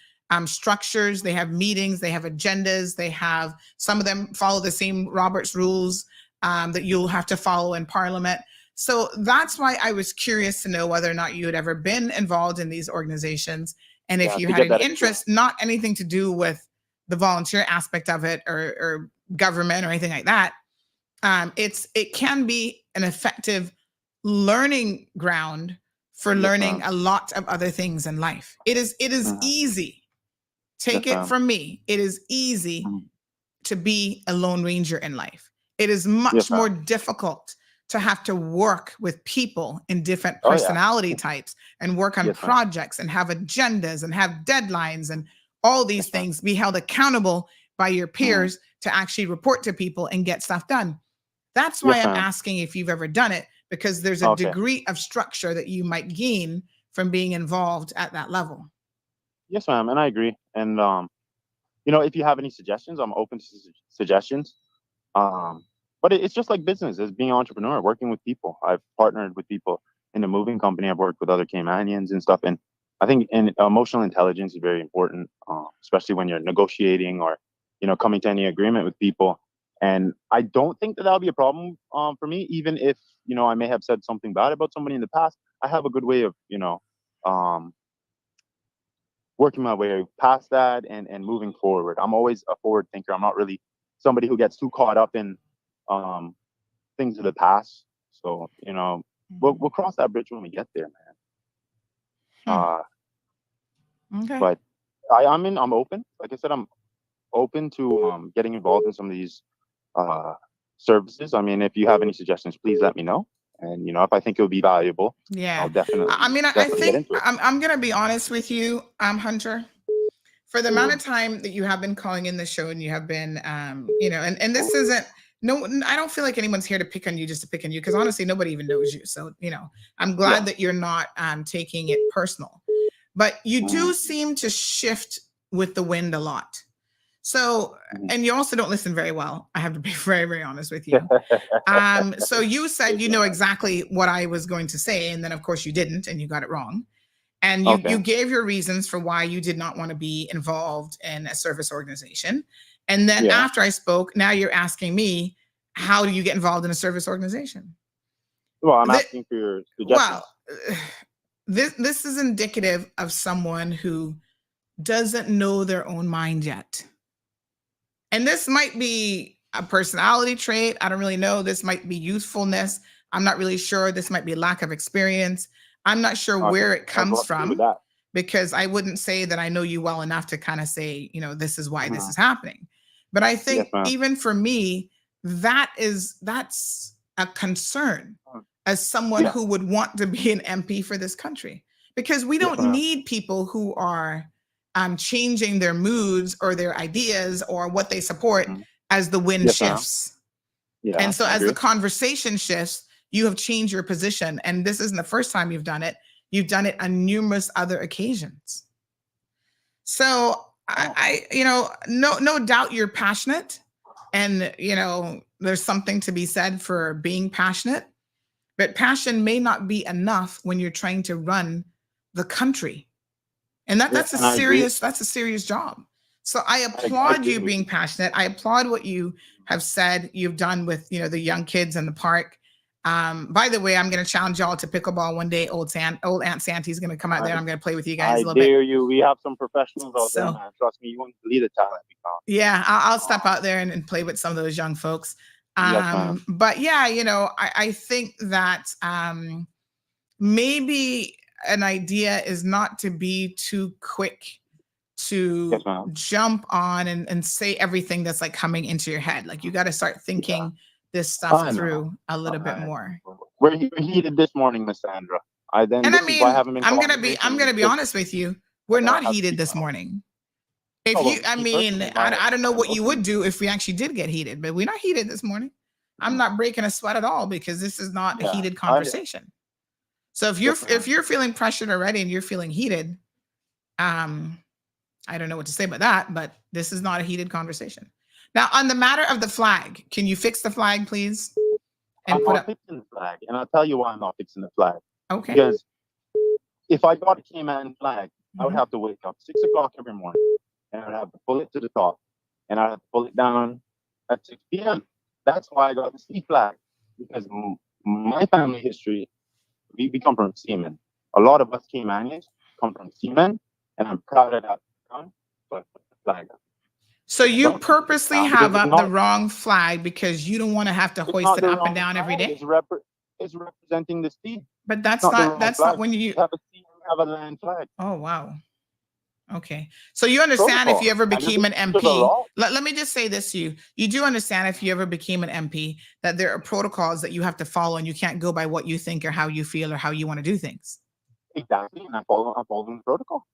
structures, they have meetings, they have agendas, they have, some of them follow the same Robert's rules that you'll have to follow in Parliament. So that's why I was curious to know whether or not you had ever been involved in these organizations. And if you had any interest, not anything to do with the volunteer aspect of it or government or anything like that. It can be an effective learning ground for learning a lot of other things in life. It is easy. Take it from me. It is easy to be a lone ranger in life. It is much more difficult to have to work with people in different personality types and work on projects and have agendas and have deadlines and all these things, be held accountable by your peers to actually report to people and get stuff done. That's why I'm asking if you've ever done it, because there's a degree of structure that you might gain from being involved at that level. Yes, ma'am. And I agree. And, you know, if you have any suggestions, I'm open to suggestions. But it's just like business, as being an entrepreneur, working with people. I've partnered with people in the moving company. I've worked with other Caymanians and stuff. And I think emotional intelligence is very important, especially when you're negotiating or, you know, coming to any agreement with people. And I don't think that that'll be a problem for me, even if, you know, I may have said something bad about somebody in the past. I have a good way of, you know, working my way past that and moving forward. I'm always a forward thinker. I'm not really somebody who gets too caught up in things of the past. So, you know, we'll cross that bridge when we get there, man. But I'm open. Like I said, I'm open to getting involved in some of these services. I mean, if you have any suggestions, please let me know. And, you know, if I think it would be valuable, I'll definitely. I mean, I think I'm going to be honest with you, Hunter. For the amount of time that you have been calling in the show and you have been, you know, and this isn't, no, I don't feel like anyone's here to pick on you just to pick on you, because honestly, nobody even knows you. So, you know, I'm glad that you're not taking it personal, but you do seem to shift with the wind a lot. So, and you also don't listen very well. I have to be very, very honest with you. So you said, you know exactly what I was going to say. And then of course you didn't, and you got it wrong. And you gave your reasons for why you did not want to be involved in a service organization. And then after I spoke, now you're asking me, how do you get involved in a service organization? Well, I'm asking for your suggestions. Well, this is indicative of someone who doesn't know their own mind yet. And this might be a personality trait. I don't really know. This might be youthfulness. I'm not really sure. This might be lack of experience. I'm not sure where it comes from, because I wouldn't say that I know you well enough to kind of say, you know, this is why this is happening. But I think even for me, that's a concern as someone who would want to be an MP for this country, because we don't need people who are changing their moods or their ideas or what they support as the wind shifts. And so as the conversation shifts, you have changed your position. And this isn't the first time you've done it. You've done it on numerous other occasions. So I you know, no doubt you're passionate, and, you know, there's something to be said for being passionate, but passion may not be enough when you're trying to run the country. And that's a serious job. So I applaud you being passionate. I applaud what you have said you've done with, you know, the young kids in the park. By the way, I'm going to challenge y'all to pickleball one day. Old Aunt Sandy's going to come out there and I'm going to play with you guys a little bit. I dare you. We have some professionals out there, man. Trust me, you won't believe the talent we found. Yeah, I'll step out there and play with some of those young folks. But yeah, you know, I think that maybe an idea is not to be too quick to jump on and say everything that's like coming into your head. Like, you got to start thinking this stuff through a little bit more. We're heated this morning, Miss Sandra. I'm gonna be honest with you. We're not heated this morning. I don't know what you would do if we actually did get heated, but we're not heated this morning. I'm not breaking a sweat at all, because this is not a heated conversation. So if you're feeling pressured already and you're feeling heated, I don't know what to say about that, but this is not a heated conversation. Now, on the matter of the flag, can you fix the flag, please? I'm not fixing the flag, and I'll tell you why I'm not fixing the flag. Okay. Because if I got a Cayman flag, I would have to wake up 6 o'clock every morning, and I'd have to pull it to the top, and I'd have to pull it down at 6 p.m. That's why I got the C flag, because my family history, we come from seamen. A lot of us Caymanians come from seamen, and I'm proud of that. But flag. So you purposely have up the wrong flag because you don't want to have to hoist it up and down every day? It's representing the sea. But that's not when you have a sea, have a land flag. Oh, wow. Okay. So you understand if you ever became an MP, let me just say this to you. You do understand if you ever became an MP that there are protocols that you have to follow, and you can't go by what you think or how you feel or how you want to do things. Exactly. And I'm following the protocol.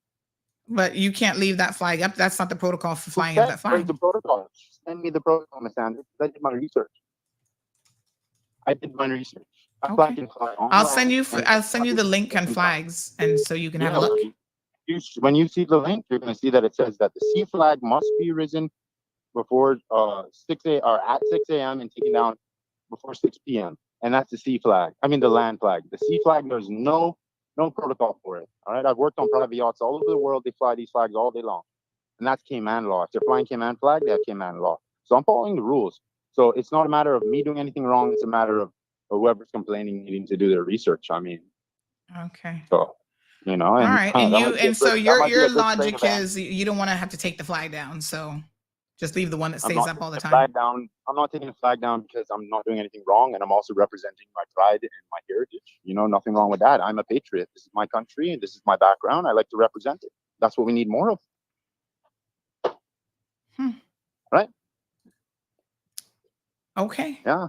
But you can't leave that flag up. That's not the protocol for flying up that flag. The protocol. Send me the protocol, Miss Sanders. I did my research. Okay. I'll send you the link on flags, and so you can have a look. When you see the link, you're going to see that it says that the sea flag must be risen before 6 a.m. and taken down before 6 p.m. And that's the sea flag. I mean the land flag. The sea flag, there's no protocol for it. All right. I've worked on private yachts all over the world. They fly these flags all day long. And that's Cayman law. If they're flying Cayman flag, they have Cayman law. So I'm following the rules. So it's not a matter of me doing anything wrong. It's a matter of whoever's complaining needing to do their research. I mean. Okay. So, you know. All right. And so your logic is you don't want to have to take the flag down. So just leave the one that stays up all the time. I'm not taking the flag down because I'm not doing anything wrong, and I'm also representing my pride and my heritage. You know, nothing wrong with that. I'm a patriot. This is my country, and this is my background. I like to represent it. That's what we need more of. Right? Okay. Yeah.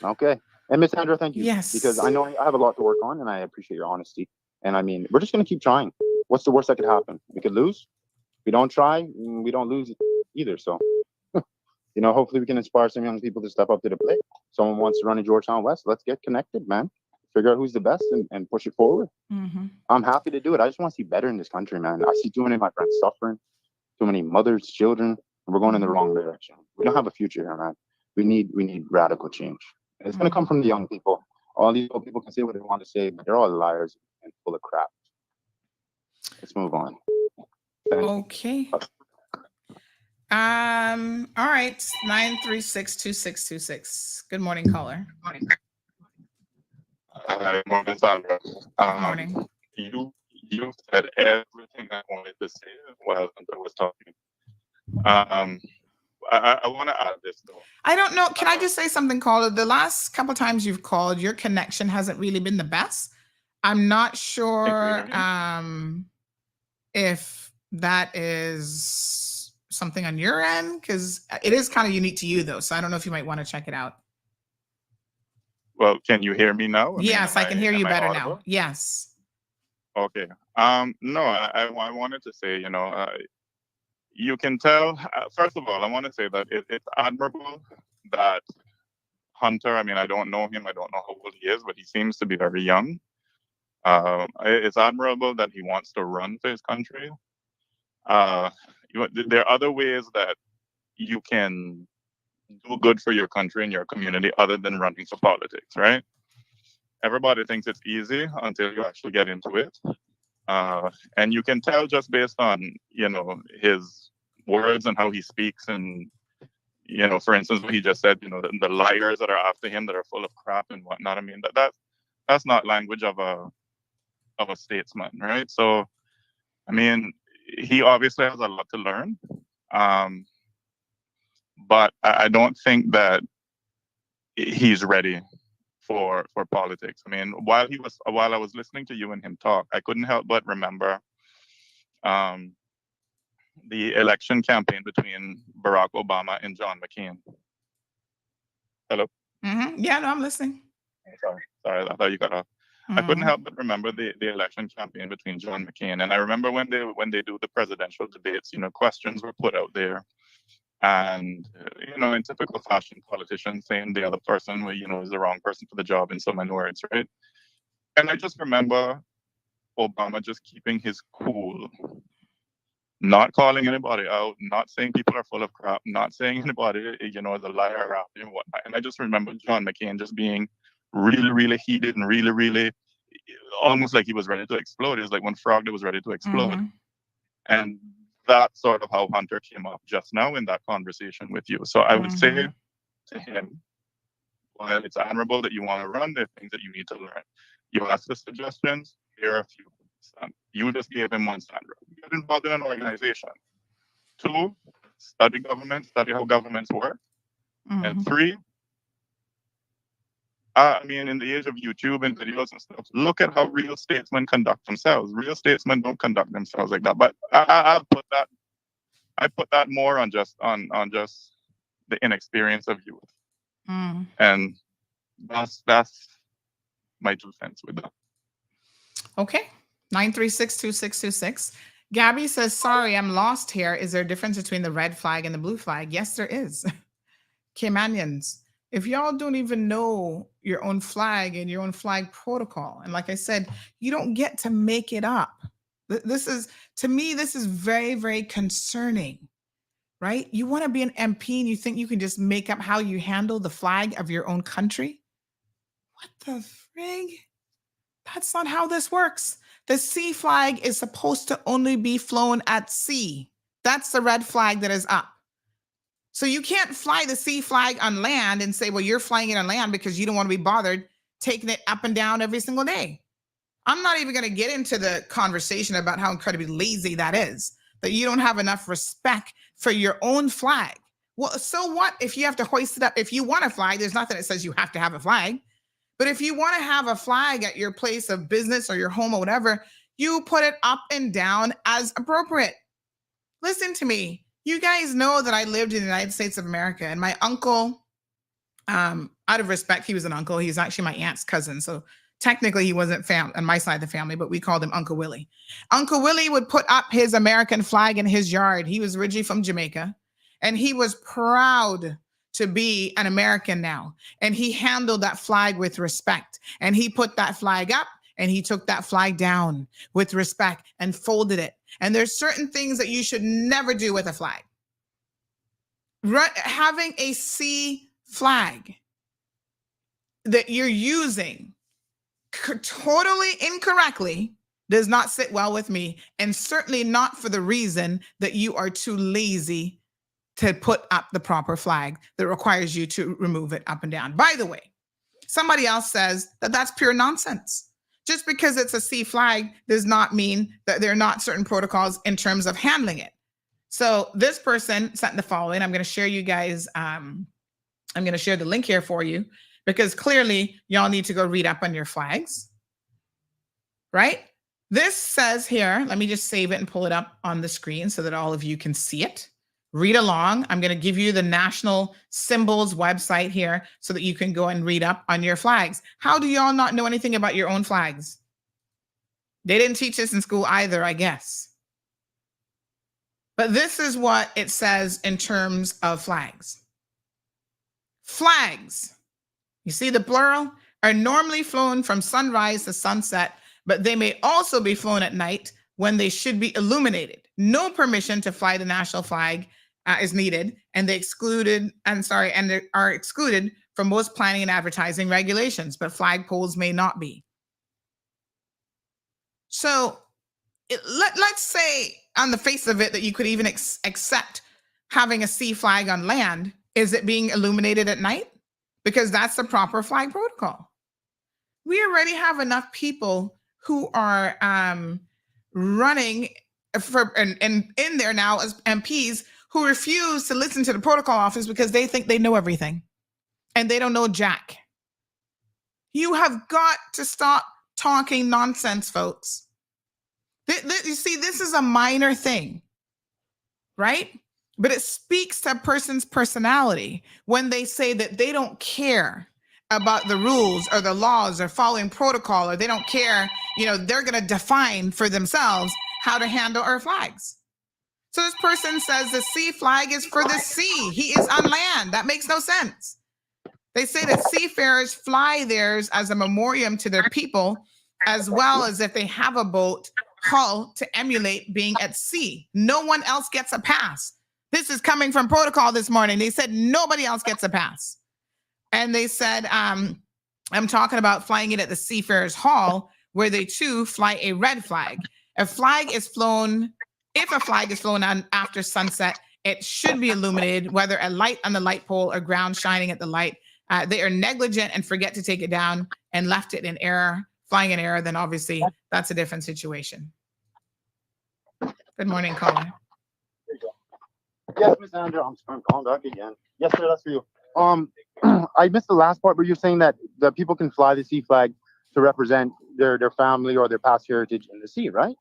Okay. And Miss Sandra, thank you. Yes. Because I know I have a lot to work on, and I appreciate your honesty. And I mean, we're just going to keep trying. What's the worst that could happen? We could lose. If we don't try, we don't lose either. So, you know, hopefully we can inspire some young people to step up to the plate. Someone wants to run in Georgetown West. Let's get connected, man. Figure out who's the best and push it forward. I'm happy to do it. I just want to see better in this country, man. I see too many of my friends suffering, too many mothers, children, and we're going in the wrong direction. We don't have a future here, man. We need radical change. And it's going to come from the young people. All these old people can say what they want to say, but they're all liars and full of crap. Let's move on. Okay. All right. 936-2626. Good morning, caller. Good morning, Sandra. Good morning. You said everything thing I wanted to say while Hunter was talking. I want to add this though. I don't know. Can I just say something, caller? The last couple times you've called, your connection hasn't really been the best. I'm not sure if that is something on your end, because it is kind of unique to you though. So I don't know if you might want to check it out. Well, can you hear me now? Yes, I can hear you better audible now. Yes. Okay. No, I wanted to say, you can tell, first of all, I want to say that it's admirable that Hunter, I don't know him, I don't know how old he is, but he seems to be very young. It's admirable that he wants to run for his country. There are other ways that you can do good for your country and your community other than running for politics, right? Everybody thinks it's easy until you actually get into it. And you can tell just based on, his words and how he speaks and, for instance, what he just said, the liars that are after him that are full of crap and whatnot. That's not language of a statesman, right? So, he obviously has a lot to learn. But I don't think that he's ready for politics. While I was listening to you and him talk, I couldn't help but remember the election campaign between Barack Obama and John McCain. Hello? Mm-hmm. Yeah, no, I'm listening. Sorry, I thought you got off. I couldn't help but remember the election campaign between John McCain, and I remember when they do the presidential debates, questions were put out there, and in typical fashion, politicians saying the other person, is the wrong person for the job in so many words, right? And I just remember Obama just keeping his cool, not calling anybody out, not saying people are full of crap, not saying anybody, is a liar out there and whatnot. And I just remember John McCain just being really, really heated and really, really almost like he was ready to explode. It was like one frog that was ready to explode. Mm-hmm. And that's sort of how Hunter came up just now in that conversation with you. So I would say to him, while it's admirable that you want to run, there are things that you need to learn. You asked the suggestions, here are a few. You just gave him one, Sandra. Get involved in an organization. 2, study government, study how governments work. And 3, in the age of YouTube and videos and stuff, look at how real statesmen conduct themselves. Real statesmen don't conduct themselves like that. But I put that more on just the inexperience of youth. And that's my 2 cents with that. Okay. 936-2626. Gabby says, sorry, I'm lost here. Is there a difference between the red flag and the blue flag? Yes, there is. Caymanians, if y'all don't even know your own flag and your own flag protocol, and like I said, you don't get to make it up. To me, this is very, very concerning, right? You want to be an MP and you think you can just make up how you handle the flag of your own country? What the frig? That's not how this works. The sea flag is supposed to only be flown at sea. That's the red flag that is up. So you can't fly the sea flag on land and say, well, you're flying it on land because you don't want to be bothered taking it up and down every single day. I'm not even going to get into the conversation about how incredibly lazy that is, that you don't have enough respect for your own flag. Well, so what if you have to hoist it up? If you want a flag, there's nothing that says you have to have a flag. But if you want to have a flag at your place of business or your home or whatever, you put it up and down as appropriate. Listen to me. You guys know that I lived in the United States of America, and my uncle, out of respect, he was an uncle. He's actually my aunt's cousin. So technically he wasn't on my side of the family, but we called him Uncle Willie. Uncle Willie would put up his American flag in his yard. He was originally from Jamaica, and he was proud to be an American now. And he handled that flag with respect. And he put that flag up and he took that flag down with respect and folded it. And there's certain things that you should never do with a flag. Having a sea flag that you're using totally incorrectly does not sit well with me. And certainly not for the reason that you are too lazy to put up the proper flag that requires you to remove it up and down. By the way, somebody else says that that's pure nonsense Just because it's a C flag does not mean that there are not certain protocols in terms of handling it. So this person sent the following. I'm going to share you guys. I'm going to share the link here for you because clearly y'all need to go read up on your flags, right? This says here, let me just save it and pull it up on the screen so that all of you can see it. Read along. I'm going to give you the National Symbols website here so that you can go and read up on your flags. How do y'all not know anything about your own flags? They didn't teach this in school either, I guess. But this is what it says in terms of flags. Flags, you see the plural, are normally flown from sunrise to sunset, but they may also be flown at night when they should be illuminated. No permission to fly the national flag is needed, and they are excluded from most planning and advertising regulations, but flagpoles may not be. So let's say on the face of it that you could even accept having a C flag on land. Is it being illuminated at night? Because that's the proper flag protocol. We already have enough people who are running for and in there now as MPs who refuse to listen to the protocol office because they think they know everything and they don't know jack. You have got to stop talking nonsense, folks. You see, this is a minor thing, right? But it speaks to a person's personality when they say that they don't care about the rules or the laws or following protocol, or they don't care, they're going to define for themselves how to handle our flags. So this person says the sea flag is for the sea. He is on land. That makes no sense. They say that seafarers fly theirs as a memoriam to their people, as well as if they have a boat hull to emulate being at sea. No one else gets a pass. This is coming from protocol this morning. They said nobody else gets a pass. And they said, I'm talking about flying it at the Seafarers Hall, where they too fly a red flag. If a flag is flown on after sunset, it should be illuminated, whether a light on the light pole or ground shining at the light. They are negligent and forget to take it down and left it in error, flying in error, then obviously that's a different situation. Good morning, caller. Yes, Miss Andrew, I'm calling back again. Yes, sir, that's for you. I missed the last part where you're saying that people can fly the sea flag to represent their family or their past heritage in the sea, right?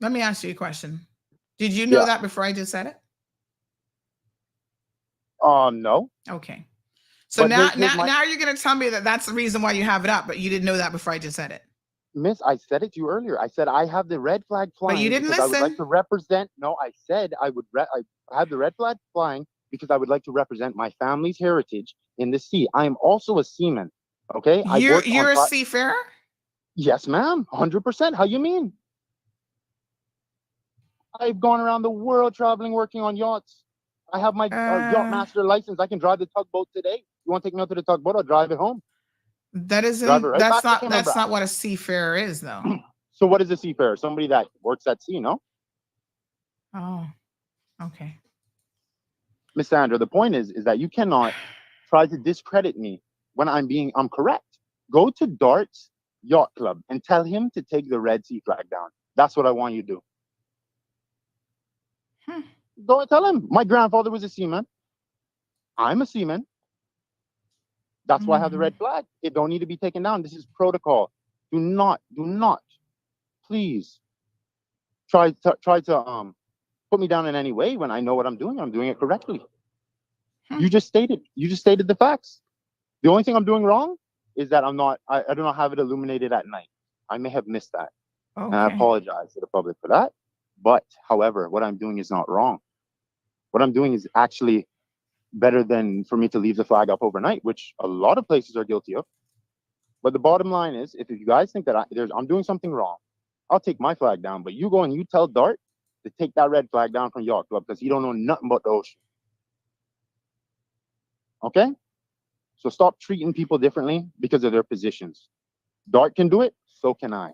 Let me ask you a question. Did you know that before I just said it? No. Okay. So now you're going to tell me that that's the reason why you have it up, but you didn't know that before I just said it. Miss, I said it to you earlier. I said I have the red flag flying. But you didn't listen. I would like to represent. No, I said I have the red flag flying because I would like to represent my family's heritage in the sea. I am also a seaman. Okay. You're a seafarer? Yes, ma'am. 100%. How you mean? I've gone around the world traveling, working on yachts. I have my yacht master license. I can drive the tugboat today. You want to take me out to the tugboat? I'll drive it home. That's not what a seafarer is, though. So what is a seafarer? Somebody that works at sea, no? Oh, okay. Miss Sandra, the point is that you cannot try to discredit me when I'm correct. Go to Dart's Yacht Club and tell him to take the red sea flag down. That's what I want you to do. Go and tell him. My grandfather was a seaman. I'm a seaman. That's why I have the red flag. It don't need to be taken down. This is protocol. Do not, please try to put me down in any way when I know what I'm doing. I'm doing it correctly. You just stated the facts. The only thing I'm doing wrong is that I do not have it illuminated at night. I may have missed that. Okay. And I apologize to the public for that. But however, what I'm doing is not wrong. What I'm doing is actually better than for me to leave the flag up overnight, which a lot of places are guilty of. But the bottom line is, if you guys think that I'm doing something wrong, I'll take my flag down. But you go and you tell Dart to take that red flag down from Yacht Club because he don't know nothing about the ocean. Okay? So stop treating people differently because of their positions. Dart can do it, so can I.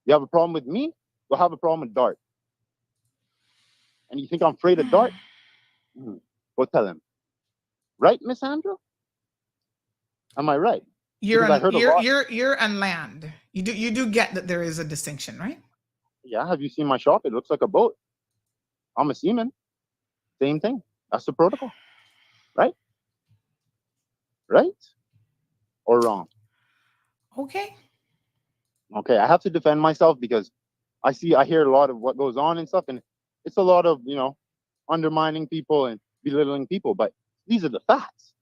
You have a problem with me, we'll have a problem with Dart. And you think I'm afraid of Dart? Go tell him. Right, Miss Andrew? Am I right? You're Because I heard a lot. you're on land. You do get that there is a distinction, right? Yeah, have you seen my shop? It looks like a boat. I'm a seaman. Same thing. That's the protocol. Right? Right? Or wrong? Okay. Okay, I have to defend myself because I hear a lot of what goes on and stuff, and it's a lot of, undermining people and belittling people, but these are the facts.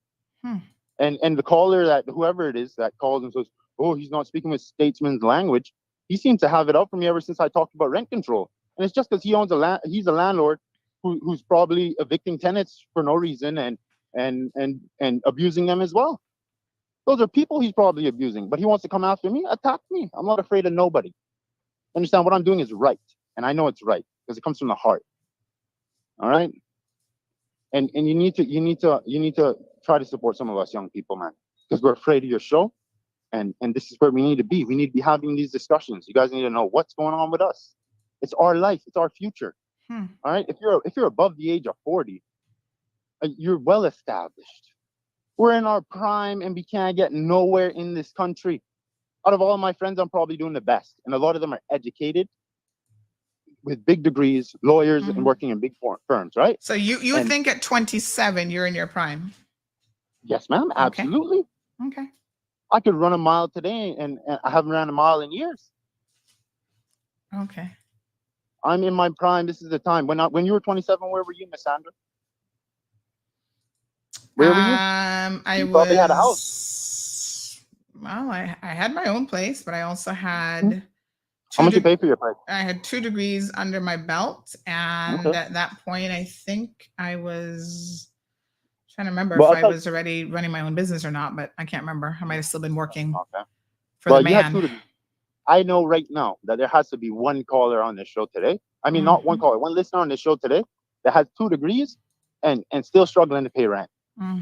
And the caller, that whoever it is that calls and says, oh, he's not speaking with statesman's language, he seems to have it out for me ever since I talked about rent control. And it's just because he owns he's a landlord who's probably evicting tenants for no reason and abusing them as well. Those are people he's probably abusing, but he wants to come after me, attack me. I'm not afraid of nobody. Understand, what I'm doing is right, and I know it's right because it comes from the heart. All right, and you need to try to support some of us young people, man, because we're afraid of your show, and this is where we need to be. We need to be having these discussions. You guys need to know what's going on with us. It's our life. It's our future. All right. If you're above the age of 40, you're well established. We're in our prime, and we can't get nowhere in this country. Out of all my friends, I'm probably doing the best, and a lot of them are educated with big degrees, lawyers, and working in big firms, right? So you think at 27 you're in your prime? Yes, ma'am. Absolutely. Okay. I could run a mile today, and I haven't ran a mile in years. Okay. I'm in my prime. This is the time. When you were 27, where were you, Miss Sandra? Where were you? I probably had a house. Well, I had my own place, but I also had. How much you pay for your place? I had 2 degrees under my belt, and at that point, I think I was trying to remember if I was already running my own business or not, but I can't remember. I might have still been working for the man. I know right now that there has to be one caller on this show today. I mean, not one caller, one listener on this show today that has 2 degrees and still struggling to pay rent.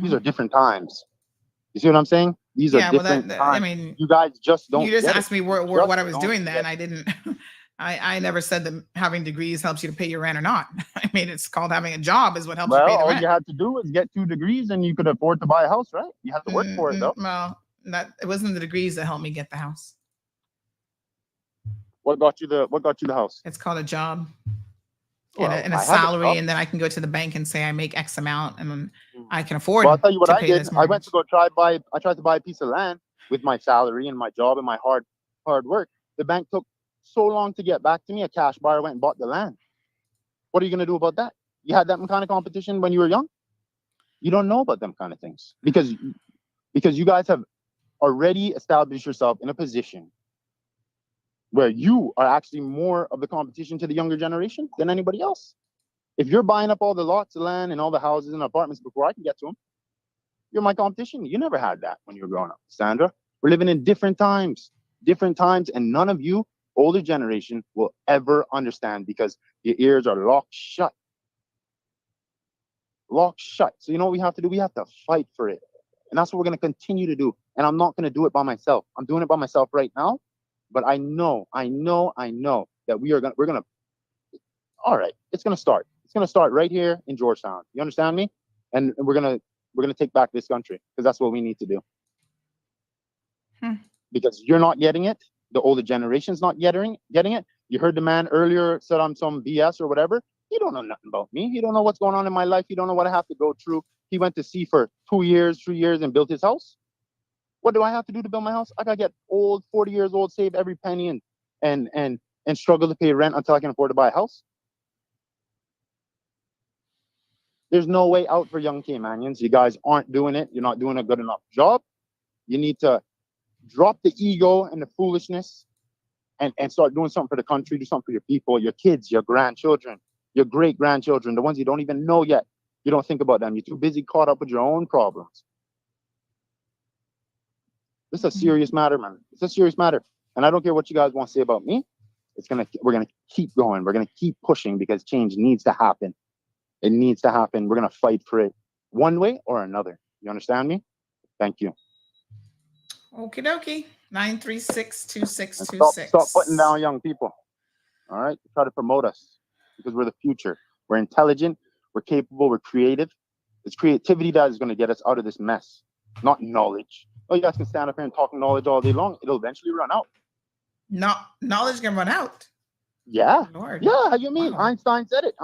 These are different times. You see what I'm saying? These are different times. I mean, you guys just don't. You just asked me what I was doing then. I didn't. I never said that having degrees helps you to pay your rent or not. I mean, it's called having a job is what helps you pay the rent. All you had to do was get 2 degrees and you could afford to buy a house, right? You had to work for it, though. Well, it wasn't the degrees that helped me get the house. What got you the house? It's called a job. And a salary, and then I can go to the bank and say I make X amount, and then I can afford. Well, I'll tell you what to I pay did. This I went to I tried to buy a piece of land with my salary and my job and my hard work. The bank took so long to get back to me. A cash buyer went and bought the land. What are you going to do about that? You had that kind of competition when you were young. You don't know about them kind of things because you guys have already established yourself in a position where you are actually more of the competition to the younger generation than anybody else. If you're buying up all the lots of land and all the houses and apartments before I can get to them, you're my competition. You never had that when you were growing up, Sandra. We're living in different times, and none of you, older generation, will ever understand because your ears are locked shut. Locked shut. So you know what we have to do? We have to fight for it. And that's what we're going to continue to do. And I'm not going to do it by myself. I'm doing it by myself right now. But I know that we're gonna. All right, it's gonna start. It's gonna start right here in Georgetown. You understand me? And we're gonna take back this country because that's what we need to do. Because you're not getting it. The older generation's not getting it. You heard the man earlier said I'm some BS or whatever. He don't know nothing about me. He don't know what's going on in my life. He don't know what I have to go through. He went to sea for 2 years, 3 years, and built his house. What do I have to do to build my house? I gotta get old, 40 years old, save every penny and struggle to pay rent until I can afford to buy a house. There's no way out for young Caymanians. You guys aren't doing it. You're not doing a good enough job. You need to drop the ego and the foolishness and start doing something for the country, do something for your people, your kids, your grandchildren, your great-grandchildren, the ones you don't even know yet. You don't think about them. You're too busy caught up with your own problems. This is a serious matter, man. It's a serious matter. And I don't care what you guys want to say about me. We're gonna keep going. We're gonna keep pushing because change needs to happen. It needs to happen. We're gonna fight for it one way or another. You understand me? Thank you. Okie dokie. 936-2626. Stop putting down young people. All right? Try to promote us because we're the future. We're intelligent. We're capable. We're creative. It's creativity that is going to get us out of this mess, not knowledge. Oh, you guys can stand up here and talk knowledge all day long. It'll eventually run out. No, knowledge can run out. Yeah. Lord. Yeah. How you mean? Wow. Einstein said it.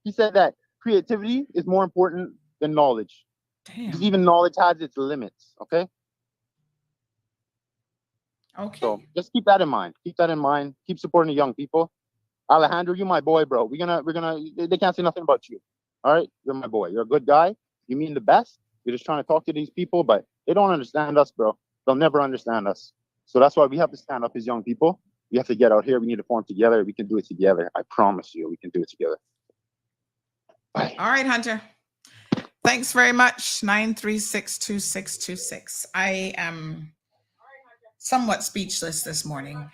He said that creativity is more important than knowledge. Damn. Because even knowledge has its limits. Okay. Okay. So just keep that in mind. Keep supporting the young people. Alejandro, you my boy, bro. We're gonna. They can't say nothing about you. All right, you're my boy. You're a good guy. You mean the best. You're just trying to talk to these people, but they don't understand us, bro. They'll never understand us. So that's why we have to stand up as young people. We have to get out here. We need to form together. We can do it together. I promise you, we can do it together. Bye. All right, Hunter. Thanks very much. 9362626. I am somewhat speechless this morning.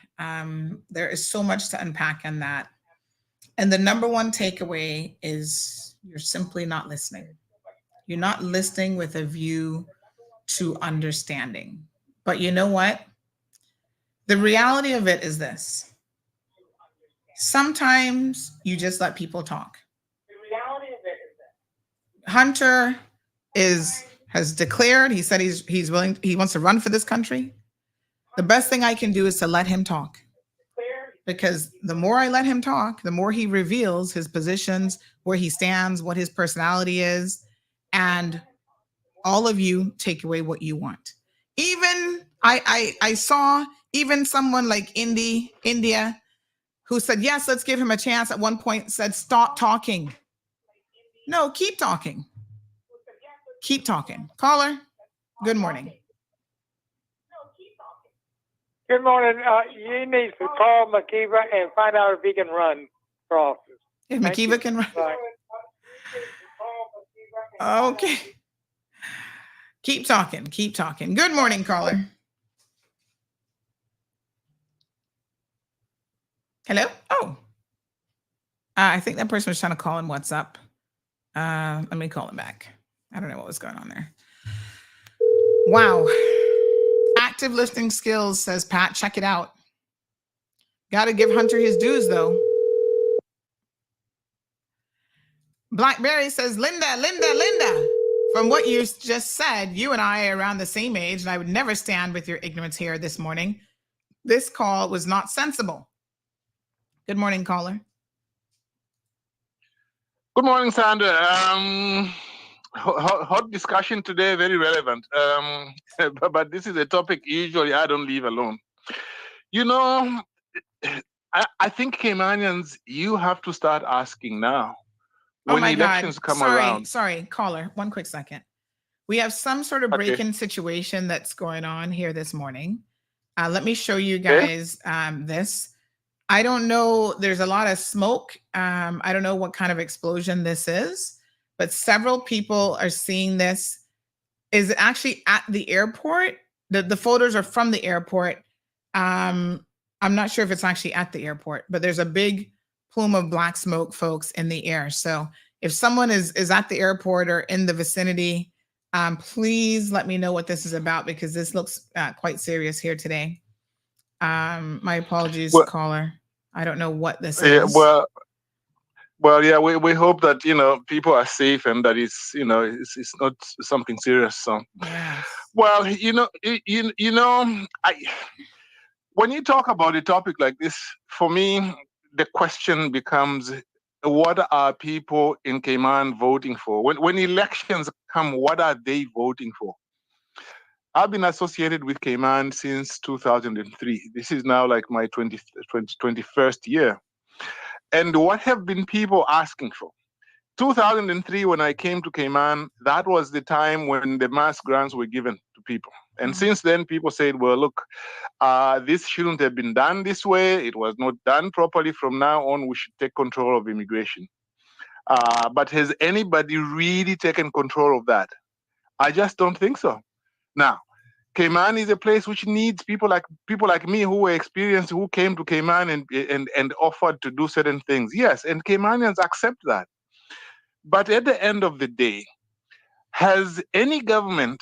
There is so much to unpack in that. And the number one takeaway is you're simply not listening. You're not listening with a view to understanding. But you know what? The reality of it is this. Sometimes you just let people talk. Hunter has declared, he said he's willing, he wants to run for this country. The best thing I can do is to let him talk. Because the more I let him talk, the more he reveals his positions, where he stands, what his personality is, and all of you take away what you want. Even I saw even someone like India, who said, yes, let's give him a chance. At one point said, stop talking. No, keep talking. Keep talking. Caller, good morning. Good morning. You need to call McKeever and find out if he can run for office. If McKeever can run. Bye. Okay. Keep talking. Keep talking. Good morning, caller. Hello? Oh. I think that person was trying to call in WhatsApp. Let me call him back. I don't know what was going on there. Wow. Active listening skills, says Pat. Check it out. Got to give Hunter his dues, though. Blackberry says, Linda. From what you just said, you and I are around the same age, and I would never stand with your ignorance here this morning. This call was not sensible. Good morning, caller. Good morning, Sandra. Hot discussion today, very relevant. But this is a topic usually I don't leave alone. You know, I think Caymanians, you have to start asking now. When elections come around. Sorry, caller. One quick second. We have some sort of break-in situation that's going on here this morning. Let me show you guys this. I don't know. There's a lot of smoke. I don't know what kind of explosion this is, but several people are seeing this. Is it actually at the airport? The photos are from the airport. I'm not sure if it's actually at the airport, but there's a big plume of black smoke, folks, in the air. So if someone is at the airport or in the vicinity, please let me know what this is about, because this looks quite serious here today. My apologies, caller. I don't know what this is. Well, yeah, we hope that, people are safe and that it's not something serious. So, yes. Well, when you talk about a topic like this, for me, the question becomes, what are people in Cayman voting for? When elections come, what are they voting for? I've been associated with Cayman since 2003. This is now like my 21st year. And what have been people asking for? 2003, when I came to Cayman, that was the time when the mass grants were given to people. And since then, people said, well, look, this shouldn't have been done this way. It was not done properly. From now on, we should take control of immigration. But has anybody really taken control of that? I just don't think so. Now, Cayman is a place which needs people like me who were experienced, who came to Cayman and offered to do certain things. Yes, and Caymanians accept that. But at the end of the day, has any government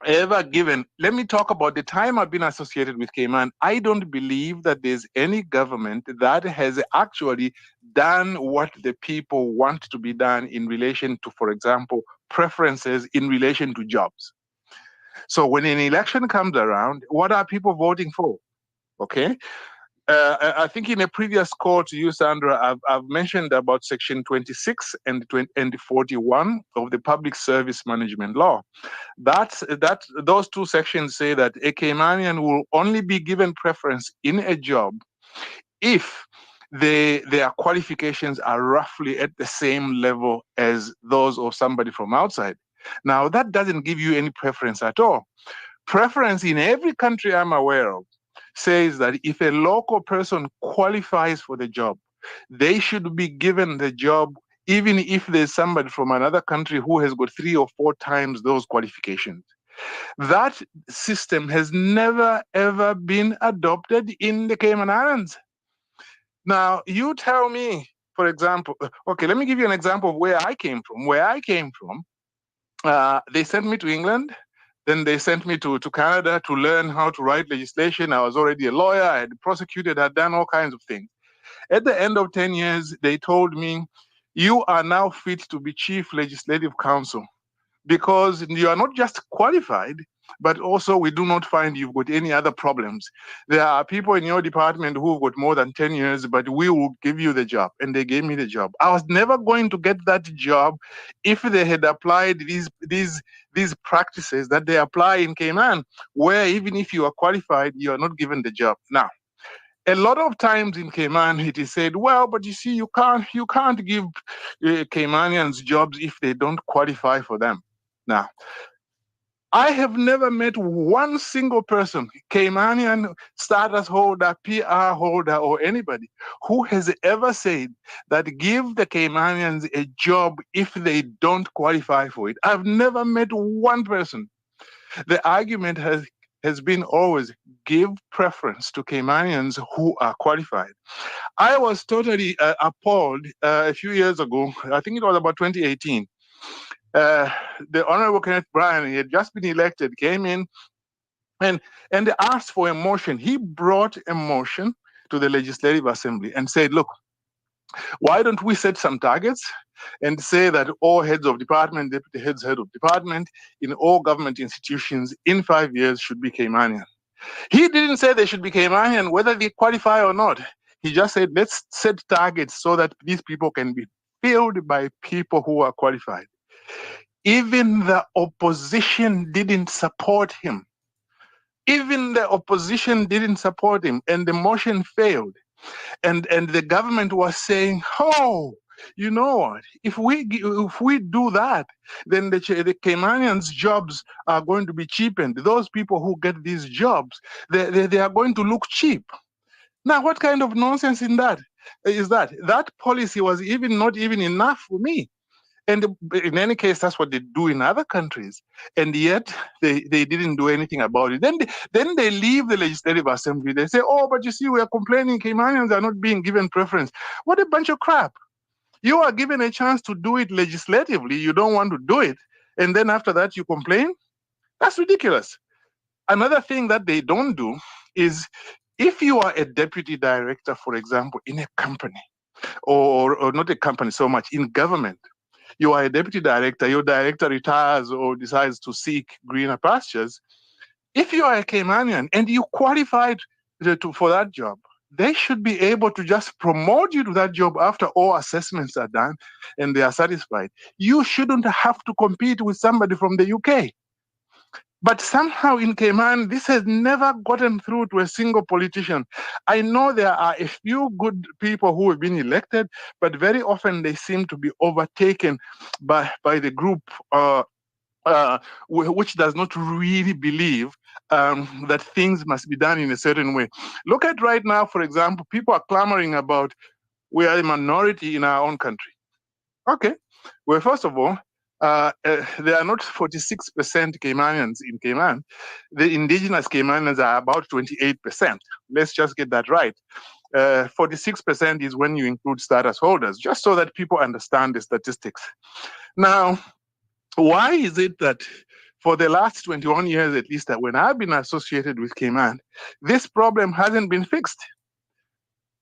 ever given, let me talk about the time I've been associated with Cayman. I don't believe that there's any government that has actually done what the people want to be done in relation to, for example, preferences in relation to jobs. So when an election comes around, what are people voting for? Okay. I think in a previous call to you, Sandra, I've mentioned about Section 26 and 41 of the Public Service Management Law. Those two sections say that a Caymanian will only be given preference in a job if their qualifications are roughly at the same level as those of somebody from outside. Now, that doesn't give you any preference at all. Preference in every country I'm aware of says that if a local person qualifies for the job, they should be given the job even if there's somebody from another country who has got 3 or 4 times those qualifications. That system has never, ever been adopted in the Cayman Islands. Now, you tell me, for example, okay, let me give you an example of where I came from. They sent me to England. Then they sent me to Canada to learn how to write legislation. I was already a lawyer. I had prosecuted, I'd done all kinds of things. At the end of 10 years, they told me, you are now fit to be chief legislative counsel because you are not just qualified, but also we do not find you've got any other problems. There are people in your department who've got more than 10 years, but we will give you the job. And they gave me the job. I was never going to get that job if they had applied these practices that they apply in Cayman, where even if you are qualified, you are not given the job. Now, a lot of times in Cayman, it is said, well, but you see, you can't give Caymanians jobs if they don't qualify for them. Now, I have never met one single person, Caymanian status holder, PR holder, or anybody who has ever said that give the Caymanians a job if they don't qualify for it. I've never met one person. The argument has been always give preference to Caymanians who are qualified. I was totally appalled a few years ago. I think it was about 2018. The Honorable Kenneth Bryan, he had just been elected, came in and asked for a motion. He brought a motion to the Legislative Assembly and said, look, why don't we set some targets and say that all heads of department, deputy head of department in all government institutions in 5 years should be Caymanian. He didn't say they should be Caymanian, whether they qualify or not. He just said, let's set targets so that these people can be filled by people who are qualified. Even the opposition didn't support him. Even the opposition didn't support him, and the motion failed. And the government was saying, oh, you know what? If we do that, then the Caymanians' jobs are going to be cheapened. Those people who get these jobs, they are going to look cheap. Now, what kind of nonsense is that? That policy was not even enough for me. And in any case, that's what they do in other countries. And yet they didn't do anything about it. Then they leave the Legislative Assembly. They say, oh, but you see, we are complaining Caymanians are not being given preference. What a bunch of crap. You are given a chance to do it legislatively. You don't want to do it. And then after that, you complain? That's ridiculous. Another thing that they don't do is if you are a deputy director, for example, in a company, or not a company so much, in government, you are a deputy director, your director retires or decides to seek greener pastures. If you are a Caymanian and you qualified for that job, they should be able to just promote you to that job after all assessments are done and they are satisfied. You shouldn't have to compete with somebody from the UK. But somehow in Cayman, this has never gotten through to a single politician. I know there are a few good people who have been elected, but very often they seem to be overtaken by the group which does not really believe that things must be done in a certain way. Look at right now, for example, people are clamoring about we are a minority in our own country. Okay, well, first of all, there are not 46% Caymanians in Cayman. The indigenous Caymanians are about 28%. Let's just get that right. 46% is when you include status holders, just so that people understand the statistics. Now, why is it that for the last 21 years, at least, that when I've been associated with Cayman, this problem hasn't been fixed?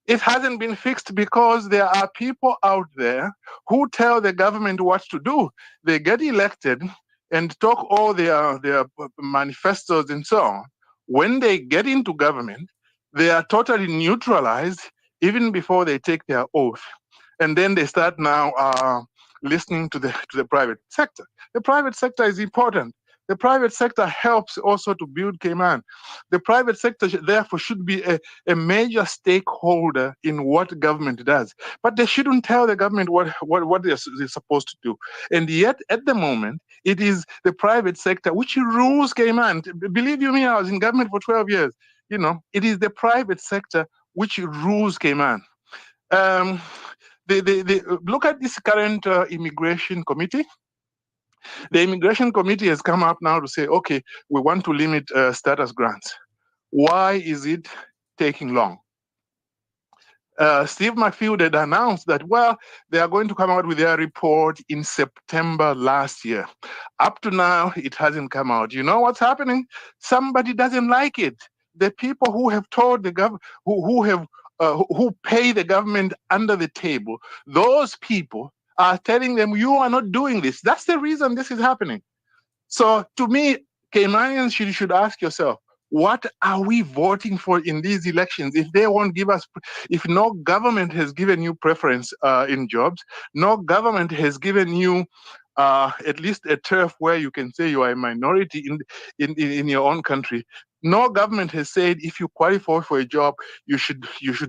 It hasn't been fixed because there are people out there who tell the government what to do. They get elected, and talk all their manifestos and so on, when they get into government, they are totally neutralized even before they take their oath. And then they start now listening to the private sector. The private sector is important. The private sector helps also to build Cayman. The private sector, therefore, should be a major stakeholder in what government does. But they shouldn't tell the government what they're supposed to do. And yet, at the moment, it is the private sector which rules Cayman. Believe you me, I was in government for 12 years. You know, it is the private sector which rules Cayman. Look at this current immigration committee. The immigration committee has come up now to say, okay, we want to limit status grants. Why is it taking long? Steve McField had announced that, well, they are going to come out with their report in September last year. Up to now, it hasn't come out. You know what's happening? Somebody doesn't like it. The people who have told the government, who pay the government under the table, those people are telling them, you are not doing this. That's the reason this is happening. So to me, Caymanians should ask yourself, what are we voting for in these elections? If they won't give us, if no government has given you preference in jobs, no government has given you at least a turf where you can say you are a minority in your own country. No government has said if you qualify for a job, you should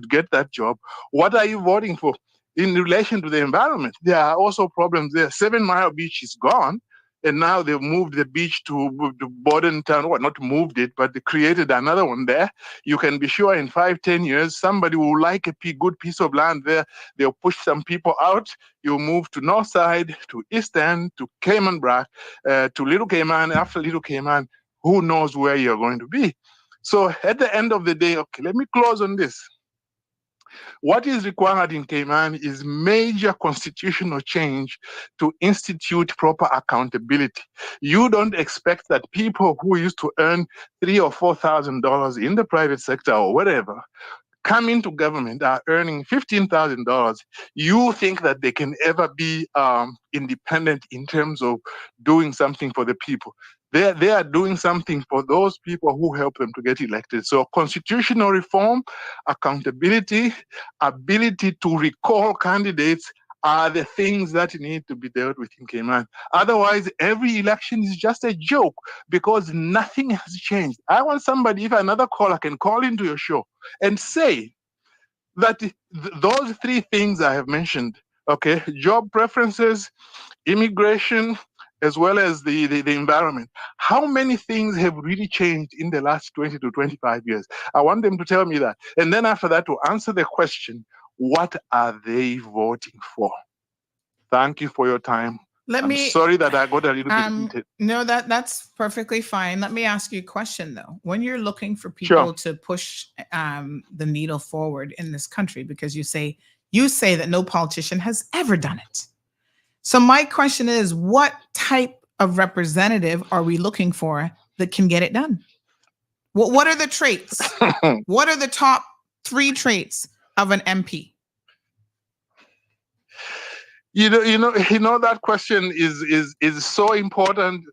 get that job. What are you voting for? In relation to the environment, there are also problems there. 7 Mile Beach is gone, and now they've moved the beach to Bordentown. Well, not moved it, but they created another one there. You can be sure in 5-10 years, somebody will like a good piece of land there. They'll push some people out. You'll move to Northside, to East End, to Cayman Brac, to Little Cayman. After Little Cayman, who knows where you're going to be? So at the end of the day, okay, let me close on this. What is required in Cayman is major constitutional change to institute proper accountability. You don't expect that people who used to earn $3,000 or $4,000 in the private sector or whatever come into government are earning $15,000. You think that they can ever be independent in terms of doing something for the people. They are doing something for those people who help them to get elected. So constitutional reform, accountability, ability to recall candidates are the things that need to be dealt with in Cayman. Otherwise, every election is just a joke because nothing has changed. I want somebody, if another caller can call into your show and say that those 3 things I have mentioned, okay, job preferences, immigration, as well as the environment. How many things have really changed in the last 20 to 25 years? I want them to tell me that. And then after that, to answer the question, what are they voting for? Thank you for your time. I'm sorry that I got a little bit heated. No, that's perfectly fine. Let me ask you a question, though. When you're looking for people to push the needle forward in this country, because you say that no politician has ever done it. So my question is, what type of representative are we looking for that can get it done? What are the traits? What are the top 3 traits of an MP? You know that question is so important,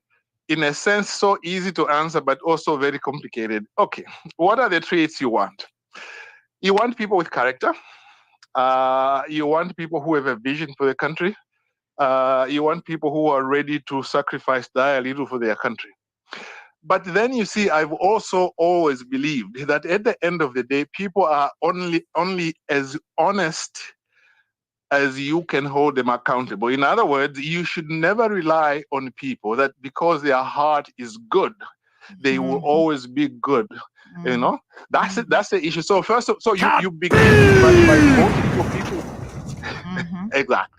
in a sense, so easy to answer, but also very complicated. Okay, what are the traits you want? You want people with character. You want people who have a vision for the country. You want people who are ready to sacrifice, die a little for their country. But then you see, I've also always believed that at the end of the day, people are only as honest as you can hold them accountable. In other words, you should never rely on people that because their heart is good, they will always be good. You know, that's the issue. So first, you begin by voting for people. Exactly.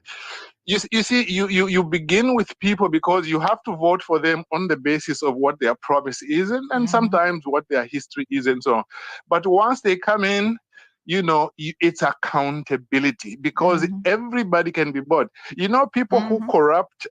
You see, you begin with people because you have to vote for them on the basis of what their promise is and sometimes what their history is and so on. But once they come in, it's accountability, because everybody can be bought. People who corrupt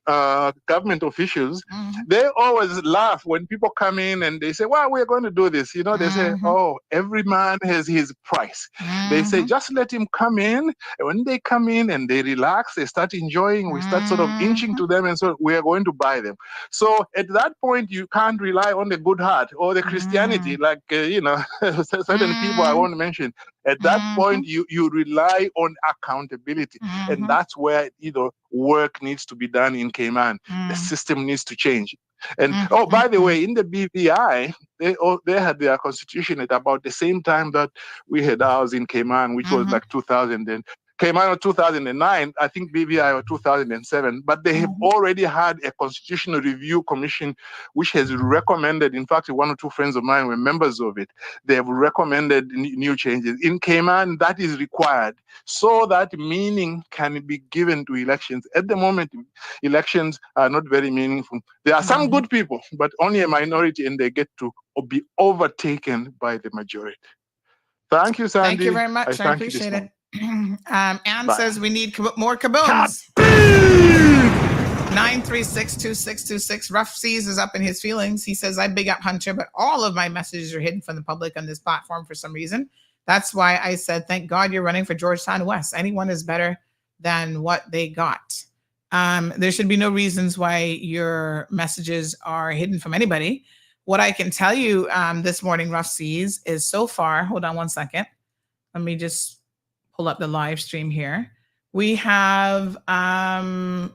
government officials, they always laugh when people come in and they say, well, we're going to do this. They say, oh, every man has his price. They say, just let him come in. And when they come in and they relax, they start enjoying, we start sort of inching to them, and so we are going to buy them. So at that point, you can't rely on the good heart or the Christianity, like, certain people I won't mention. At that point, you rely on accountability. And that's where, work needs to be done in Cayman. The system needs to change. And, by the way, in the BVI, they had their constitution at about the same time that we had ours in Cayman, which was like 2000. And Cayman was 2009, I think BVI was 2007, but they have already had a constitutional review commission which has recommended, in fact, one or two friends of mine were members of it. They have recommended new changes. In Cayman, that is required so that meaning can be given to elections. At the moment, elections are not very meaningful. There are some good people, but only a minority, and they get to be overtaken by the majority. Thank you, Sandy. Thank you very much. I appreciate it. Anne says we need more kabooms. 936-2626. Rough Seas is up in his feelings. He says, I big up Hunter, but all of my messages are hidden from the public on this platform for some reason. That's why I said, thank God you're running for Georgetown West. Anyone is better than what they got. There should be no reasons why your messages are hidden from anybody. What I can tell you this morning, Rough Seas, is so far, hold on one second. Let me just pull up the live stream here. We have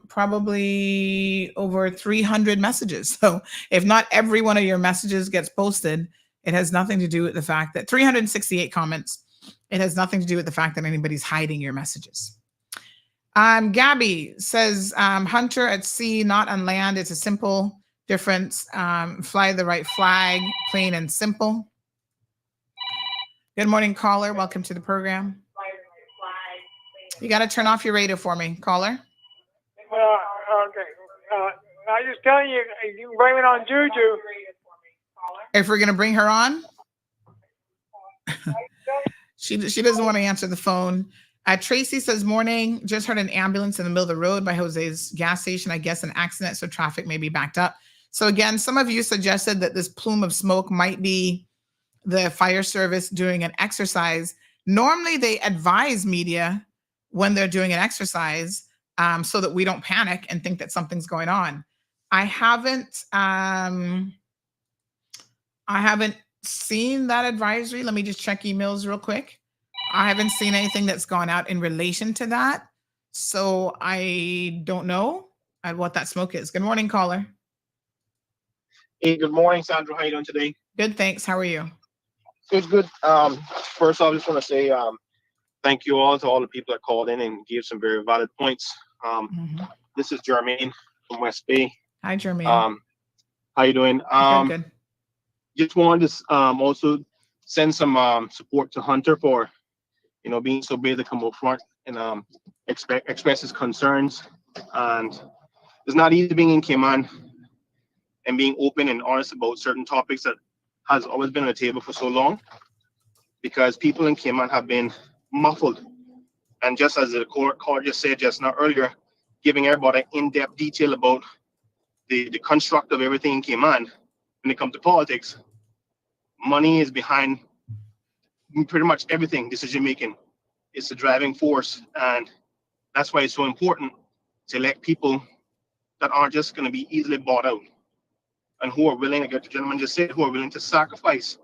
probably over 300 messages. So if not every one of your messages gets posted, it has nothing to do with the fact that 368 comments. It has nothing to do with the fact that anybody's hiding your messages. Gabby says, Hunter at sea, not on land. It's a simple difference. Fly the right flag, plain and simple. Good morning, caller. Welcome to the program. You got to turn off your radio for me, caller. Okay. I just telling you, you can blame it on Juju. If we're going to bring her on, she doesn't want to answer the phone. Tracy says, morning, just heard an ambulance in the middle of the road by Jose's gas station. I guess an accident, so traffic may be backed up. So again, some of you suggested that this plume of smoke might be the fire service doing an exercise. Normally they advise media when they're doing an exercise so that we don't panic and think that something's going on. I haven't seen that advisory. Let me just check emails real quick. I haven't seen anything that's gone out in relation to that. So I don't know what that smoke is. Good morning, caller. Hey, good morning, Sandra. How you doing today? Good, thanks. How are you? Good. First off, I just want to say thank you all to all the people that called in and gave some very valid points. This is Jermaine from West Bay. Hi, Jermaine. How you doing? Good. Just wanted to also send some support to Hunter for, being so brave to come up front and express his concerns. And it's not easy being in Cayman and being open and honest about certain topics that has always been on the table for so long, because people in Cayman have been muffled. And just as the court just said just now earlier, giving everybody in-depth detail about the construct of everything in Cayman when it comes to politics. Money is behind pretty much everything decision making. It's the driving force, and that's why it's so important to elect people that aren't just going to be easily bought out, and who are willing, like the gentleman just said, who are willing to sacrifice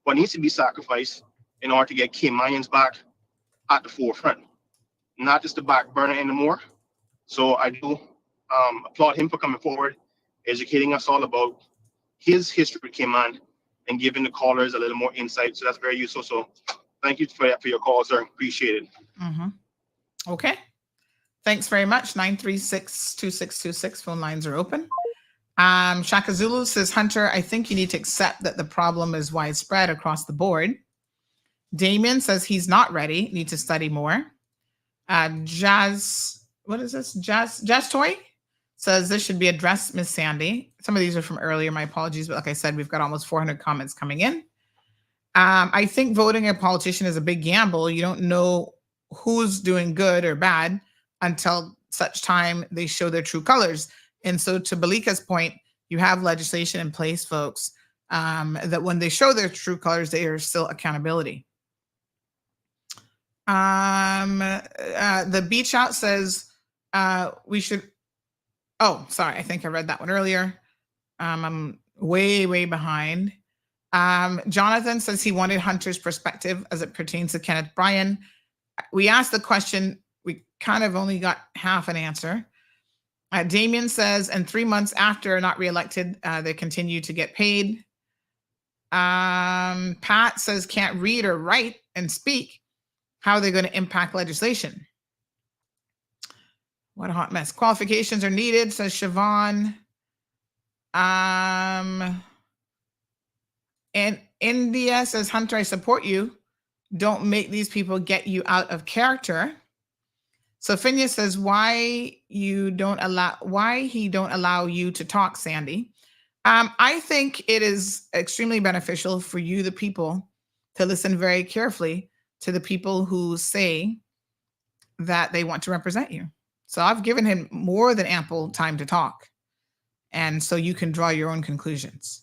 what needs to be sacrificed in order to get Caymanians back at the forefront, not just the back burner anymore. So I do applaud him for coming forward, educating us all about his history with Cayman and giving the callers a little more insight. So that's very useful. So thank you for your call, sir. Appreciate it. Okay. Thanks very much. 936-2626. Phone lines are open. Shaka Zulu says, Hunter, I think you need to accept that the problem is widespread across the board. Damien says he's not ready, need to study more. Jazz Toy says this should be addressed, Miss Sandy. Some of these are from earlier, my apologies, but like I said, we've got almost 400 comments coming in. I think voting a politician is a big gamble. You don't know who's doing good or bad until such time they show their true colors. And so to Balika's point, you have legislation in place, folks, that when they show their true colors, they are still accountability. The beach out says we should. Oh, sorry. I think I read that one earlier. I'm way behind. Jonathan says he wanted Hunter's perspective as it pertains to Kenneth Bryan. We asked the question. We kind of only got half an answer. Damien says, and 3 months after not reelected, they continue to get paid. Pat says can't read or write and speak. How are they going to impact legislation? What a hot mess. Qualifications are needed, says Siobhan. And India says, Hunter, I support you. Don't make these people get you out of character. So Phineas says, why he don't allow you to talk, Sandy. I think it is extremely beneficial for you, the people, to listen very carefully to the people who say that they want to represent you. So I've given him more than ample time to talk. And so you can draw your own conclusions.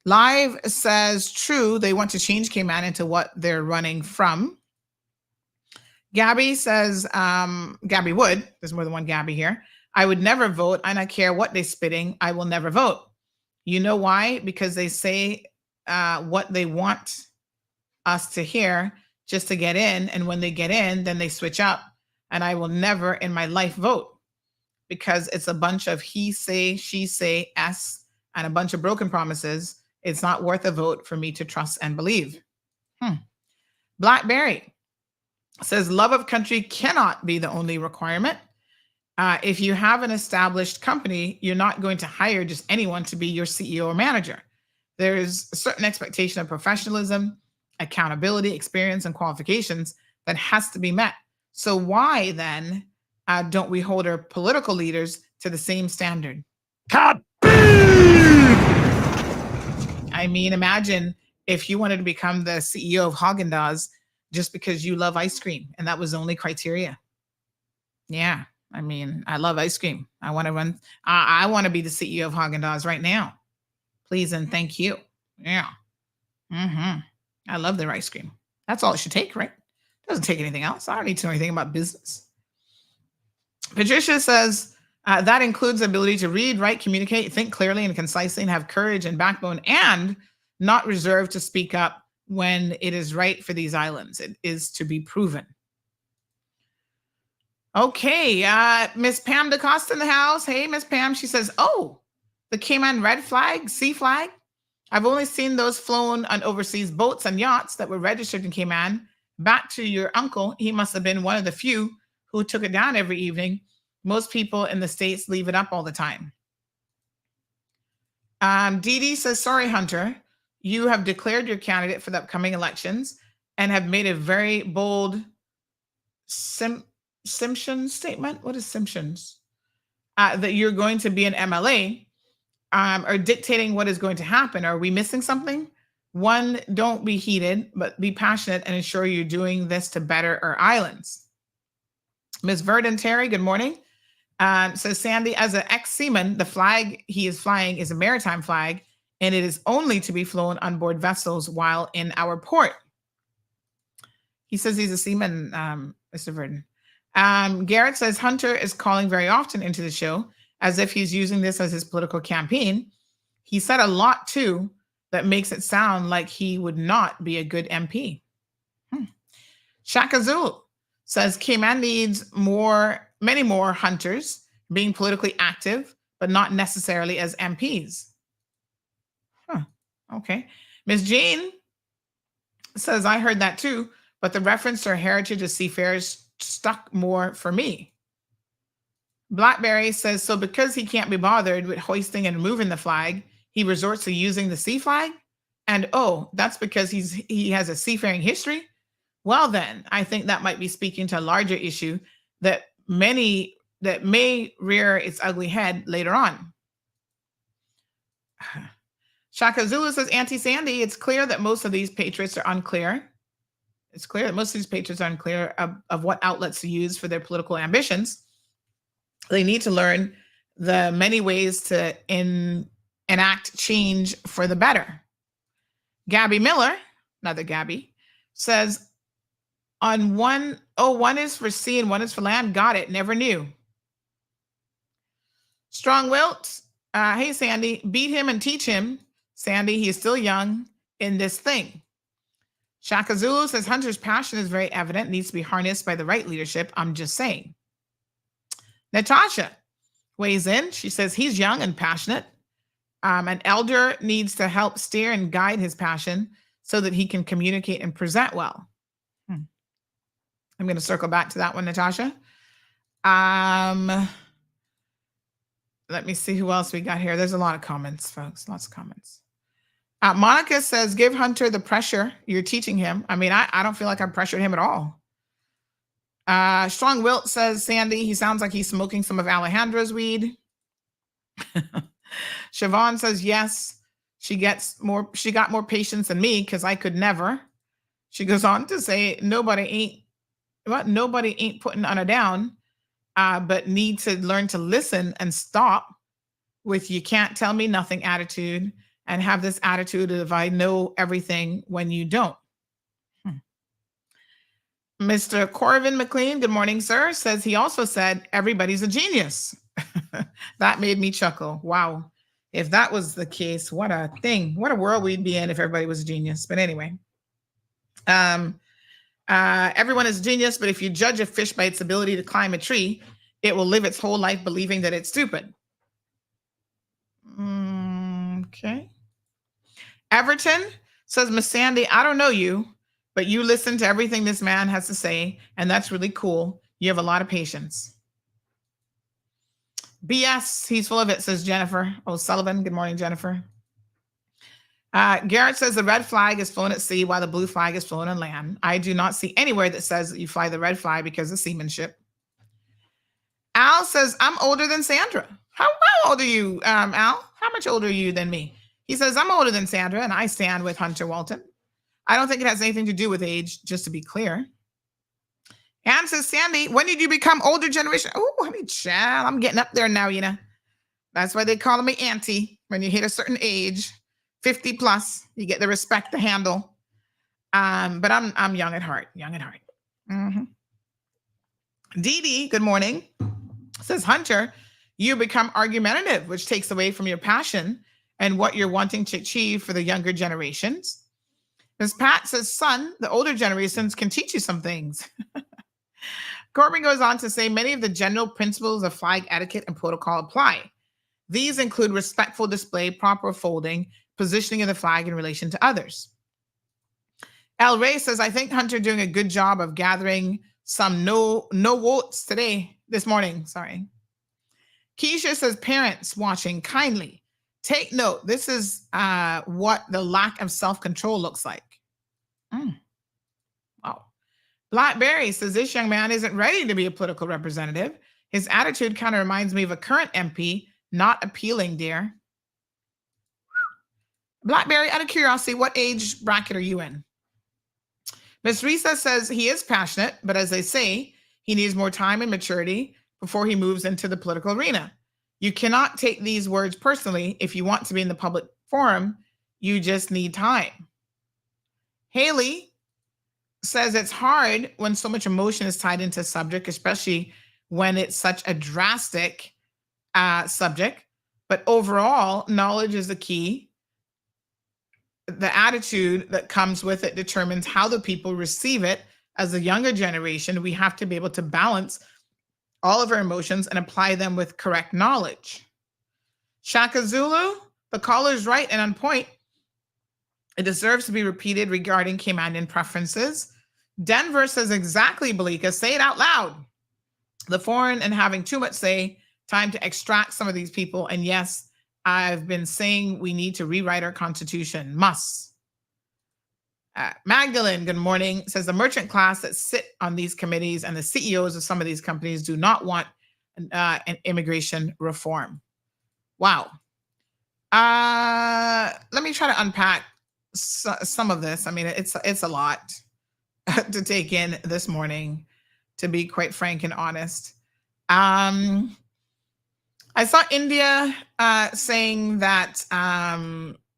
Live says, true, they want to change Cayman into what they're running from. Gabby says, Gabby Wood, there's more than one Gabby here. I would never vote. I don't care what they're spitting. I will never vote. You know why? Because they say what they want us to hear just to get in. And when they get in, then they switch up. And I will never in my life vote because it's a bunch of he say, she say, us, and a bunch of broken promises. It's not worth a vote for me to trust and believe. Blackberry says love of country cannot be the only requirement. If you have an established company, you're not going to hire just anyone to be your CEO or manager. There's a certain expectation of professionalism, accountability, experience, and qualifications that has to be met. So why then don't we hold our political leaders to the same standard? I mean, imagine if you wanted to become the CEO of Haagen-Dazs just because you love ice cream and that was the only criteria. Yeah, I mean, I love ice cream. I want to run. I want to be the CEO of Haagen-Dazs right now. Please and thank you. Yeah. I love their ice cream. That's all it should take, right? It doesn't take anything else. I don't need to know anything about business. Patricia says that includes the ability to read, write, communicate, think clearly and concisely, and have courage and backbone, and not reserved to speak up when it is right for these islands. It is to be proven. Okay, Miss Pam DeCosta in the house. Hey, Miss Pam. She says, oh, the Cayman red flag, sea flag. I've only seen those flown on overseas boats and yachts that were registered in Cayman. Back to your uncle. He must have been one of the few who took it down every evening. Most people in the States leave it up all the time. Dee Dee says, sorry, Hunter. You have declared your candidate for the upcoming elections and have made a very bold Simpson statement. What is Simpsons? That you're going to be an MLA or dictating what is going to happen. Are we missing something? One, don't be heated, but be passionate and ensure you're doing this to better our islands. Ms. Verdon Terry, good morning. Says Sandy, as an ex-seaman, the flag he is flying is a maritime flag, and it is only to be flown on board vessels while in our port. He says he's a seaman, Mr. Verdon. Garrett says Hunter is calling very often into the show as if he's using this as his political campaign. He said a lot, too, that makes it sound like he would not be a good MP. Shaka Zulu says Cayman needs many more hunters being politically active, but not necessarily as MPs. Okay. Ms. Jean says, I heard that too, but the reference to heritage of seafarers stuck more for me. Blackberry says, so because he can't be bothered with hoisting and removing the flag, he resorts to using the sea flag? And oh, that's because he has a seafaring history? Well then, I think that might be speaking to a larger issue that may rear its ugly head later on. Shaka Zulu says, Anty Sandy, it's clear that most of these patriots are unclear. It's clear that most of these patriots are unclear of what outlets to use for their political ambitions. They need to learn the many ways to enact change for the better. Gabby Miller, another Gabby, says, on one is for sea and one is for land. Got it. Never knew. Strong Wilt, hey, Sandy, beat him and teach him. Sandy, he is still young in this thing. Shaka Zulu says, Hunter's passion is very evident, needs to be harnessed by the right leadership. I'm just saying. Natasha weighs in. She says, he's young and passionate. An elder needs to help steer and guide his passion so that he can communicate and present well. I'm going to circle back to that one, Natasha. Let me see who else we got here. There's a lot of comments, folks. Lots of comments. Monica says, give Hunter the pressure you're teaching him. I mean, I don't feel like I pressured him at all. Strong Wilt says, Sandy, he sounds like he's smoking some of Alejandra's weed. Siobhan says, yes, she got more patience than me because I could never. She goes on to say, nobody ain't putting Anna down, but need to learn to listen and stop with you can't tell me nothing attitude and have this attitude of I know everything when you don't. Mr. Corvin McLean, good morning, sir, says he also said everybody's a genius. That made me chuckle. Wow. If that was the case, what a thing. What a world we'd be in if everybody was a genius. But anyway, everyone is a genius, but if you judge a fish by its ability to climb a tree, it will live its whole life believing that it's stupid. Okay. Everton says, Miss Sandy, I don't know you, but you listen to everything this man has to say, and that's really cool. You have a lot of patience. BS, he's full of it, says Jennifer O'Sullivan. Good morning, Jennifer. Garrett says the red flag is flown at sea while the blue flag is flown on land. I do not see anywhere that says that you fly the red flag because of seamanship. Al says, I'm older than Sandra. How old are you, Al? How much older are you than me? He says, I'm older than Sandra, and I stand with Hunter Walton. I don't think it has anything to do with age, just to be clear. Ann says, Sandy, when did you become older generation? Oh, I mean, child, I'm getting up there now, you know. That's why they call me Auntie. When you hit a certain age, 50 plus, you get the respect to handle. But I'm young at heart, Mm-hmm. Dee Dee, good morning, says, Hunter, you become argumentative, which takes away from your passion and what you're wanting to achieve for the younger generations. Ms. Pat says, son, the older generations can teach you some things. Corbin goes on to say, many of the general principles of flag etiquette and protocol apply. These include respectful display, proper folding, positioning of the flag in relation to others. El Rey says, I think Hunter doing a good job of gathering some no votes this morning. Sorry. Keisha says, parents watching kindly, take note. This is what the lack of self-control looks like. Wow. Blackberry says, this young man isn't ready to be a political representative. His attitude kind of reminds me of a current MP, not appealing, dear. Blackberry, out of curiosity, what age bracket are you in? Miss Risa says he is passionate, but as they say, he needs more time and maturity before he moves into the political arena. You cannot take these words personally. If you want to be in the public forum, you just need time. Haley says it's hard when so much emotion is tied into a subject, especially when it's such a drastic subject. But overall, knowledge is the key. The attitude that comes with it determines how the people receive it. As a younger generation, we have to be able to balance all of our emotions and apply them with correct knowledge. Shaka Zulu, the caller is right and on point. It deserves to be repeated regarding Caymanian preferences. Denver says exactly, Balika. Say it out loud. The foreign and having too much say, time to extract some of these people. And yes, I've been saying we need to rewrite our constitution. Must. Magdalene, good morning, says the merchant class that sit on these committees and the CEOs of some of these companies do not want an immigration reform. Wow. Let me try to unpack some of this. I mean, it's a lot to take in this morning, to be quite frank and honest. I saw India saying that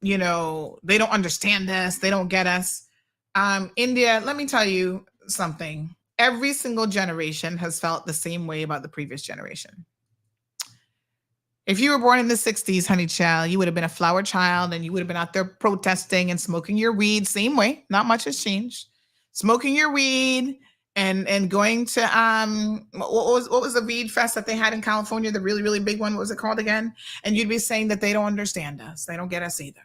they don't understand us, they don't get us. India, let me tell you something. Every single generation has felt the same way about the previous generation. If you were born in the 60s, honey child, you would have been a flower child and you would have been out there protesting and smoking your weed. Same way. Not much has changed. Smoking your weed and going to what was the weed fest that they had in California, the really, really big one? What was it called again? And you'd be saying that they don't understand us. They don't get us either.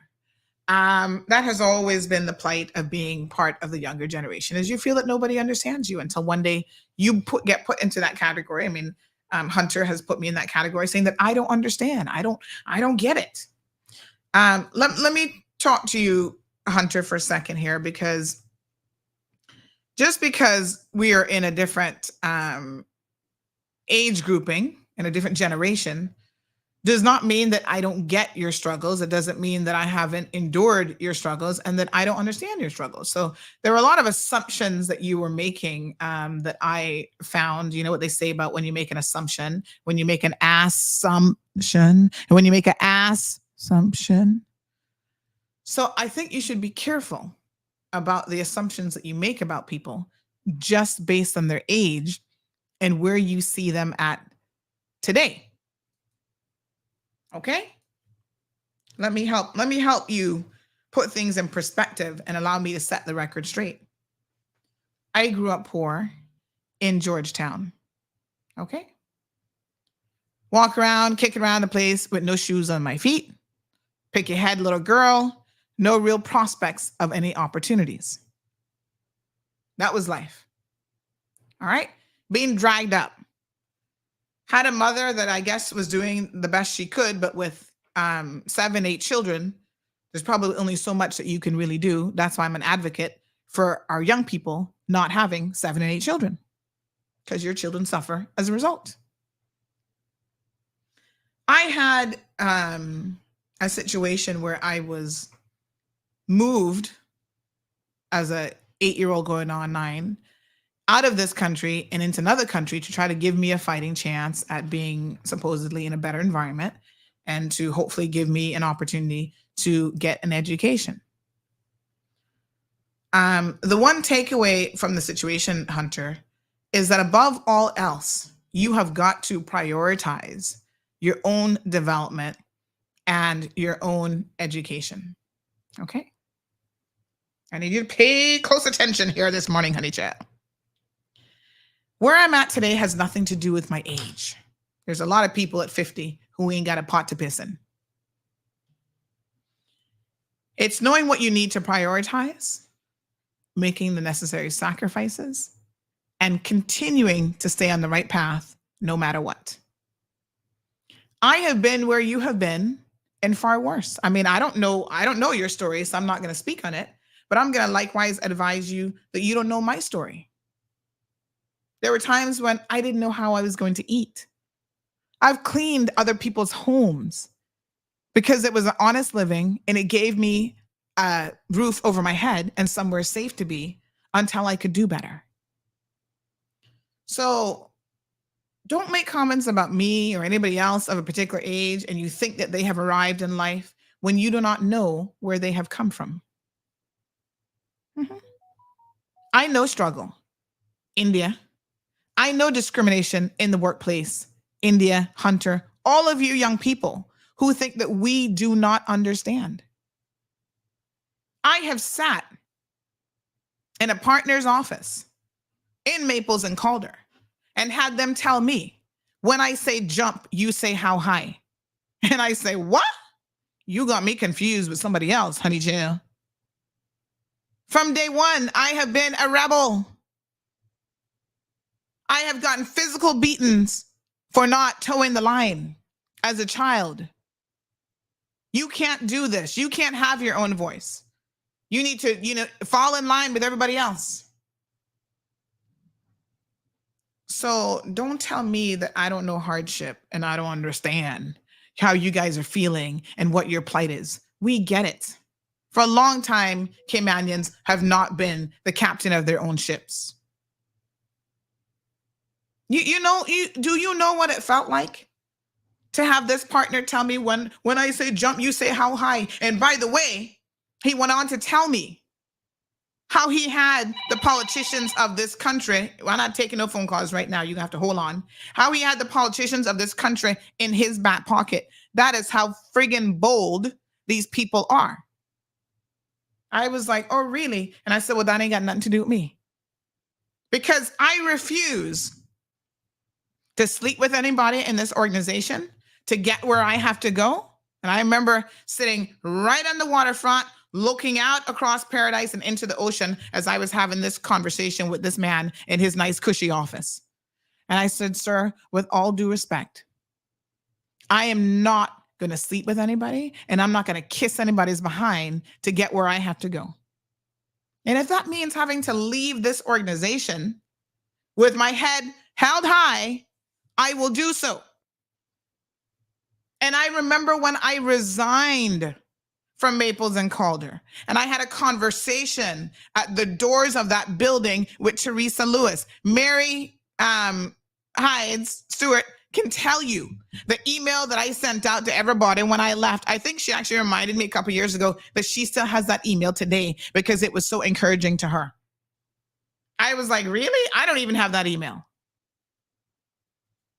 That has always been the plight of being part of the younger generation, is you feel that nobody understands you until one day you get put into that category. I mean, Hunter has put me in that category, saying that I don't understand. I don't get it. Let me talk to you, Hunter, for a second here, because just because we are in a different age grouping, in a different generation, does not mean that I don't get your struggles. It doesn't mean that I haven't endured your struggles and that I don't understand your struggles. So there were a lot of assumptions that you were making that I found. You know what they say about when you make an assumption, when you make an assumption, and when you make an assumption. So I think you should be careful about the assumptions that you make about people just based on their age and where you see them at today. Okay? Let me help you put things in perspective and allow me to set the record straight. I grew up poor in Georgetown. Okay? Walk around, kick around the place with no shoes on my feet. Pick your head, little girl. No real prospects of any opportunities. That was life. All right? Being dragged up. Had a mother that I guess was doing the best she could, but with 7, 8 children, there's probably only so much that you can really do. That's why I'm an advocate for our young people not having 7 and 8 children, because your children suffer as a result. I had a situation where I was moved as a 8-year-old going on 9 out of this country and into another country to try to give me a fighting chance at being supposedly in a better environment and to hopefully give me an opportunity to get an education. The one takeaway from the situation, Hunter, is that above all else, you have got to prioritize your own development and your own education. Okay? I need you to pay close attention here this morning, honey child. Where I'm at today has nothing to do with my age. There's a lot of people at 50 who ain't got a pot to piss in. It's knowing what you need to prioritize, making the necessary sacrifices, and continuing to stay on the right path no matter what. I have been where you have been and far worse. I mean, I don't know your story, so I'm not going to speak on it, but I'm going to likewise advise you that you don't know my story. There were times when I didn't know how I was going to eat. I've cleaned other people's homes because it was an honest living and it gave me a roof over my head and somewhere safe to be until I could do better. So don't make comments about me or anybody else of a particular age and you think that they have arrived in life when you do not know where they have come from. Mm-hmm. I know struggle. India. I know discrimination in the workplace. India, Hunter, all of you young people who think that we do not understand. I have sat in a partner's office in Maples and Calder and had them tell me, when I say jump, you say how high. And I say, what? You got me confused with somebody else, honey child. From day one, I have been a rebel. I have gotten physical beatings for not towing the line as a child. You can't do this. You can't have your own voice. You need to, fall in line with everybody else. So don't tell me that I don't know hardship and I don't understand. how you guys are feeling and what your plight is. We get it. For a long time, Caymanians have not been the captain of their own ships. Do you know what it felt like to have this partner tell me when I say jump, you say how high? And by the way, he went on to tell me how he had the politicians of this country. I'm not taking no phone calls right now. You have to hold on. How he had the politicians of this country in his back pocket. That is how friggin' bold these people are. I was like, oh, really? And I said, well, that ain't got nothing to do with me. Because I refuse to sleep with anybody in this organization to get where I have to go. And I remember sitting right on the waterfront, looking out across paradise and into the ocean as I was having this conversation with this man in his nice, cushy office. And I said, sir, with all due respect, I am not going to sleep with anybody, and I'm not going to kiss anybody's behind to get where I have to go. And if that means having to leave this organization with my head held high, I will do so. And I remember when I resigned from Maples and Calder, and I had a conversation at the doors of that building with Teresa Lewis. Mary Hides Stewart can tell you the email that I sent out to everybody when I left. I think she actually reminded me a couple years ago that she still has that email today because it was so encouraging to her. I was like, really? I don't even have that email.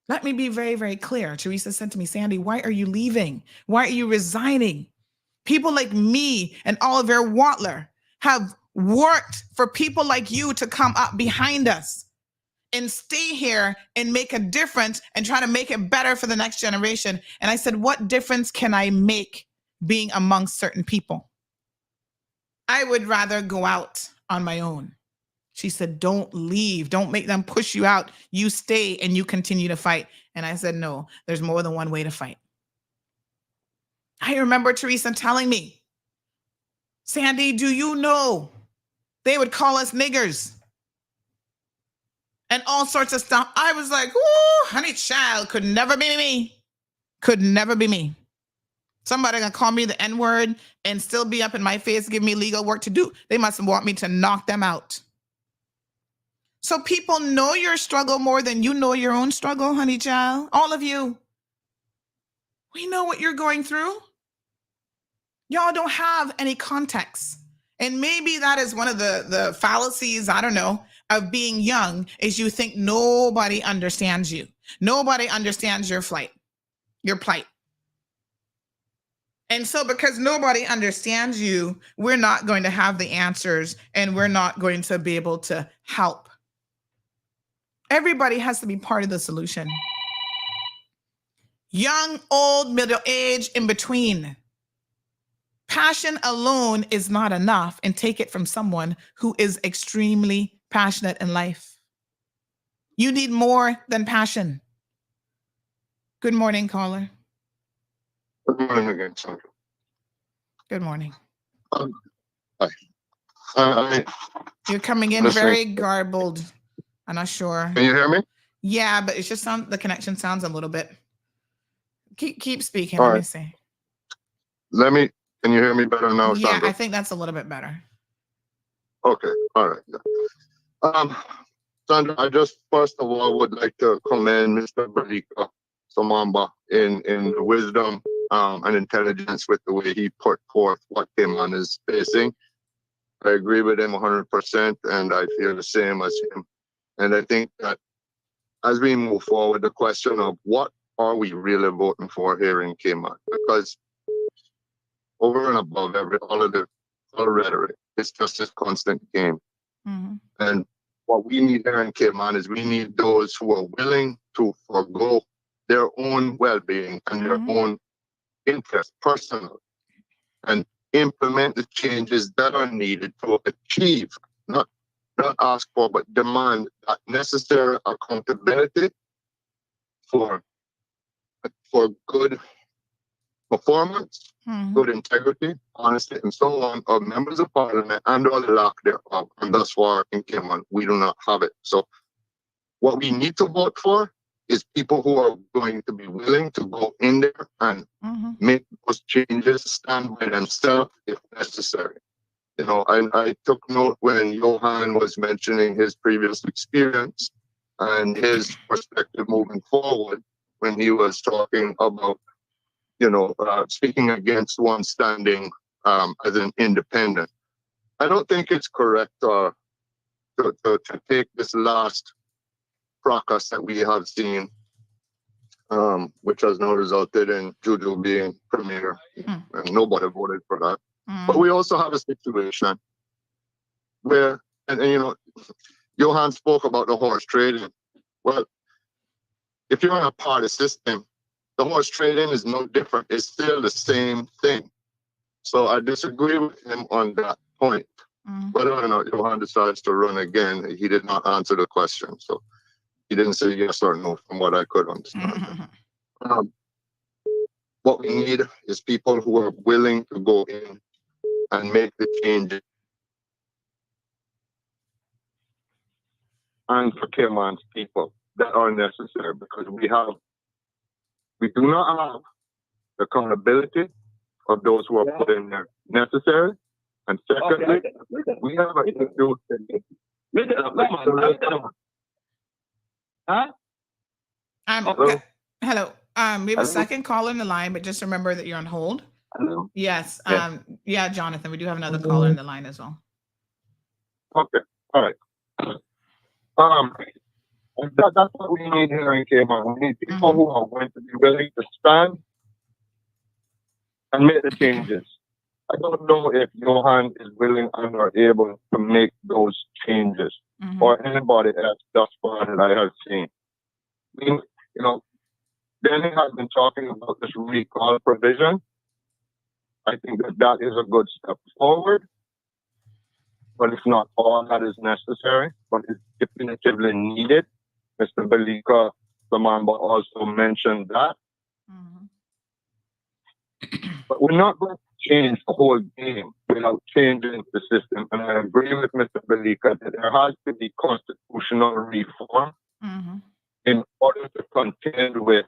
Let me be very, very clear. Teresa said to me, Sandy, why are you leaving? Why are you resigning? People like me and Oliver Watler have worked for people like you to come up behind us and stay here and make a difference and try to make it better for the next generation. And I said, what difference can I make being amongst certain people? I would rather go out on my own. She said, don't leave. Don't make them push you out. You stay and you continue to fight. And I said, no, there's more than one way to fight. I remember Teresa telling me, Sandy, do you know they would call us niggers and all sorts of stuff? I was like, ooh, honey child, could never be me. Could never be me. Somebody gonna call me the N-word and still be up in my face, give me legal work to do. They must want me to knock them out. So people know your struggle more than you know your own struggle, honey child. All of you. We know what you're going through. Y'all don't have any context. And maybe that is one of the fallacies, I don't know, of being young, is you think nobody understands you. Nobody understands your plight. And so because nobody understands you, we're not going to have the answers and we're not going to be able to help. Everybody has to be part of the solution. Young, old, middle age, in between. Passion alone is not enough, and take it from someone who is extremely passionate in life. You need more than passion. Good morning, caller. Good morning again, Sandra. Good morning. Hi. You're coming in very garbled. I'm not sure. Can you hear me? Yeah, but it's just the connection sounds a little bit. Keep speaking. All Let right. me see. Can you hear me better now, Yeah, Sandra? I think that's a little bit better. Okay, all right. Sandra, I just first of all would like to commend Mr. Brac Samamba in the wisdom and intelligence with the way he put forth what Cayman is facing. I agree with him 100%, and I feel the same as him. And I think that as we move forward, the question of what are we really voting for here in Cayman? Because over and above all the rhetoric, it's just this constant game. Mm-hmm. And what we need here in Cayman is we need those who are willing to forego their own well-being and their own interest, personal, and implement the changes that are needed to achieve, not ask for, but demand that necessary accountability for good performance, good integrity, honesty, and so on of members of parliament and all the lack thereof. And thus far in Cayman, we do not have it. So what we need to vote for is people who are going to be willing to go in there and make those changes, stand by themselves if necessary. You know, I took note when Johan was mentioning his previous experience and his perspective moving forward when he was talking about, you know, speaking against one standing as an independent. I don't think it's correct to take this last fracas that we have seen, which has now resulted in Juju being premier, and nobody voted for that. But we also have a situation where, and you know, Johan spoke about the horse trading. Well, if you're in a party system, the horse trading is no different. It's still the same thing. So I disagree with him on that point. Whether or not Johan decides to run again, he did not answer the question. So he didn't say yes or no from what I could understand. What we need is people who are willing to go in and make the changes. And for Cayman's people that are necessary, because we do not have the accountability of those who are put in there necessary. And secondly, we have an issue. Huh? Hello. We have a second caller in the line, but just remember that you're on hold. Hello. Yes. Yeah, Jonathan, we do have another caller in the line as well. Okay. All right. That's what we need here in Cayman. We need people who are going to be willing to stand and make the changes. I don't know if Johan is willing and are able to make those changes, or anybody else thus far that I have seen. I mean, you know, Danny has been talking about this recall provision. I think that is a good step forward, but it's not all that is necessary, but it's definitively needed. Mr. Balika Samamba also mentioned that. But we're not going to change the whole game without changing the system. And I agree with Mr. Balika that there has to be constitutional reform in order to contend with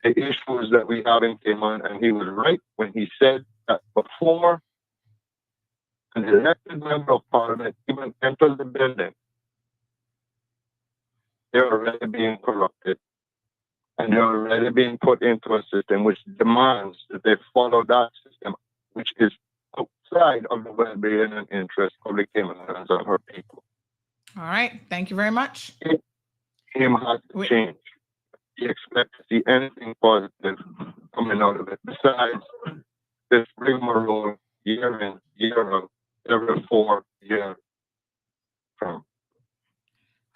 the issues that we have in Cayman. And he was right when he said that before an elected member of parliament even enters the building, they're already being corrupted. And they're already being put into a system which demands that they follow that system, which is outside of the well-being and interest of the Caymanians and her people. All right. Thank you very much. Him has to change. You expect to see anything positive coming out of it besides this rigmarole year in, year out, every 4 years from.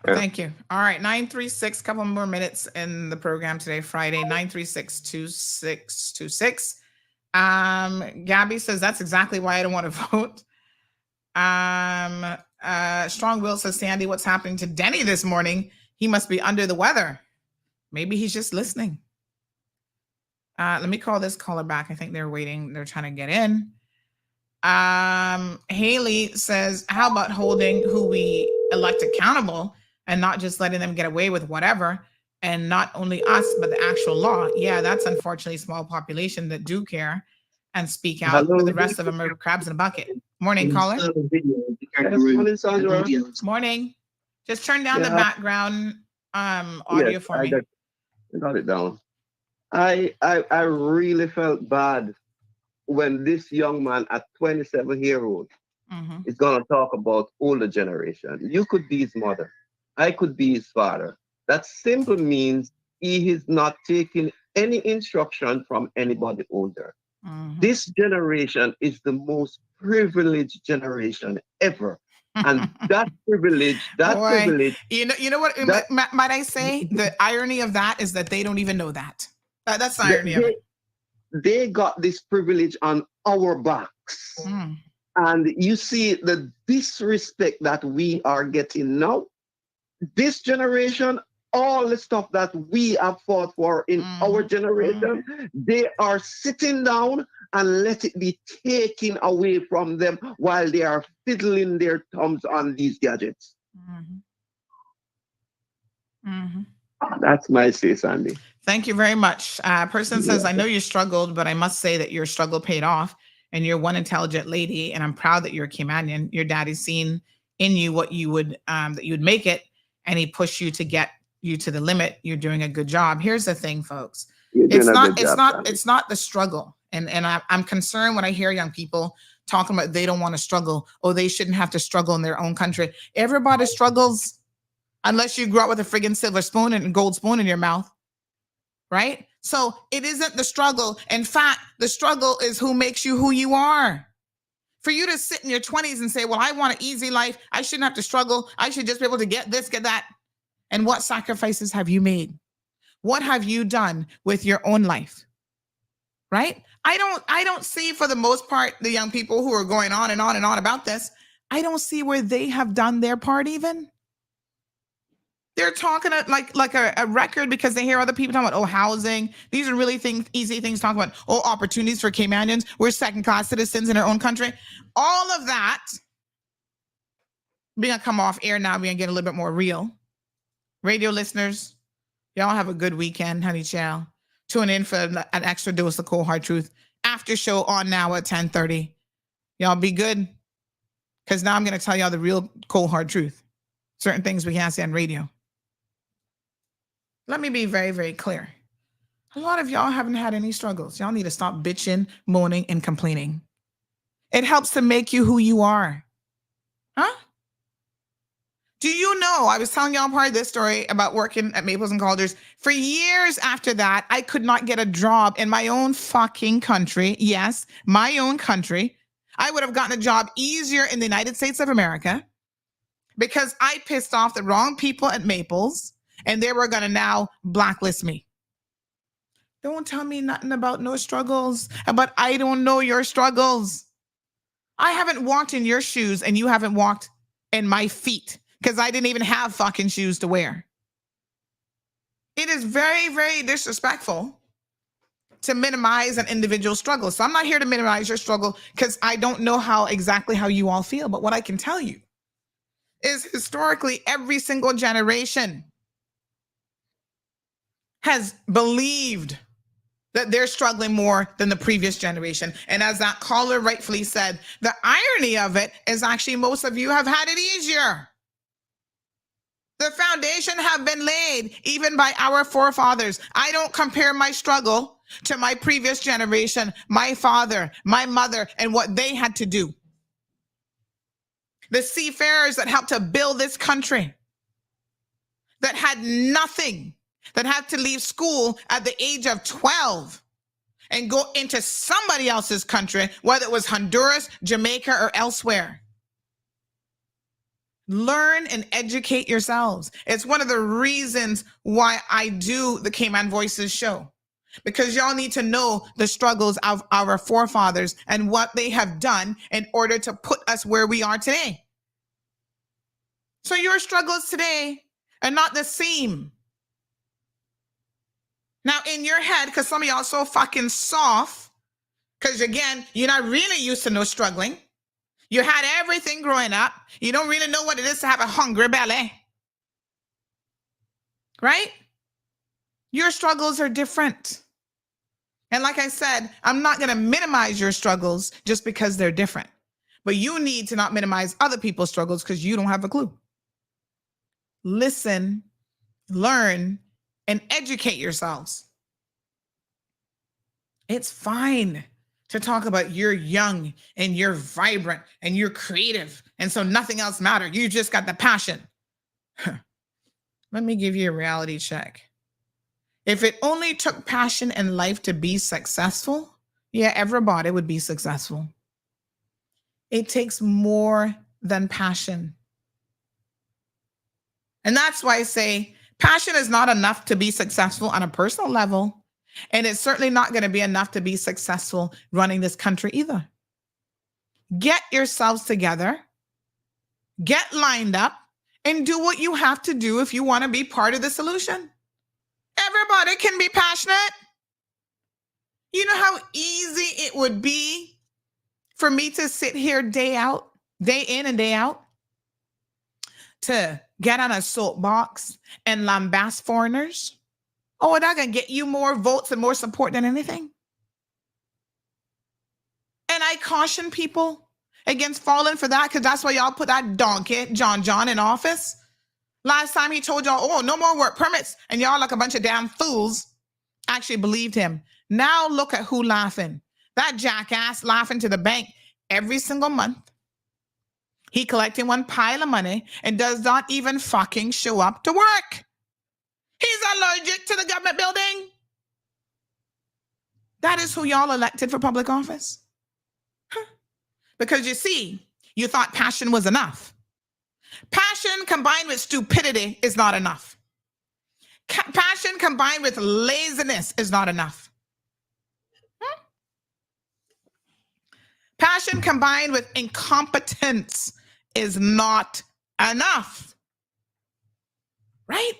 Thank you. All right, 936, couple more minutes in the program today, Friday, 936-2626. Gabby says that's exactly why I don't want to vote. Strong Will says, Sandy, what's happening to Denny this morning? He must be under the weather. Maybe he's just listening. Let me call this caller back. I think they're waiting. They're trying to get in. Haley says, how about holding who we elect accountable and not just letting them get away with whatever, and not only us, but the actual law. Yeah, that's unfortunately a small population that do care and speak out, but the rest of them are crabs in a bucket. Morning, caller. Morning. Just turn down the background audio for me. I got it down. I really felt bad when this young man at 27 years old is going to talk about older generation. You could be his mother. I could be his father. That simply means he is not taking any instruction from anybody older. This generation is the most privileged generation ever. And that privilege, You know what, might I say? The irony of that is that they don't even know that. That's the irony of it. They got this privilege on our backs. And you see the disrespect that we are getting now. This generation, all the stuff that we have fought for in our generation, they are sitting down and let it be taken away from them while they are fiddling their thumbs on these gadgets. That's my say, Sandy. Thank you very much. Person says, I know you struggled, but I must say that your struggle paid off and you're one intelligent lady. And I'm proud that you're a Caymanian. Your daddy's seen in you what you would, that you would make it. And he pushed you to get you to the limit. You're doing a good job. Here's the thing, folks. It's not the struggle. And I'm concerned when I hear young people talking about they don't want to struggle. Oh, they shouldn't have to struggle in their own country. Everybody struggles unless you grew up with a friggin' silver spoon and gold spoon in your mouth. Right? So it isn't the struggle. In fact, the struggle is who makes you who you are. For you to sit in your 20s and say, well, I want an easy life. I shouldn't have to struggle. I should just be able to get this, get that. And what sacrifices have you made? What have you done with your own life? Right? I don't see, for the most part, the young people who are going on and on and on about this, I don't see where they have done their part even. They're talking like a record because they hear other people talking about, oh, housing. These are really easy things to talk about. Oh, opportunities for Caymanians. We're second-class citizens in our own country. All of that. We're going to come off air now. We're going to get a little bit more real. Radio listeners, y'all have a good weekend, honey child. Tune in for an extra dose of Cold Hard Truth. After show on now at 10:30. Y'all be good. Because now I'm going to tell y'all the real cold hard truth. Certain things we can't say on radio. Let me be very, very clear. A lot of y'all haven't had any struggles. Y'all need to stop bitching, moaning, and complaining. It helps to make you who you are. Huh? Do you know, I was telling y'all part of this story about working at Maples and Calder's. For years after that, I could not get a job in my own fucking country. Yes, my own country. I would have gotten a job easier in the United States of America because I pissed off the wrong people at Maples and they were going to now blacklist me. Don't tell me nothing about no struggles, but I don't know your struggles. I haven't walked in your shoes and you haven't walked in my feet because I didn't even have fucking shoes to wear. It is very, very disrespectful to minimize an individual struggle. So I'm not here to minimize your struggle because I don't know exactly how you all feel. But what I can tell you is historically every single generation has believed that they're struggling more than the previous generation. And as that caller rightfully said, the irony of it is actually most of you have had it easier. The foundation have been laid even by our forefathers. I don't compare my struggle to my previous generation, my father, my mother, and what they had to do. The seafarers that helped to build this country, that had nothing, that had to leave school at the age of 12 and go into somebody else's country, whether it was Honduras, Jamaica, or elsewhere. Learn and educate yourselves. It's one of the reasons why I do the Cayman Voices show. Because y'all need to know the struggles of our forefathers and what they have done in order to put us where we are today. So your struggles today are not the same. Now in your head, because some of y'all are so fucking soft, because again, you're not really used to no struggling. You had everything growing up. You don't really know what it is to have a hungry belly. Right? Your struggles are different. And like I said, I'm not going to minimize your struggles just because they're different. But you need to not minimize other people's struggles because you don't have a clue. Listen, learn, and educate yourselves. It's fine to talk about you're young and you're vibrant and you're creative. And so nothing else matters. You just got the passion. Let me give you a reality check. If it only took passion in life to be successful, yeah, everybody would be successful. It takes more than passion. And that's why I say passion is not enough to be successful on a personal level. And it's certainly not going to be enough to be successful running this country either. Get yourselves together, get lined up, and do what you have to do if you want to be part of the solution. Everybody can be passionate. You know how easy it would be for me to sit here day in and day out? to get on a soapbox and lambast foreigners? Oh, that gonna get you more votes and more support than anything? And I caution people against falling for that, because that's why y'all put that donkey, John, in office. Last time he told y'all, oh, no more work permits, and y'all like a bunch of damn fools actually believed him. Now look at who laughing. That jackass laughing to the bank every single month. He collecting one pile of money and does not even fucking show up to work. He's allergic to the government building. That is who y'all elected for public office. Because you see, you thought passion was enough. Passion combined with stupidity is not enough. Passion combined with laziness is not enough. Passion combined with incompetence is not enough. Right?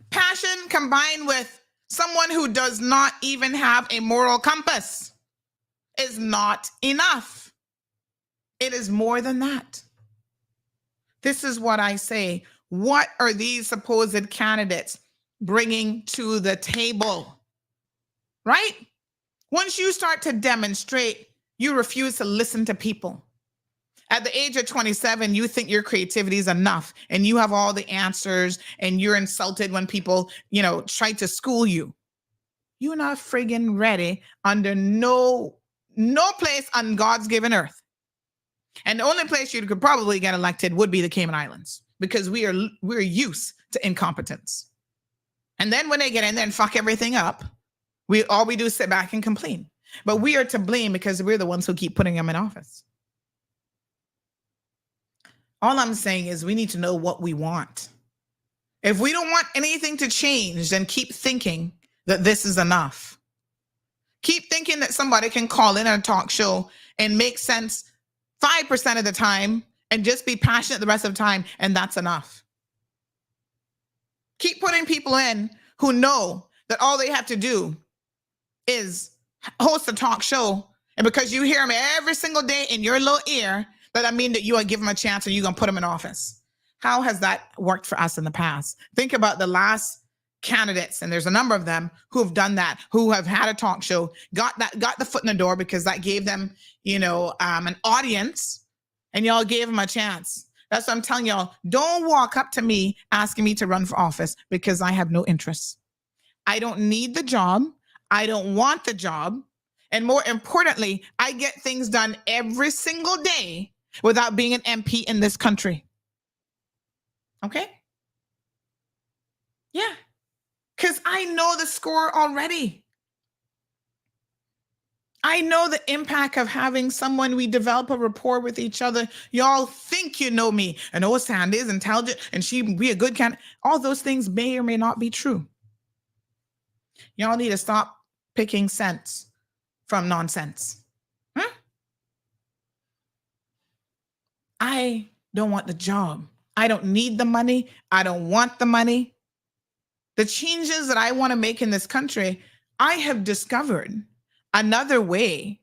Passion combined with someone who does not even have a moral compass is not enough. It is more than that. This is what I say. What are these supposed candidates bringing to the table? Right? Once you start to demonstrate, you refuse to listen to people. At the age of 27, you think your creativity is enough and you have all the answers and you're insulted when people, try to school you. You're not friggin' ready under no place on God's given earth. And the only place you could probably get elected would be the Cayman Islands, because we're used to incompetence. And then when they get in there and fuck everything up, all we do is sit back and complain. But we are to blame because we're the ones who keep putting them in office. All I'm saying is we need to know what we want. If we don't want anything to change, then keep thinking that this is enough. Keep thinking that somebody can call in a talk show and make sense 5% of the time and just be passionate the rest of the time, and that's enough. Keep putting people in who know that all they have to do is host a talk show, and because you hear them every single day in your little ear, that mean that you are giving them a chance and you're going to put them in office. How has that worked for us in the past? Think about the last candidates, and there's a number of them who have done that, who have had a talk show, got the foot in the door because that gave them, an audience, and y'all gave them a chance. That's what I'm telling y'all. Don't walk up to me asking me to run for office because I have no interest. I don't need the job. I don't want the job. And more importantly, I get things done every single day without being an MP in this country. Okay? Yeah. Because I know the score already. I know the impact of having someone, we develop a rapport with each other. Y'all think you know me. And Sandy is intelligent and she be a good candidate. All those things may or may not be true. Y'all need to stop picking sense from nonsense. I don't want the job. I don't need the money. I don't want the money. The changes that I want to make in this country, I have discovered another way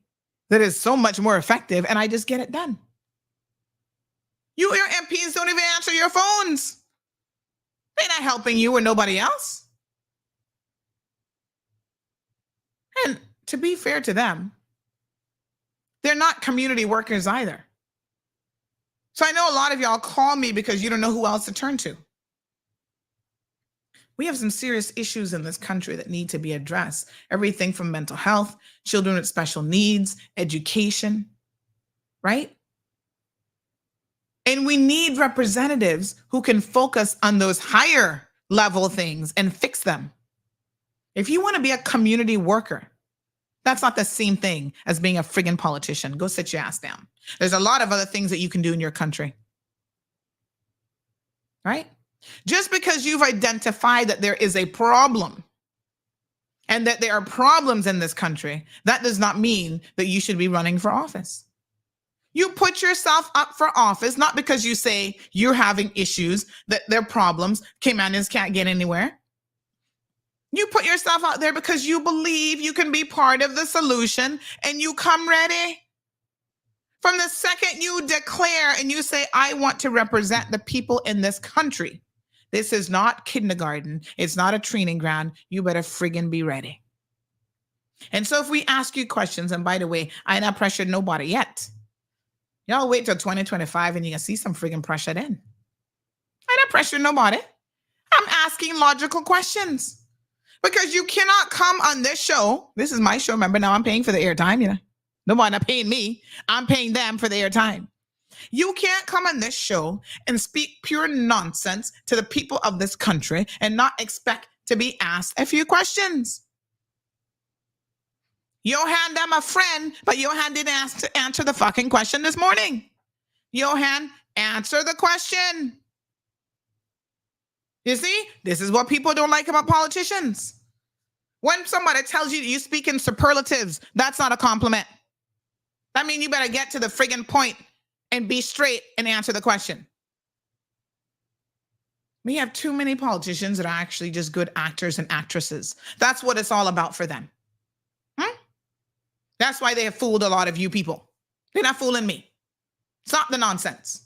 that is so much more effective, and I just get it done. Your MPs don't even answer your phones. They're not helping you or nobody else. And to be fair to them, they're not community workers either. So I know a lot of y'all call me because you don't know who else to turn to. We have some serious issues in this country that need to be addressed. Everything from mental health, children with special needs, education, right? And we need representatives who can focus on those higher level things and fix them. If you want to be a community worker, that's not the same thing as being a friggin' politician. Go sit your ass down. There's a lot of other things that you can do in your country. Right? Just because you've identified that there is a problem and that there are problems in this country, that does not mean that you should be running for office. You put yourself up for office, not because you say you're having issues, that there are problems, Caymanians can't get anywhere. You put yourself out there because you believe you can be part of the solution and you come ready. From the second you declare and you say, I want to represent the people in this country, this is not kindergarten. It's not a training ground. You better friggin' be ready. And so if we ask you questions, and by the way, I ain't not pressured nobody yet. Y'all wait till 2025 and you can see some friggin' pressure then. I don't pressure nobody. I'm asking logical questions. Because you cannot come on this show. This is my show. Remember, now I'm paying for the airtime, you know. Nobody not paying me. I'm paying them for the airtime. You can't come on this show and speak pure nonsense to the people of this country and not expect to be asked a few questions. Johan, I'm a friend, but Johan didn't ask to answer the fucking question this morning. Johan, answer the question. You see, this is what people don't like about politicians. When somebody tells you that you speak in superlatives, that's not a compliment. That means you better get to the friggin' point and be straight and answer the question. We have too many politicians that are actually just good actors and actresses. That's what it's all about for them. That's why they have fooled a lot of you people. They're not fooling me. Stop the nonsense.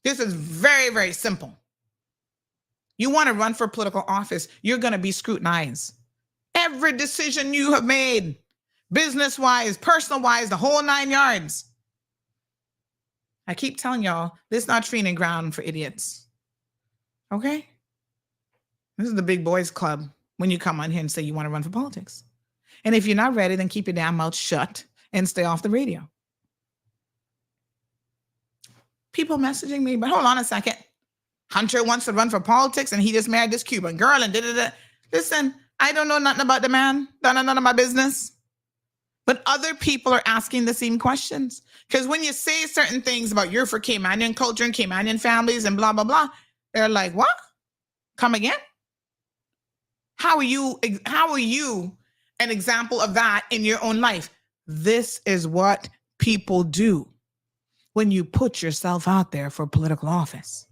This is very, very simple. You want to run for political office, you're going to be scrutinized. Every decision you have made, business-wise, personal-wise, the whole 9 yards. I keep telling y'all, this is not training ground for idiots. Okay? This is the big boys club when you come on here and say you want to run for politics. And if you're not ready, then keep your damn mouth shut and stay off the radio. People messaging me, but hold on a second. Hunter wants to run for politics and he just married this Cuban girl and da-da-da. Listen, I don't know nothing about the man. None of my business. But other people are asking the same questions. Because when you say certain things about you're for Caymanian culture and Caymanian families and blah, blah, blah, they're like, what? Come again? How are you an example of that in your own life? This is what people do when you put yourself out there for political office.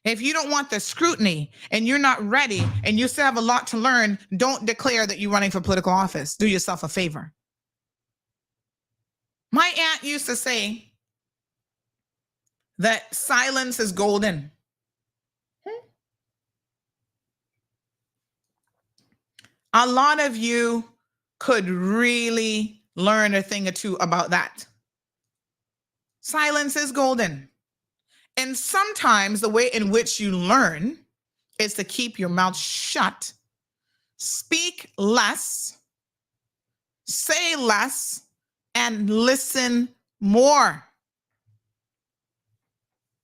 If you don't want the scrutiny and you're not ready and you still have a lot to learn, don't declare that you're running for political office. Do yourself a favor. My aunt used to say that silence is golden. A lot of you could really learn a thing or two about that. Silence is golden. And sometimes the way in which you learn is to keep your mouth shut, speak less, say less, and listen more.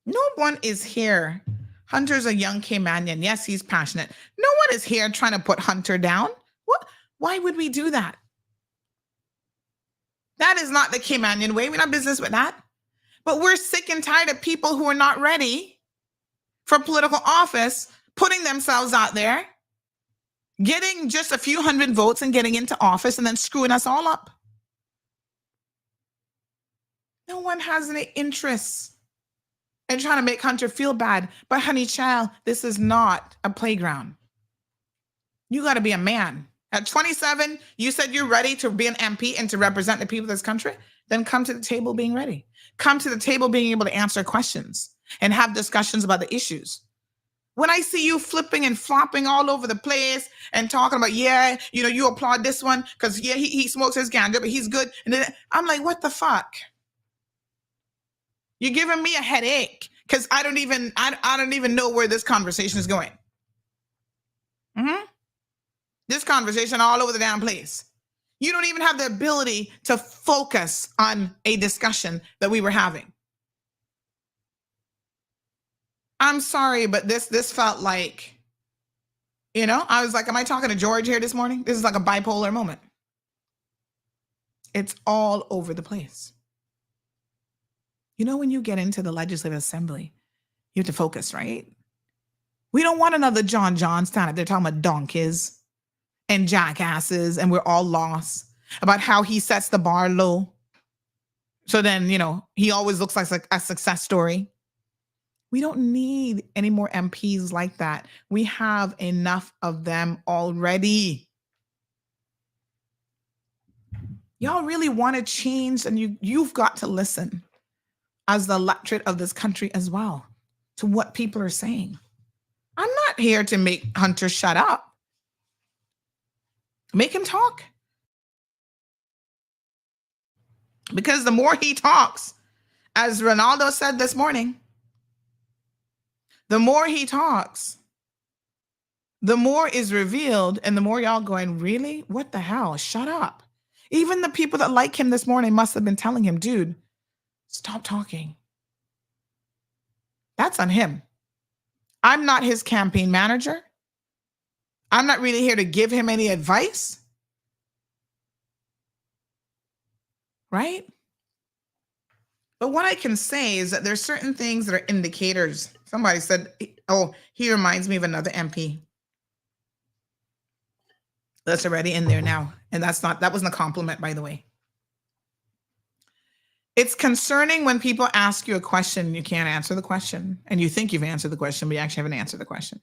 No one is here. Hunter's a young Caymanian. Yes, he's passionate. No one is here trying to put Hunter down. What? Why would we do that? That is not the Caymanian way. We're not business with that. But we're sick and tired of people who are not ready for political office, putting themselves out there, getting just a few hundred votes and getting into office and then screwing us all up. No one has any interest in trying to make Hunter feel bad. But honey child, this is not a playground. You got to be a man. At 27, you said you're ready to be an MP and to represent the people of this country? Then come to the table being ready. Come to the table being able to answer questions and have discussions about the issues. When I see you flipping and flopping all over the place and talking about, yeah, you know, you applaud this one because, yeah, he smokes his ganja, but he's good. And then I'm like, what the fuck? You're giving me a headache because I don't even know where this conversation is going. This conversation all over the damn place. You don't even have the ability to focus on a discussion that we were having. I'm sorry, but this felt like, you know, I was like, am I talking to George here this morning? This is like a bipolar moment. It's all over the place. You know, when you get into the Legislative Assembly, you have to focus, right? We don't want another John standing up there talking about donkeys and jackasses, and we're all lost about how he sets the bar low. So then, you know, he always looks like a success story. We don't need any more MPs like that. We have enough of them already. Y'all really want to change, and you've got to listen as the electorate of this country as well to what people are saying. I'm not here to make Hunter shut up. Make him talk. Because the more he talks, as Ronaldo said this morning, the more he talks, the more is revealed, and the more y'all going, really? What the hell? Shut up. Even the people that like him this morning must have been telling him, dude, stop talking. That's on him. I'm not his campaign manager. I'm not really here to give him any advice. Right? But what I can say is that there's certain things that are indicators. Somebody said, oh, he reminds me of another MP. That's already in there now. And that wasn't a compliment, by the way. It's concerning when people ask you a question and you can't answer the question, and you think you've answered the question, but you actually haven't answered the question.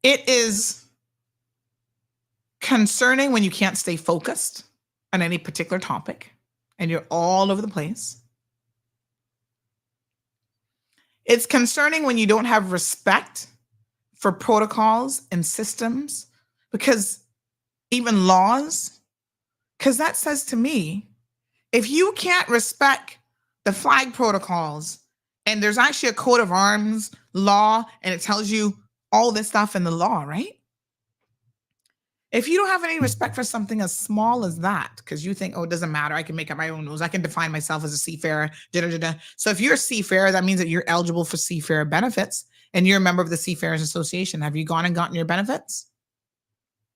It is concerning when you can't stay focused on any particular topic and you're all over the place. It's concerning when you don't have respect for protocols and systems, because even laws, because that says to me, if you can't respect the flag protocols, and there's actually a code of arms law, and it tells you all this stuff in the law, right? If you don't have any respect for something as small as that, because you think, oh, it doesn't matter, I can make up my own rules, I can define myself as a seafarer, So if you're a seafarer, that means that you're eligible for seafarer benefits, and you're a member of the Seafarers Association. Have you gone and gotten your benefits?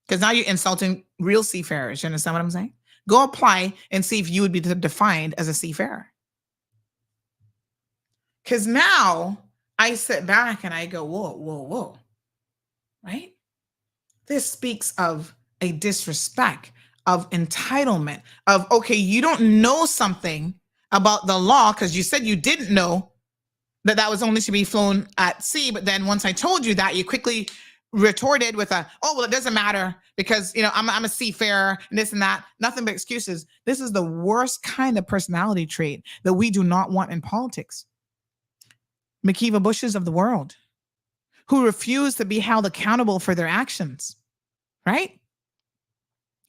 Because now you're insulting real seafarers. You understand what I'm saying? Go apply and see if you would be defined as a seafarer. Because now I sit back and I go, whoa, right? This speaks of a disrespect, of entitlement, of, okay, you don't know something about the law because you said you didn't know that was only to be flown at sea. But then once I told you that, you quickly retorted with it doesn't matter because, I'm a seafarer and this and that. Nothing but excuses. This is the worst kind of personality trait that we do not want in politics. McKeeva Bushes of the world, who refuse to be held accountable for their actions, right?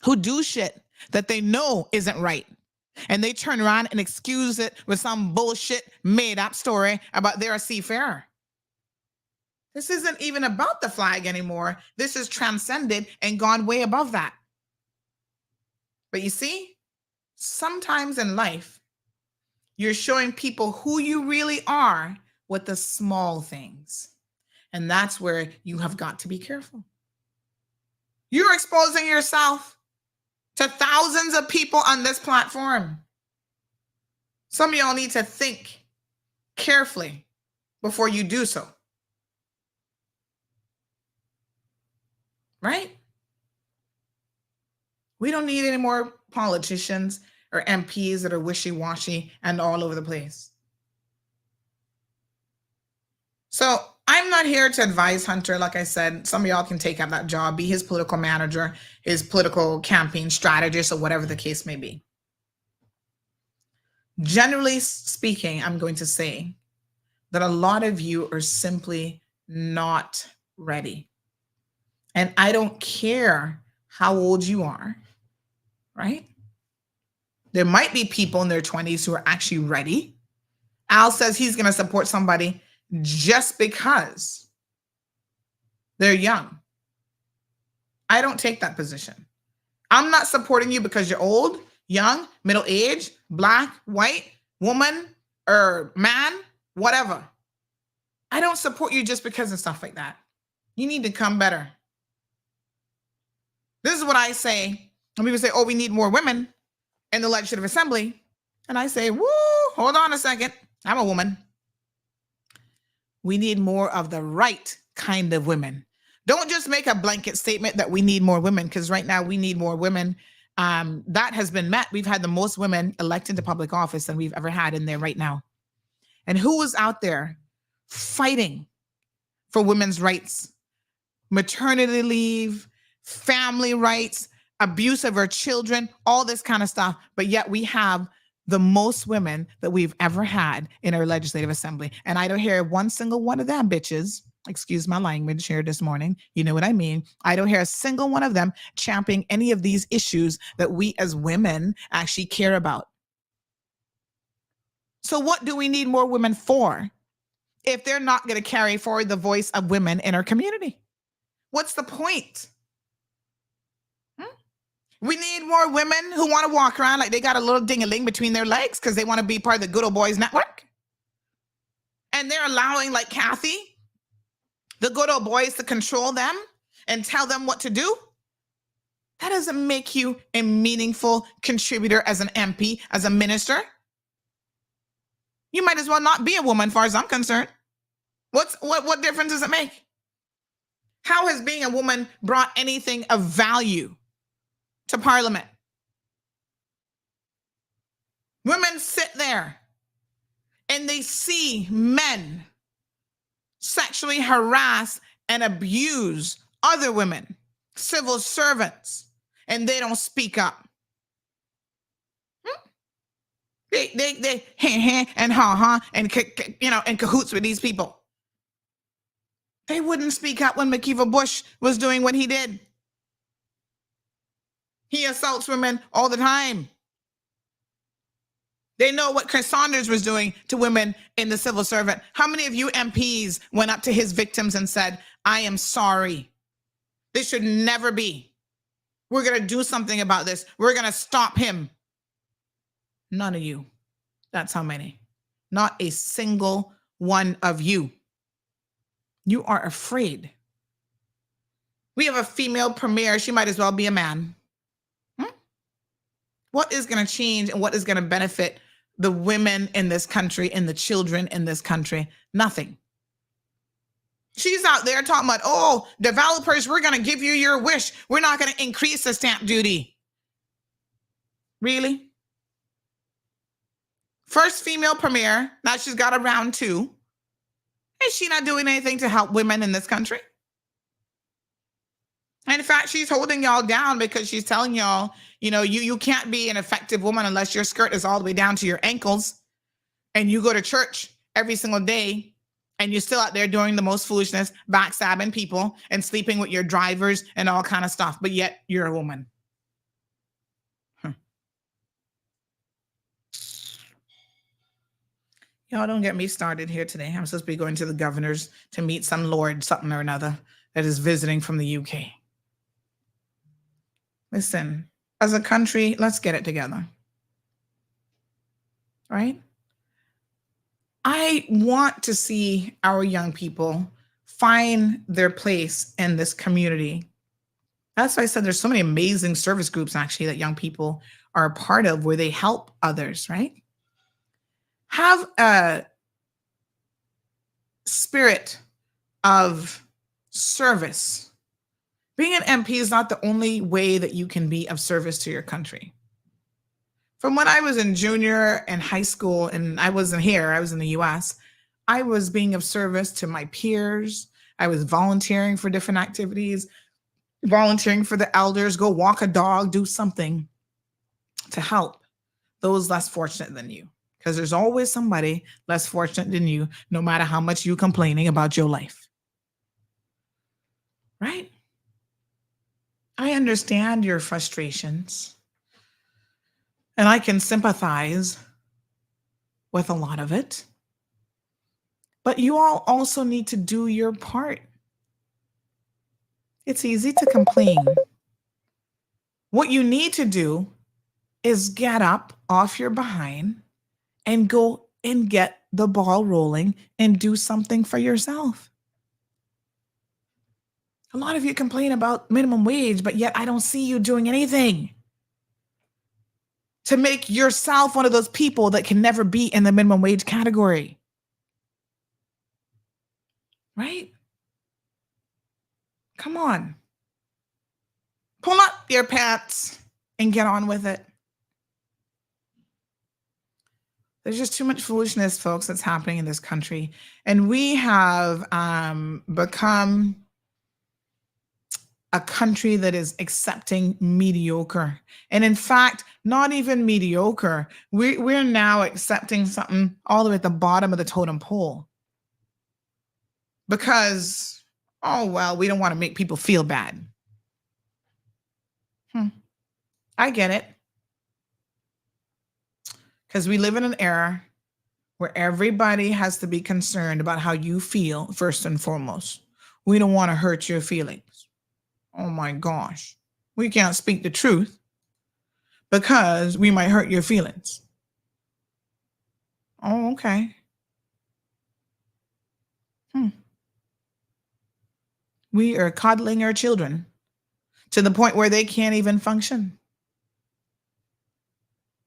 Who do shit that they know isn't right. And they turn around and excuse it with some bullshit made up story about they're a seafarer. This isn't even about the flag anymore. This is transcended and gone way above that. But you see, sometimes in life, you're showing people who you really are with the small things. And that's where you have got to be careful. You're exposing yourself to thousands of people on this platform. Some of y'all need to think carefully before you do so. Right? We don't need any more politicians or MPs that are wishy-washy and all over the place. So I'm not here to advise Hunter. Like I said, some of y'all can take up that job, be his political manager, his political campaign strategist, or whatever the case may be. Generally speaking, I'm going to say that a lot of you are simply not ready. And I don't care how old you are, right? There might be people in their 20s who are actually ready. Al says he's going to support somebody just because they're young. I don't take that position. I'm not supporting you because you're old, young, middle-aged, black, white, woman, or man, whatever. I don't support you just because of stuff like that. You need to come better. This is what I say. When people say, oh, we need more women in the Legislative Assembly. And I say, woo, hold on a second. I'm a woman. We need more of the right kind of women. Don't just make a blanket statement that we need more women, because right now we need more women. That has been met. We've had the most women elected to public office than we've ever had in there right now. And who is out there fighting for women's rights, maternity leave, family rights, abuse of our children, all this kind of stuff. But yet we have the most women that we've ever had in our legislative assembly. And I don't hear one single one of them bitches, excuse my language here this morning, you know what I mean? I don't hear a single one of them championing any of these issues that we as women actually care about. So what do we need more women for if they're not going to carry forward the voice of women in our community? What's the point? We need more women who want to walk around like they got a little ding-a-ling between their legs because they want to be part of the Good Old Boys Network. And they're allowing, like Kathy, the Good Old Boys to control them and tell them what to do. That doesn't make you a meaningful contributor as an MP, as a minister. You might as well not be a woman, as far as I'm concerned. What difference does it make? How has being a woman brought anything of value to Parliament? Women sit there and they see men sexually harass and abuse other women, civil servants, and they don't speak up. They and ha and in cahoots with these people. They wouldn't speak up when McKeever Bush was doing what he did. He assaults women all the time. They know what Chris Saunders was doing to women in the civil servant. How many of you MPs went up to his victims and said, I am sorry. This should never be. We're going to do something about this. We're going to stop him. None of you. That's how many. Not a single one of you. You are afraid. We have a female premier. She might as well be a man. What is going to change and what is going to benefit the women in this country and the children in this country? Nothing. She's out there talking about, oh, developers, we're going to give you your wish. We're not going to increase the stamp duty. Really? First female premier. Now she's got a round two. Is she not doing anything to help women in this country? In fact, she's holding y'all down because she's telling y'all, you can't be an effective woman unless your skirt is all the way down to your ankles and you go to church every single day and you're still out there doing the most foolishness, backstabbing people and sleeping with your drivers and all kind of stuff, but yet you're a woman. Y'all don't get me started here today. I'm supposed to be going to the governors to meet some lord, something or another, that is visiting from the UK. Listen, as a country, let's get it together. Right? I want to see our young people find their place in this community. That's why I said there's so many amazing service groups, actually, that young people are a part of where they help others, right? Have a spirit of service. Being an MP is not the only way that you can be of service to your country. From when I was in junior and high school, and I wasn't here, I was in the US, I was being of service to my peers. I was volunteering for different activities, volunteering for the elders, go walk a dog, do something to help those less fortunate than you. Because there's always somebody less fortunate than you, no matter how much you're complaining about your life. Right? I understand your frustrations. And I can sympathize with a lot of it. But you all also need to do your part. It's easy to complain. What you need to do is get up off your behind and go and get the ball rolling and do something for yourself. A lot of you complain about minimum wage, but yet I don't see you doing anything to make yourself one of those people that can never be in the minimum wage category. Right? Come on. Pull up your pants and get on with it. There's just too much foolishness, folks, that's happening in this country. And we have become a country that is accepting mediocre. And in fact, not even mediocre. We're now accepting something all the way at the bottom of the totem pole. Because, oh, well, we don't want to make people feel bad. I get it. Because we live in an era where everybody has to be concerned about how you feel first and foremost. We don't want to hurt your feelings. Oh my gosh. We can't speak the truth because we might hurt your feelings. Oh, okay. We are coddling our children to the point where they can't even function.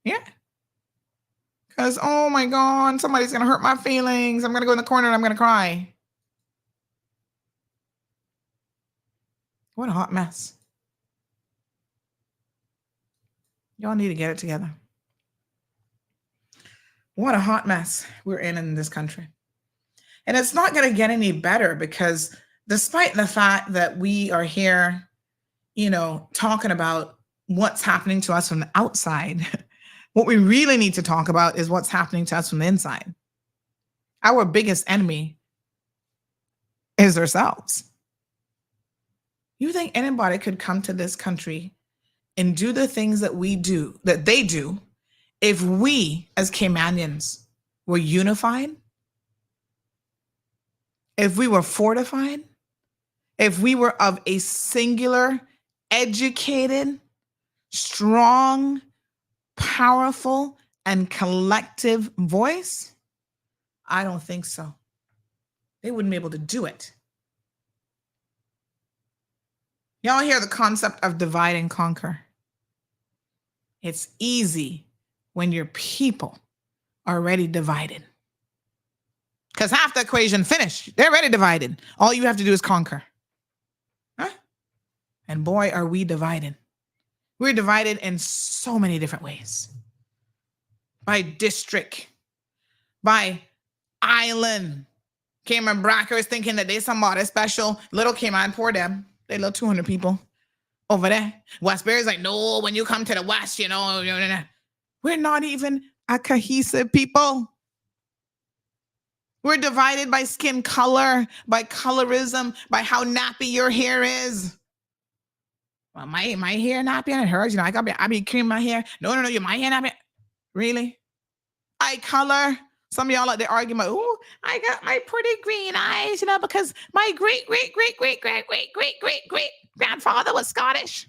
Yeah. Because, oh my God, somebody's going to hurt my feelings. I'm going to go in the corner and I'm going to cry. What a hot mess. Y'all need to get it together. What a hot mess we're in this country. And it's not going to get any better because despite the fact that we are here, talking about what's happening to us from the outside, what we really need to talk about is what's happening to us from the inside. Our biggest enemy is ourselves. You think anybody could come to this country and do the things that they do, if we as Caymanians were unified, if we were fortified, if we were of a singular, educated, strong, powerful, and collective voice? I don't think so. They wouldn't be able to do it. Y'all hear the concept of divide and conquer. It's easy when your people are already divided. Because half the equation finished. They're already divided. All you have to do is conquer. Huh? And boy, are we divided. We're divided in so many different ways. By district, by island. Cayman Brac is thinking that they somebody special. Little Cayman, poor them. They little 200 people over there. Westbury's like, no, when you come to the West, we're not even a cohesive people. We're divided by skin color, by colorism, by how nappy your hair is. Well, my hair nappy and hers, I be creaming my hair. No, my hair nappy. Really? Eye color. Some of y'all out there arguing about, oh, I got my pretty green eyes, because my great grandfather was Scottish.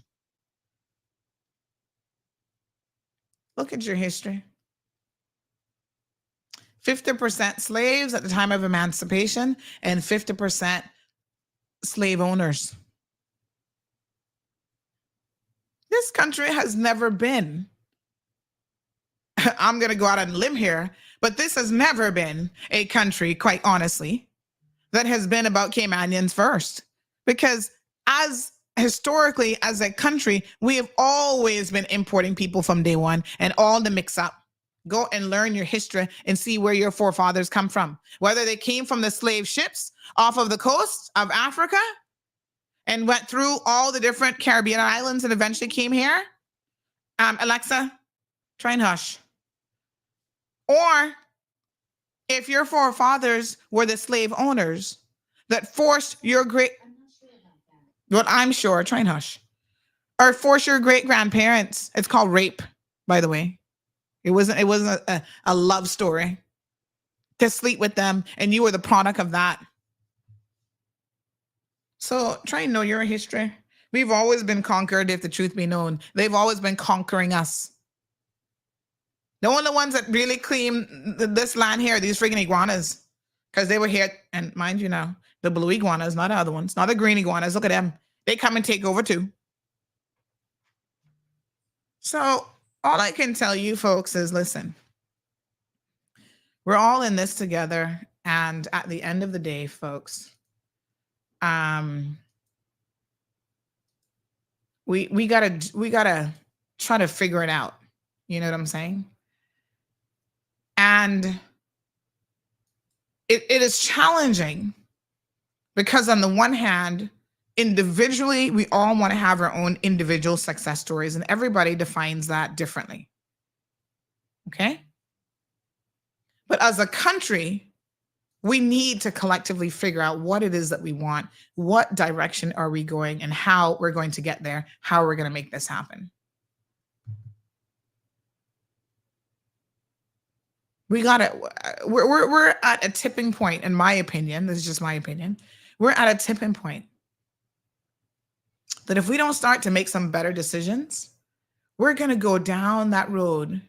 Look at your history. 50% slaves at the time of emancipation and 50% slave owners. This country has never been, I'm going to go out on a limb here, but this has never been a country, quite honestly, that has been about Caymanians first. Because historically, as a country, we have always been importing people from day one and all the mix up. Go and learn your history and see where your forefathers come from. Whether they came from the slave ships off of the coast of Africa and went through all the different Caribbean islands and eventually came here. Alexa, try and hush. Or if your forefathers were the slave owners that forced your I'm sure, try and hush. Or force your great grandparents. It's called rape, by the way. It wasn't a love story to sleep with them, and you were the product of that. So try and know your history. We've always been conquered, if the truth be known. They've always been conquering us. The only ones that really claim this land here, these freaking iguanas, because they were here, and mind you now, the blue iguanas, not the other ones, not the green iguanas. Look at them. They come and take over too. So all I can tell you folks is, listen, we're all in this together. And at the end of the day, folks, we gotta try to figure it out. You know what I'm saying? And it is challenging because on the one hand, individually, we all want to have our own individual success stories, and everybody defines that differently. Okay? But as a country, we need to collectively figure out what it is that we want, what direction are we going, and how we're going to get there, how we're going to make this happen. We got it. We're at a tipping point, in my opinion. This is just my opinion. We're at a tipping point that if we don't start to make some better decisions, we're going to go down that road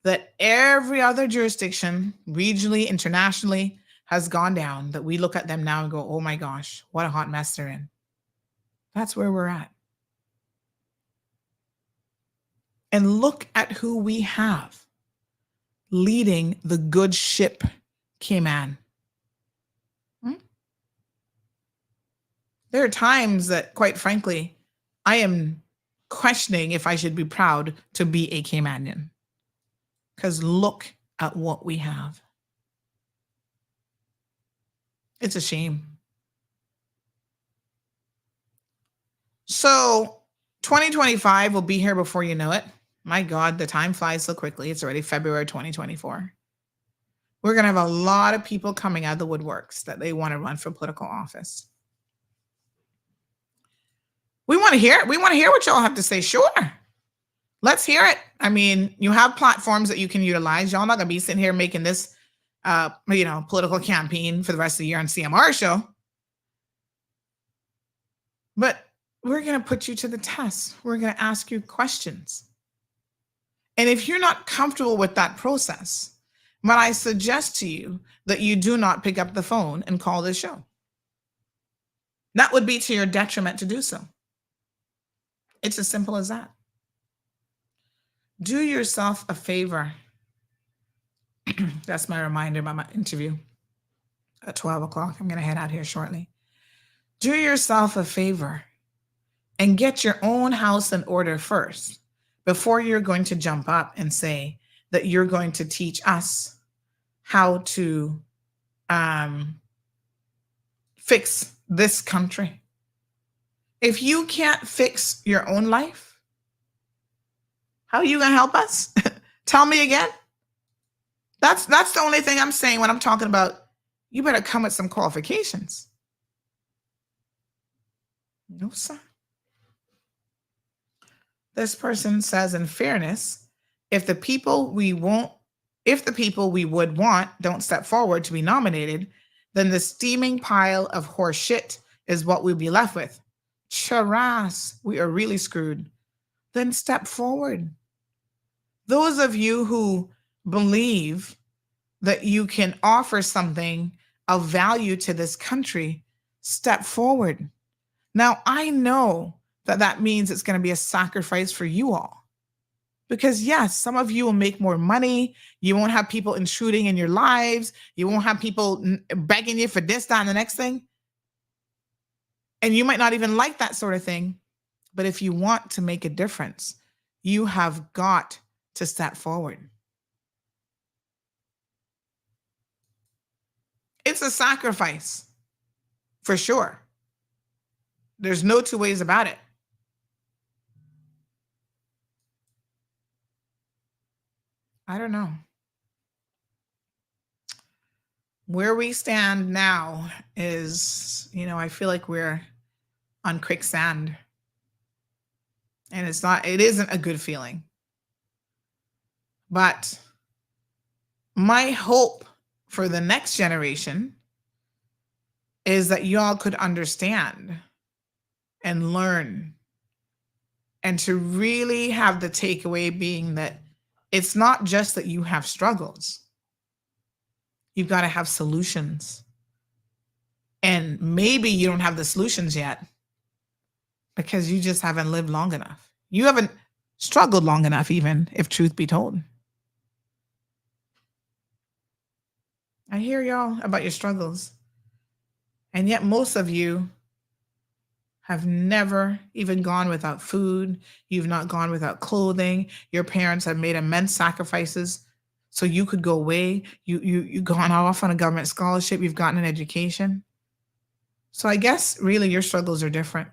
that every other jurisdiction, regionally, internationally, has gone down, that we look at them now and go, oh my gosh, what a hot mess they're in. That's where we're at. And look at who we have leading the good ship, Cayman. There are times that, quite frankly, I am questioning if I should be proud to be a Caymanian. Because look at what we have. It's a shame. So 2025 will be here before you know it. My God, the time flies so quickly. It's already February 2024. We're going to have a lot of people coming out of the woodworks that they want to run for political office. We want to hear it. We want to hear what y'all have to say. Sure. Let's hear it. I mean, you have platforms that you can utilize. Y'all not going to be sitting here making this, political campaign for the rest of the year on CMR show. But we're going to put you to the test. We're going to ask you questions. And if you're not comfortable with that process, might I suggest to you that you do not pick up the phone and call this show. That would be to your detriment to do so. It's as simple as that. Do yourself a favor. That's my reminder about my interview at 12 o'clock. I'm going to head out here shortly. Do yourself a favor and get your own house in order first before you're going to jump up and say that you're going to teach us how to fix this country. If you can't fix your own life, how are you going to help us? Tell me again. That's the only thing I'm saying when I'm talking about you better come with some qualifications. No, sir. This person says, in fairness, if the people we would want don't step forward to be nominated, then the steaming pile of horse shit is what we'll be left with. Charas, we are really screwed. Then step forward. Those of you who believe that you can offer something of value to this country, step forward. Now, I know that means it's going to be a sacrifice for you all. Because yes, some of you will make more money. You won't have people intruding in your lives. You won't have people begging you for this, that, and the next thing. And you might not even like that sort of thing. But if you want to make a difference, you have got to step forward. It's a sacrifice, for sure. There's no two ways about it. I don't know. Where we stand now is, I feel like we're on quicksand. And it isn't a good feeling. But my hope for the next generation is that y'all could understand and learn, and to really have the takeaway being that it's not just that you have struggles. You've got to have solutions. And maybe you don't have the solutions yet because you just haven't lived long enough. You haven't struggled long enough, even, if truth be told. I hear y'all about your struggles. And yet most of you have never even gone without food. You've not gone without clothing. Your parents have made immense sacrifices so you could go away. You've gone off on a government scholarship. You've gotten an education. So I guess really your struggles are different.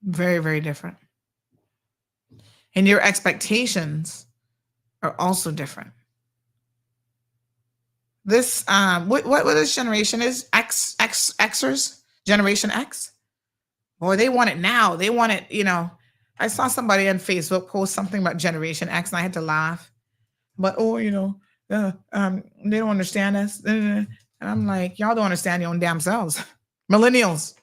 Very, very different. And your expectations are also different. This what this generation is? Xers? Generation X? Boy, they want it now. They want it, I saw somebody on Facebook post something about Generation X and I had to laugh. But they don't understand us. And I'm like, y'all don't understand your own damn selves. Millennials.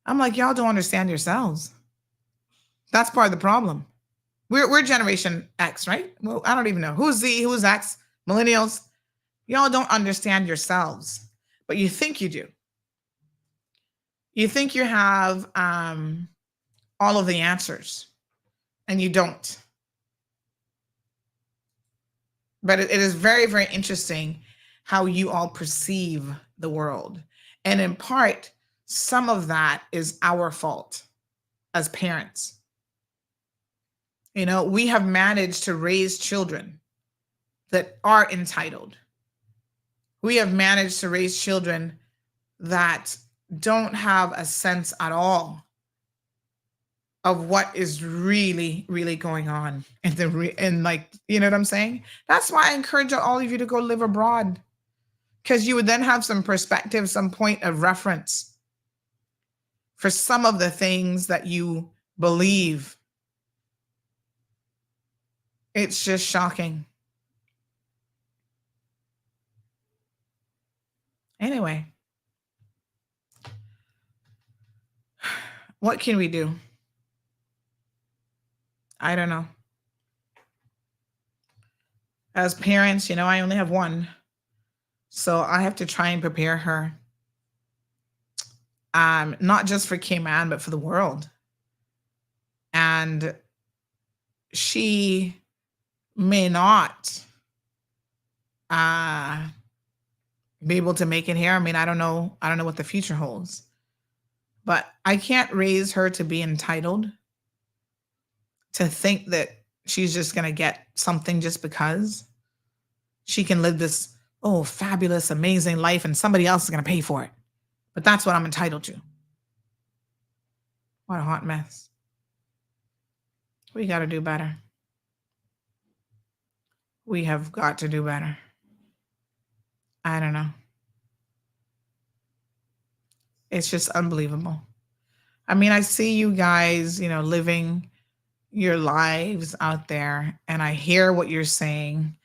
I'm like, y'all don't understand yourselves. That's part of the problem. We're Generation X, right? Well, I don't even know. Who's Z? Who's X? Millennials. Y'all don't understand yourselves, but you think you do. You think you have all of the answers, and you don't. But it is very, very interesting how you all perceive the world. And in part, some of that is our fault as parents. We have managed to raise children that are entitled. We have managed to raise children that don't have a sense at all of what is really, really going on and like, you know what I'm saying? That's why I encourage all of you to go live abroad, because you would then have some perspective, some point of reference for some of the things that you believe. It's just shocking. Anyway, what can we do? I don't know. As parents, I only have one. So I have to try and prepare her. Not just for Cayman, but for the world. And she may not be able to make it here. I mean, I don't know what the future holds. But I can't raise her to be entitled, to think that she's just going to get something just because she can live this, fabulous, amazing life and somebody else is going to pay for it. But that's what I'm entitled to. What a hot mess. We got to do better. We have got to do better. I don't know. It's just unbelievable. I mean, I see you guys, living your lives out there, and I hear what you're saying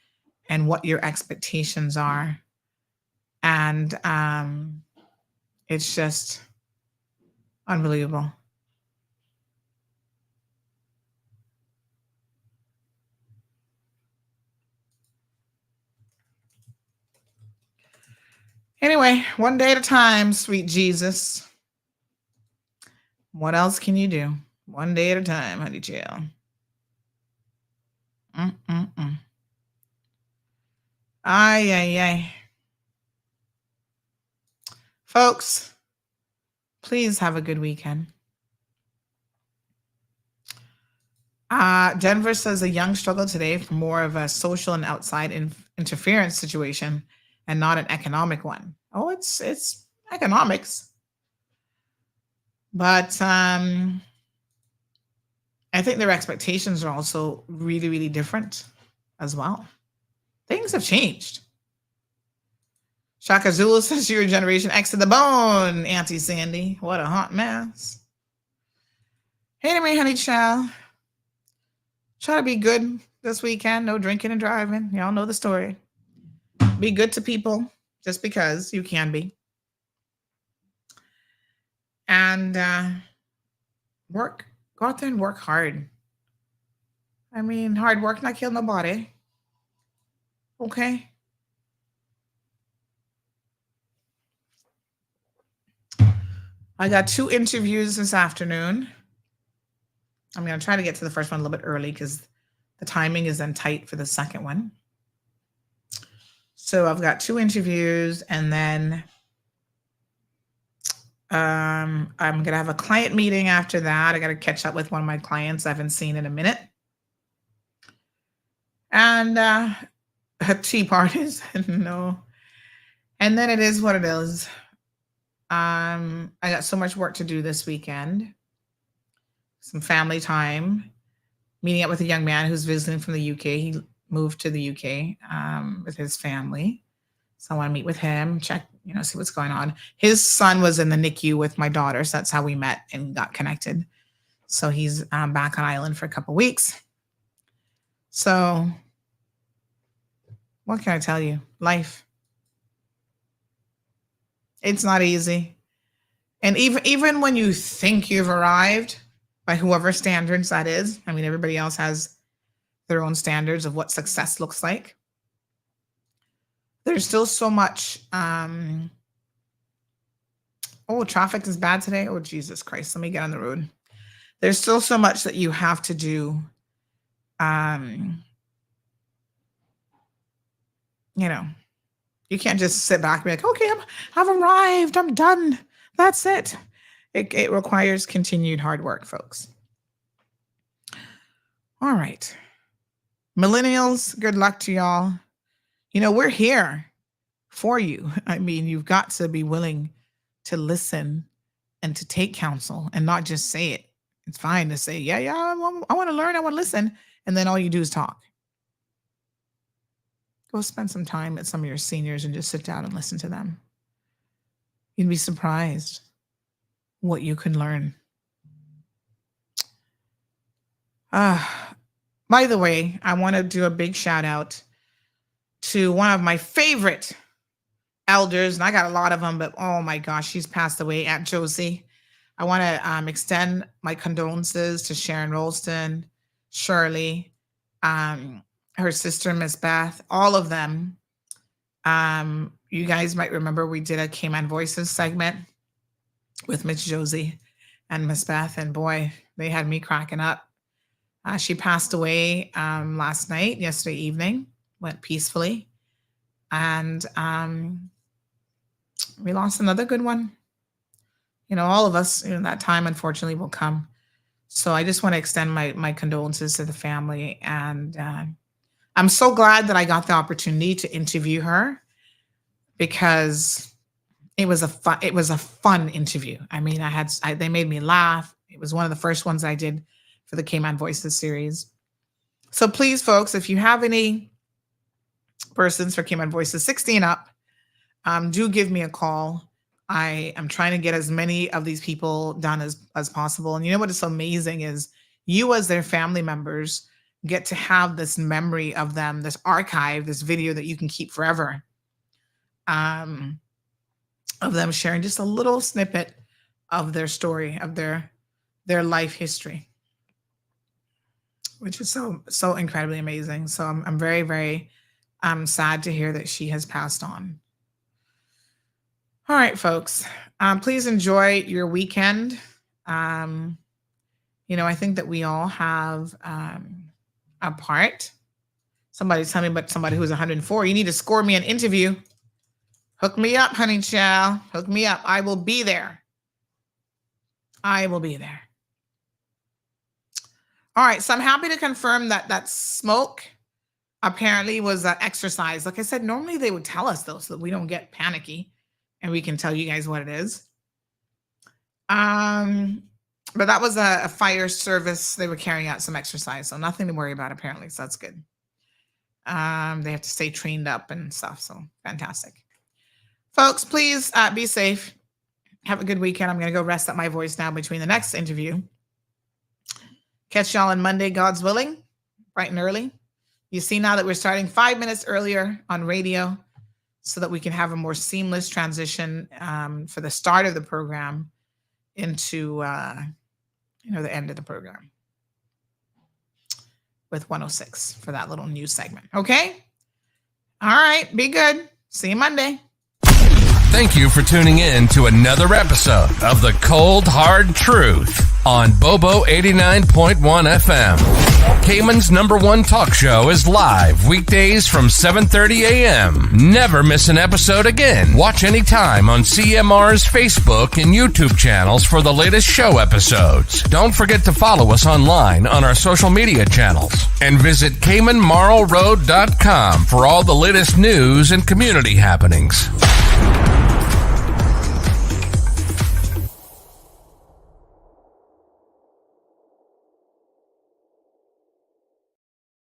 and what your expectations are. And it's just unbelievable. Anyway, one day at a time, sweet Jesus. What else can you do? One day at a time, honey child. Ay, ay, ay. Folks, please have a good weekend. Denver says a young struggle today for more of a social and outside interference situation and not an economic one. Oh, it's economics. But I think their expectations are also really, really different as well. Things have changed. Shaka Zulu says you're Generation X to the bone, Anty Sandy. What a hot mess. Anyway, honey child, try to be good this weekend. No drinking and driving. Y'all know the story. Be good to people just because you can be. And work. Go out there and work hard. I mean, hard work not kill nobody. Okay? I got 2 interviews this afternoon. I'm going to try to get to the first one a little bit early because the timing is then tight for the second one. So I've got 2 interviews, and then I'm going to have a client meeting after that. I got to catch up with one of my clients I haven't seen in a minute. And tea parties. No. And then it is what it is. I got so much work to do this weekend. Some family time. Meeting up with a young man who's visiting from the UK. He moved to the UK with his family. So I want to meet with him, check, see what's going on. His son was in the NICU with my daughter. So that's how we met and got connected. So he's back on island for a couple weeks. So what can I tell you? Life. It's not easy. And even when you think you've arrived, by whoever standards that is, I mean, everybody else has their own standards of what success looks like. There's still so much. Traffic is bad today. Oh, Jesus Christ. Let me get on the road. There's still so much that you have to do. You can't just sit back and be like, okay, I've arrived. I'm done. That's it. It requires continued hard work, folks. All right. Millennials, good luck to y'all. We're here for you. I mean, you've got to be willing to listen and to take counsel and not just say it. It's fine to say, yeah, I want to learn. I want to listen. And then all you do is talk. Go spend some time at some of your seniors and just sit down and listen to them. You'd be surprised what you can learn. By the way, I want to do a big shout out to one of my favorite elders, and I got a lot of them, but oh my gosh, she's passed away, Aunt Josie. I want to extend my condolences to Sharon Rolston, Shirley, her sister, Miss Beth, all of them. You guys might remember we did a Cayman Voices segment with Miss Josie and Miss Beth, and boy, they had me cracking up. She passed away yesterday evening, went peacefully, and we lost another good one. All of us, that time unfortunately will come. So I just want to extend my condolences to the family, and I'm so glad that I got the opportunity to interview her, because it was a fun interview. I mean, they made me laugh. It was one of the first ones I did for the Cayman Voices series. So please, folks, if you have any persons for Cayman Voices 16 up, do give me a call. I am trying to get as many of these people done as possible. And you know what is so amazing is you as their family members get to have this memory of them, this archive, this video that you can keep forever, of them sharing just a little snippet of their story, of their life history, which is so incredibly amazing. So I'm very, very sad to hear that she has passed on. All right, folks, please enjoy your weekend. I think that we all have a part. Somebody tell me about somebody who's 104. You need to score me an interview. Hook me up, honey child. Hook me up. I will be there. I will be there. All right, so I'm happy to confirm that smoke apparently was exercise. Like I said, normally they would tell us though, so that we don't get panicky and we can tell you guys what it is. But that was a fire service. They were carrying out some exercise, so nothing to worry about apparently, so that's good. They have to stay trained up and stuff, so fantastic. Folks, please be safe. Have a good weekend. I'm going to go rest up my voice now between the next interview. Catch y'all on Monday, God's willing, bright and early. You see now that we're starting 5 minutes earlier on radio so that we can have a more seamless transition for the start of the program into the end of the program with 106 for that little news segment. Okay? All right. Be good. See you Monday. Thank you for tuning in to another episode of The Cold Hard Truth on Bobo 89.1 FM. Cayman's #1 talk show is live weekdays from 7:30 a.m. Never miss an episode again. Watch anytime on CMR's Facebook and YouTube channels for the latest show episodes. Don't forget to follow us online on our social media channels. And visit CaymanMarlRoad.com for all the latest news and community happenings. Truth.